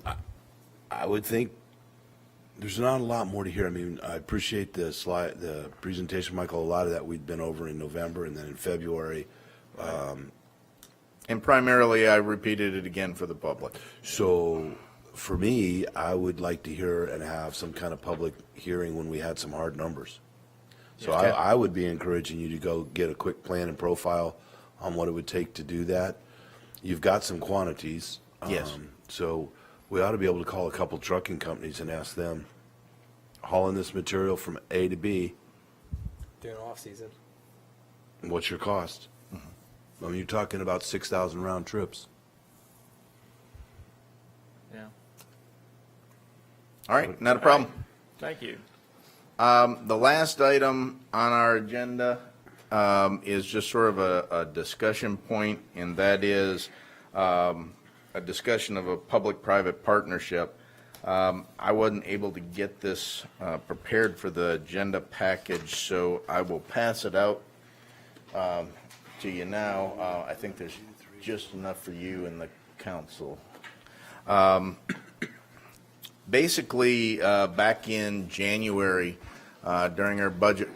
I would think there's not a lot more to hear. I mean, I appreciate the presentation, Michael. A lot of that we'd been over in November and then in February. And primarily, I repeated it again for the public. So for me, I would like to hear and have some kind of public hearing when we had some hard numbers. So Okay. I would be encouraging you to go get a quick plan and profile on what it would take to do that. You've got some quantities. Yes. So we ought to be able to call a couple trucking companies and ask them, hauling this material from A to B, During off-season. what's your cost? I mean, you're talking about 6,000 round trips. Yeah. All right, not a problem. Thank you. The last item on our agenda is just sort of a discussion point, and that is a discussion of a public-private partnership. I wasn't able to get this prepared for the agenda package, so I will pass it out to you now. I think there's just enough for you and the council. Basically, back in January, during our budget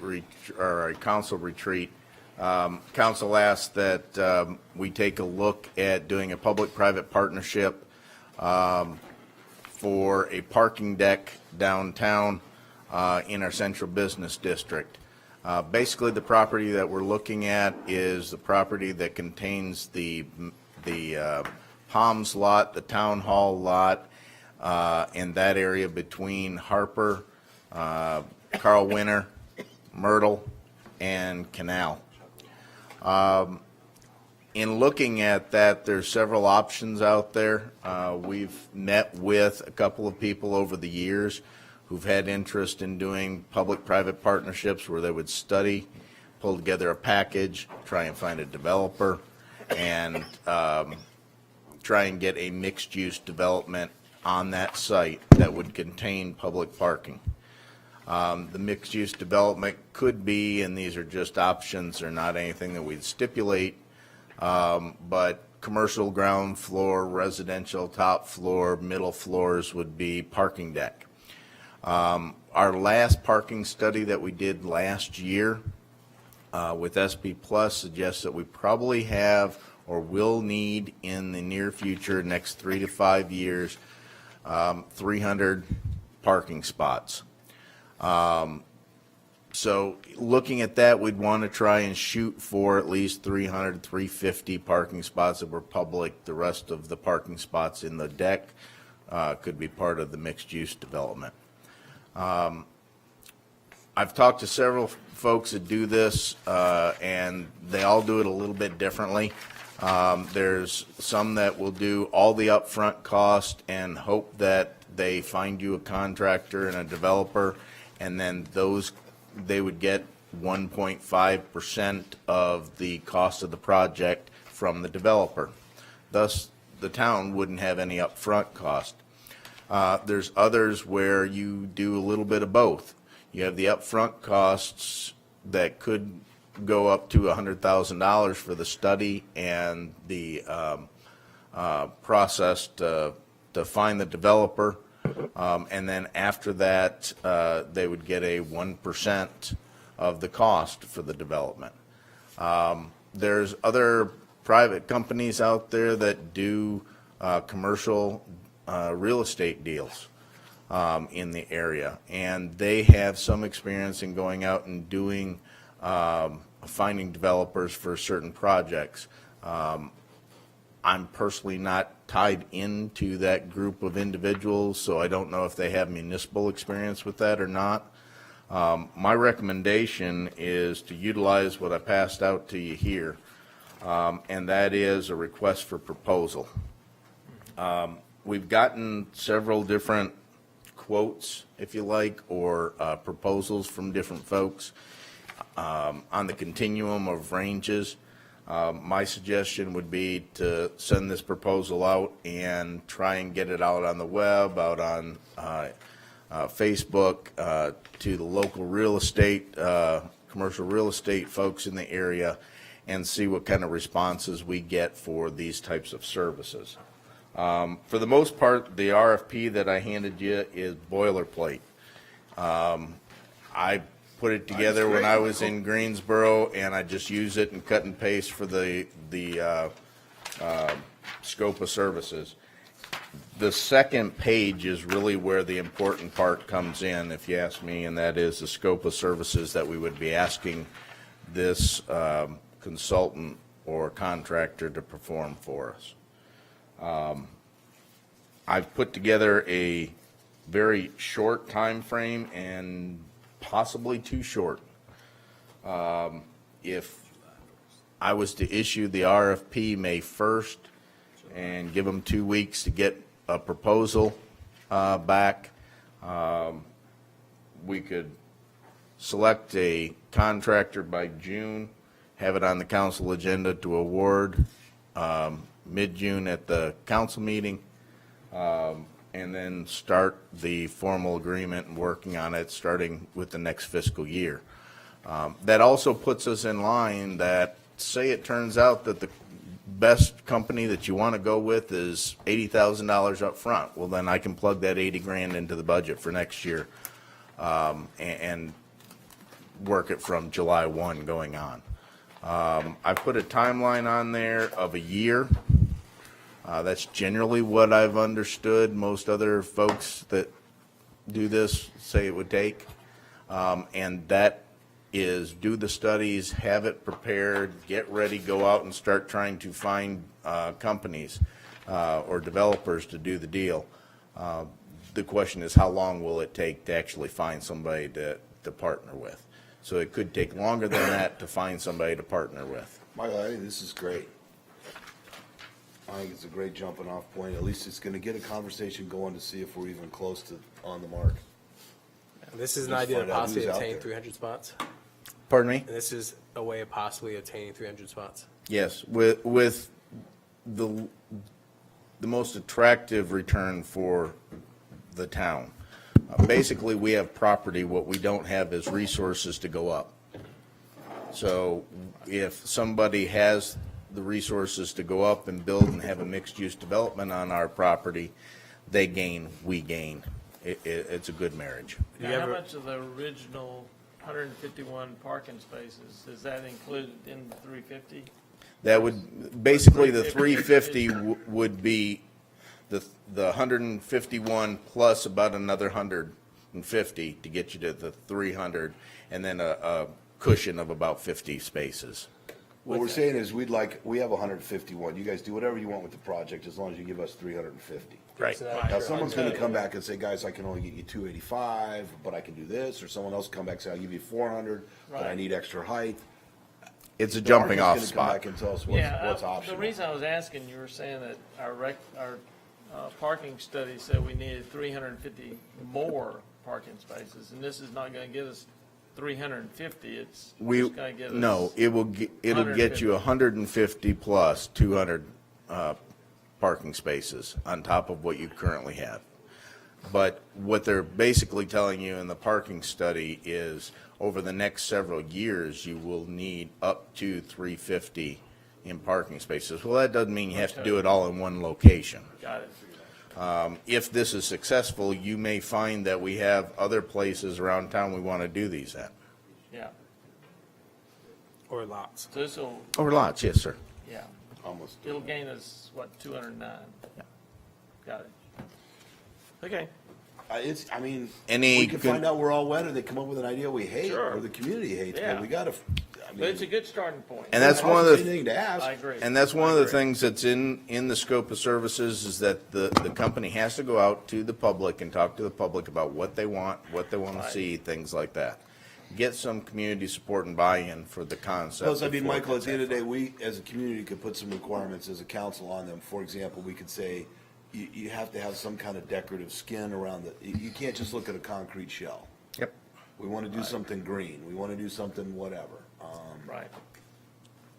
or our council retreat, council asked that we take a look at doing a public-private partnership for a parking deck downtown in our central business district. Basically, the property that we're looking at is the property that contains the Palms lot, the Town Hall lot, and that area between Harper, Carl Winter, Myrtle, and Canal. In looking at that, there's several options out there. We've met with a couple of people over the years who've had interest in doing public-private partnerships where they would study pull together a package, try and find a developer, and try and get a mixed-use development on that site that would contain public parking. The mixed-use development could be, and these are just options, they're not anything that we'd stipulate, but commercial ground floor, residential top floor, middle floors would be parking deck. Our last parking study that we did last year with SP Plus suggests that we probably have or will need in the near future, next 3 to 5 years, 300 parking spots. So looking at that, we'd want to try and shoot for at least 300, 350 parking spots that were public. The rest of the parking spots in the deck could be part of the mixed-use development. I've talked to several folks that do this, and they all do it a little bit differently. There's some that will do all the upfront cost and hope that they find you a contractor and a developer, and then they would get 1.5% of the cost of the project from the developer. Thus, the town wouldn't have any upfront cost. There's others where you do a little bit of both. You have the upfront costs that could go up to $100,000 for the study and the process to find the developer. And then after that, they would get a 1% of the cost for the development. There's other private companies out there that do commercial real estate deals in the area, and they have some experience in going out and doing finding developers for certain projects. I'm personally not tied into that group of individuals, so I don't know if they have municipal experience with that or not. My recommendation is to utilize what I passed out to you here, and that is a request for proposal. We've gotten several different quotes, if you like, or proposals from different folks on the continuum of ranges. My suggestion would be to send this proposal out and try and get it out on the web, out on Facebook, to the local real estate, commercial real estate folks in the area, and see what kind of responses we get for these types of services. For the most part, the RFP that I handed you is boilerplate. I put it together when I was in Greensboro, and I just use it and cut and paste for the scope of services. The second page is really where the important part comes in, if you ask me, and that is the scope of services that we would be asking this consultant or contractor to perform for us. I've put together a very short time frame and possibly too short. If I was to issue the RFP May 1st and give them 2 weeks to get a proposal back, we could select a contractor by June, have it on the council agenda to award mid-June at the council meeting, and then start the formal agreement and working on it starting with the next fiscal year. That also puts us in line that, say it turns out that the best company that you want to go with is $80,000 up front. Well, then I can plug that 80 grand into the budget for next year and work it from July 1 going on. I put a timeline on there of a year. That's generally what I've understood most other folks that do this say it would take. And that is do the studies, have it prepared, get ready, go out and start trying to find companies or developers to do the deal. The question is, how long will it take to actually find somebody to partner with? So it could take longer than that to find somebody to partner with. Michael, I think this is great. I think it's a great jumping off point. At least it's going to get a conversation going to see if we're even close to on the mark. This is an Just idea to find out who's possibly out attain there. 300 spots. Pardon me? And this is a way of possibly attaining 300 spots. Yes, with the most attractive return for the town. Basically, we have property, what we don't have is resources to go up. So if somebody has the resources to go up and build and have a mixed-use development on our property, they gain, we gain. It's a good marriage. You Now, how ever- much of the original 151 parking spaces, is that included in the 350? That would, basically, the 350 would be the 151 plus about another 150 to get you to the 300, and then a cushion of about 50 spaces. What we're saying is we have 151. You guys do whatever you want with the project as long as you give us 350. Right. Now, someone's going to come back and say, guys, I can only get you 285, but I can do this, or someone else come back and say, I'll give you 400, but I Right. need extra height. It's a jumping off Come spot. back and tell us Yeah, what's the optional. reason I was asking, you were saying that our parking study said we needed 350 more parking spaces, and this is not gonna give us 350, it's We, just gonna give us. no, it'll get you 150 plus 200 parking spaces on top of what you currently have. But what they're basically telling you in the parking study is over the next several years, you will need up to 350 in parking spaces. Well, that doesn't mean you have to do it all in one location. Got it. If this is successful, you may find that we have other places around town we want to do these at. Yeah, Or lots. so this'll, Or lots, yes, sir. yeah, Almost. it'll gain us, what, 209? Got it. Okay, I mean, Any we can good- find out we're all wet, or they come up with an idea we hate, Sure. or the community hates, Yeah. but we gotta, I but it's a mean. good starting point. And that's one of the, Anything to ask. I agree. and that's one of the I agree. things that's in the scope of services is that the company has to go out to the public and talk to the public about what they want to Right. see, things like that. Get some community support and buy-in for the concept. Plus, I mean, before it Michael, at gets the end of the that day, we, as a community, could put some requirements as a council on them. For example, we could say, you have to have some kind of decorative skin around the, you can't just look at a concrete shell. far. Yep. We want to do something green, we want to do something whatever. Right.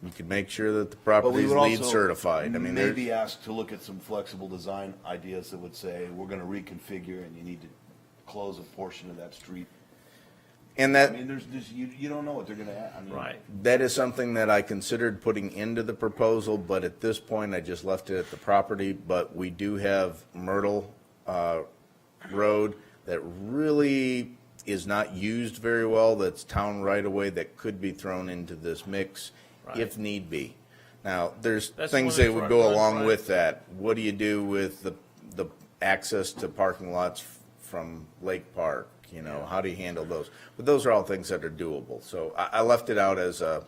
You can make sure that the But property we is would LEED also certified. I mean, maybe there's, ask to look at some flexible design ideas that would say, we're going to reconfigure and you need to close a portion of that street. and I that, mean, there's just, you don't know what they're going to, I mean. Right. that is something that I considered putting into the proposal, but at this point, I just left it at the property. But we do have Myrtle Road that really is not used very well, that's town right-of-way that could be thrown into this mix if Right. need be. Now, there's That's things one that of the would go front along runs, with that. What do you do with the access to parking lots from Lake Park? You know, how do you handle those? But those are all things that are doable. So I left it out as a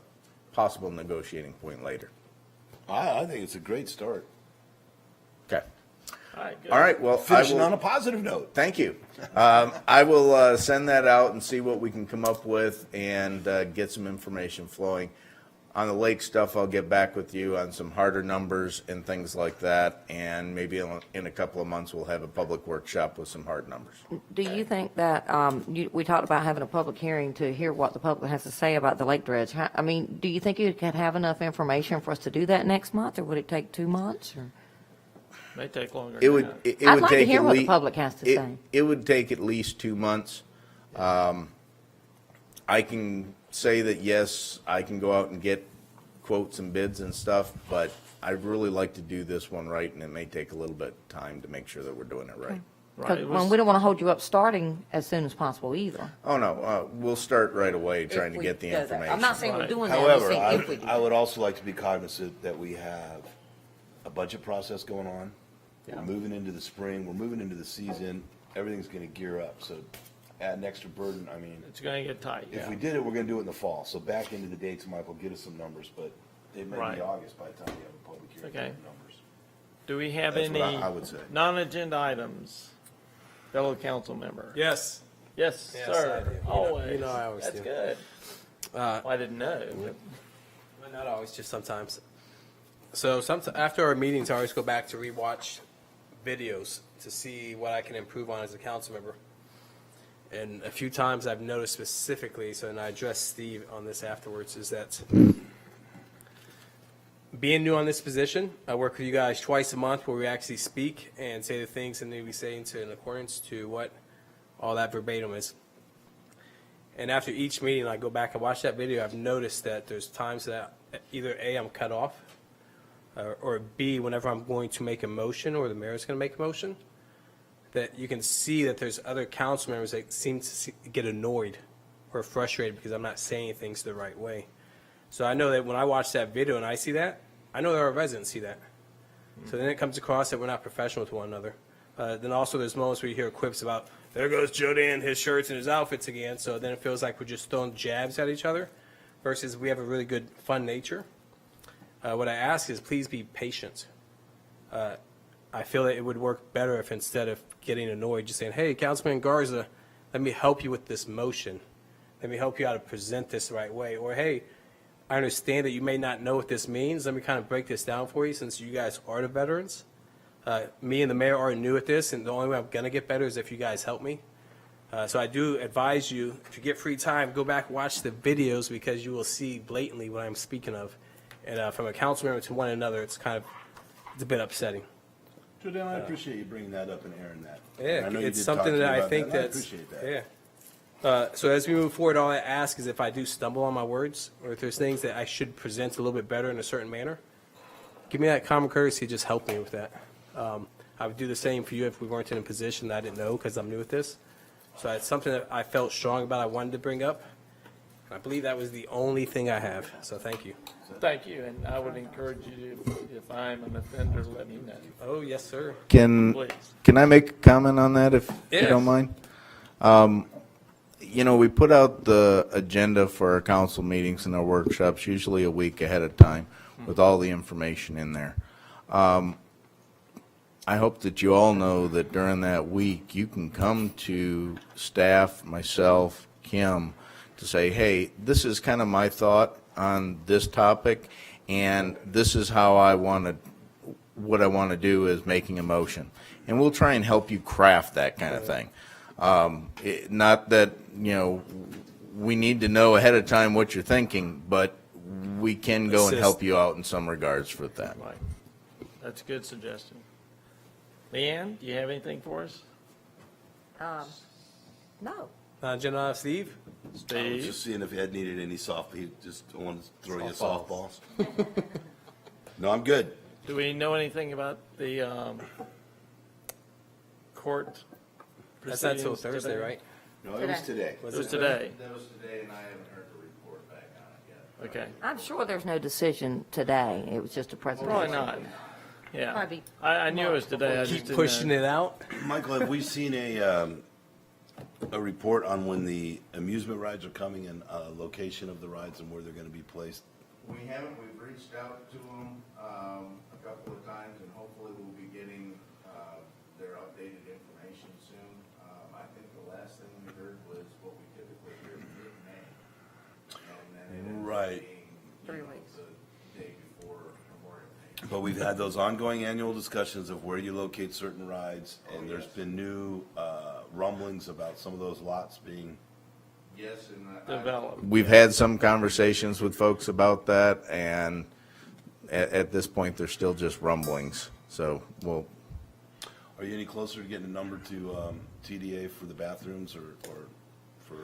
possible negotiating point later. I think it's a great start. Okay. All right, good. All right, well, I Finishing on a will, positive note. thank you. I will send that out and see what we can come up with and get some information flowing. On the lake stuff, I'll get back with you on some harder numbers and things like that. And maybe in a couple of months, we'll have a public workshop with some hard numbers. Do you think that, we talked about having a public hearing to hear what the public has to say about the lake dredge. I mean, do you think you could have enough information for us to do that next month, or would it take 2 months? Or May take longer. It would, than that. it I'd would like to take hear at what the lea- public has to it- say. It would take at least 2 months. I can say that, yes, I can go out and get quotes and bids and stuff, but I'd really like to do this one right, and it may take a little bit of time to make sure that we're doing it right. Right, it was- we don't want to hold you up starting as soon as possible either. Oh, no, we'll start right away trying to If we get the do that. information. I'm not saying we're Right. doing that, I'm just However, saying if we do. I would also like to be cognizant that we have a budget process going on. Yeah. We're moving into the spring, we're moving into the season, everything's gonna gear up, so add an extra burden, I mean, It's gonna get tight, if yeah. we did it, we're gonna do it in the fall, so back into the dates, Michael, get us some numbers, but it may Right. be August by the time you have a public hearing. Okay. for numbers. Do we have That's what any I would say. non-agenda items, fellow council member? Yes. Yes, Yes, I sir, do. You know- always. you know I always That's do. good. Well, I didn't know. Well, not always, just sometimes. So after our meetings, I always go back to rewatch videos to see what I can improve on as a council member. And a few times I've noticed specifically, so and I addressed Steve on this afterwards, is that being new on this position, I work with you guys twice a month where we actually speak and say the things that need to be saying in accordance to what all that verbatim is. And after each meeting, I go back and watch that video, I've noticed that there's times that either A, I'm cut off, or B, whenever I'm going to make a motion or the mayor's going to make a motion, that you can see that there's other council members that seem to get annoyed or frustrated because I'm not saying things the right way. So I know that when I watch that video and I see that, I know that our residents see that. So then it comes across that we're not professional with one another. Then also there's moments where you hear quips about, there goes Joe Dan, his shirts and his outfits again. So then it feels like we're just throwing jabs at each other versus we have a really good, fun nature. What I ask is please be patient. I feel that it would work better if instead of getting annoyed, just saying, hey, Councilman Garza, let me help you with this motion. Let me help you how to present this the right way. Or, hey, I understand that you may not know what this means. Let me kind of break this down for you since you guys are the veterans. Me and the mayor are new at this, and the only way I'm going to get better is if you guys help me. So I do advise you, if you get free time, go back and watch the videos because you will see blatantly what I'm speaking of. And from a council member to one another, it's a bit upsetting. Jordan, I appreciate you bringing that up and airing that. Yeah, I know you it's did something talk to me that I about think and I that's, appreciate that. yeah. So as we move forward, all I ask is if I do stumble on my words, or if there's things that I should present a little bit better in a certain manner, give me that common courtesy, just help me with that. I would do the same for you if we weren't in a position that I didn't know because I'm new at this. So it's something that I felt strong about, I wanted to bring up. I believe that was the only thing I have, so thank you. Thank you, and I would encourage you to, if I'm an offender, let me know, Oh, yes, sir. Can please. I make a comment on that if you Yeah. don't mind? You know, we put out the agenda for our council meetings and our workshops usually a week ahead of time with all the information in there. I hope that you all know that during that week, you can come to staff, myself, Kim, to say, hey, this is kind of my thought on this topic, and this is how what I want to do is making a motion. And we'll try and help you craft that kind of thing. Not that, you know, we need to know ahead of time what you're thinking, but we can go and Assist. help you out in some regards with that. Right. That's a good suggestion. Leanne, do you have anything for us? No. Jenna, Steve? I was Steve? just seeing if Ed needed any he just wanted to throw you softballs. No, I'm good. Do we know anything about the court That's not till proceedings Thursday, today? right? No, it was today. It was today. That was today, and I haven't heard the report back on it yet. Okay. I'm sure there's no decision today. It was just a presentation. Probably not. Yeah. Probably I knew it was today. I just Keep didn't pushing know. it out. Michael, have we seen a report on when the amusement rides are coming and location of the rides and where they're going to be placed? We haven't, we've reached out to them a couple of times, and hopefully we'll be getting their updated information soon. I think the last thing we heard was what we typically hear mid-May. And then it ended up Right. being, 3 you know, weeks. the day before Memorial Day. But we've had those ongoing annual discussions of where you locate certain rides, and there's been new rumblings about some of those lots being. Yes, and Developed. we've had some conversations with folks about that, and at this point, they're still just rumblings. So we'll, Are you any closer to getting a number to TDA for the bathrooms or for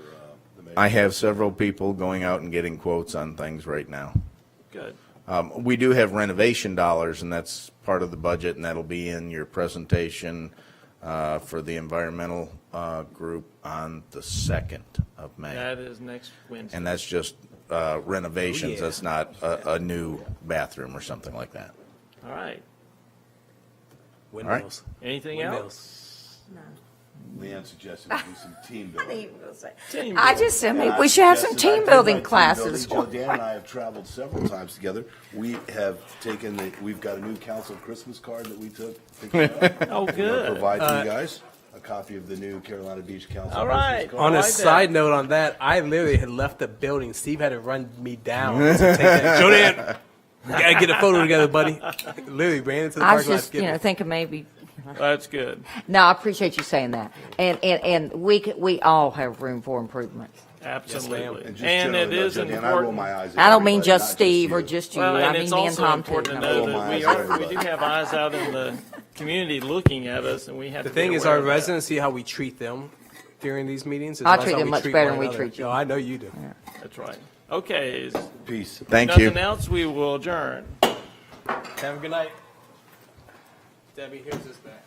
the mayor? I have several people going out and getting quotes on things right now. Good. We do have renovation dollars, and that's part of the budget, and that'll be in your presentation for the environmental group on the 2nd of May. That is next Wednesday. And that's just renovations. Oh, yeah. That's not a new bathroom or something like that. All right. Windmills. Anything Windmills. else? Leanne suggested we do some team building. Team I building. just said we should have some team building classes. Joe Dan and I have traveled several times together. We have we've got a new council Christmas card that we took. Oh, good. Provide to you guys a copy of the new Carolina Beach Council. All right. Christmas card. On a like that. side note on that, I literally had left the building. Steve had to run me down to take that. Jodan, we gotta get a photo together, buddy. Literally ran into the I was parking lot. just, you know, thinking maybe That's good. No, I appreciate you saying that. And we all have room for improvement. Absolutely. And just And it generally, is though, Jimmy, and I roll important. my eyes at I don't mean everybody, just not Steve you. or just you. Well, I and mean it's me and also Tom too. important to No. know that we do have eyes out in the community looking at us, and we have The to be thing is, aware our of that. residents see how we treat them during these meetings. as I well as treat how them we much better one than we another. treat you. No, I know you do. That's right. Okay, is Peace. Thank you. nothing else, we will adjourn. Have a good night. Debbie, here's this back.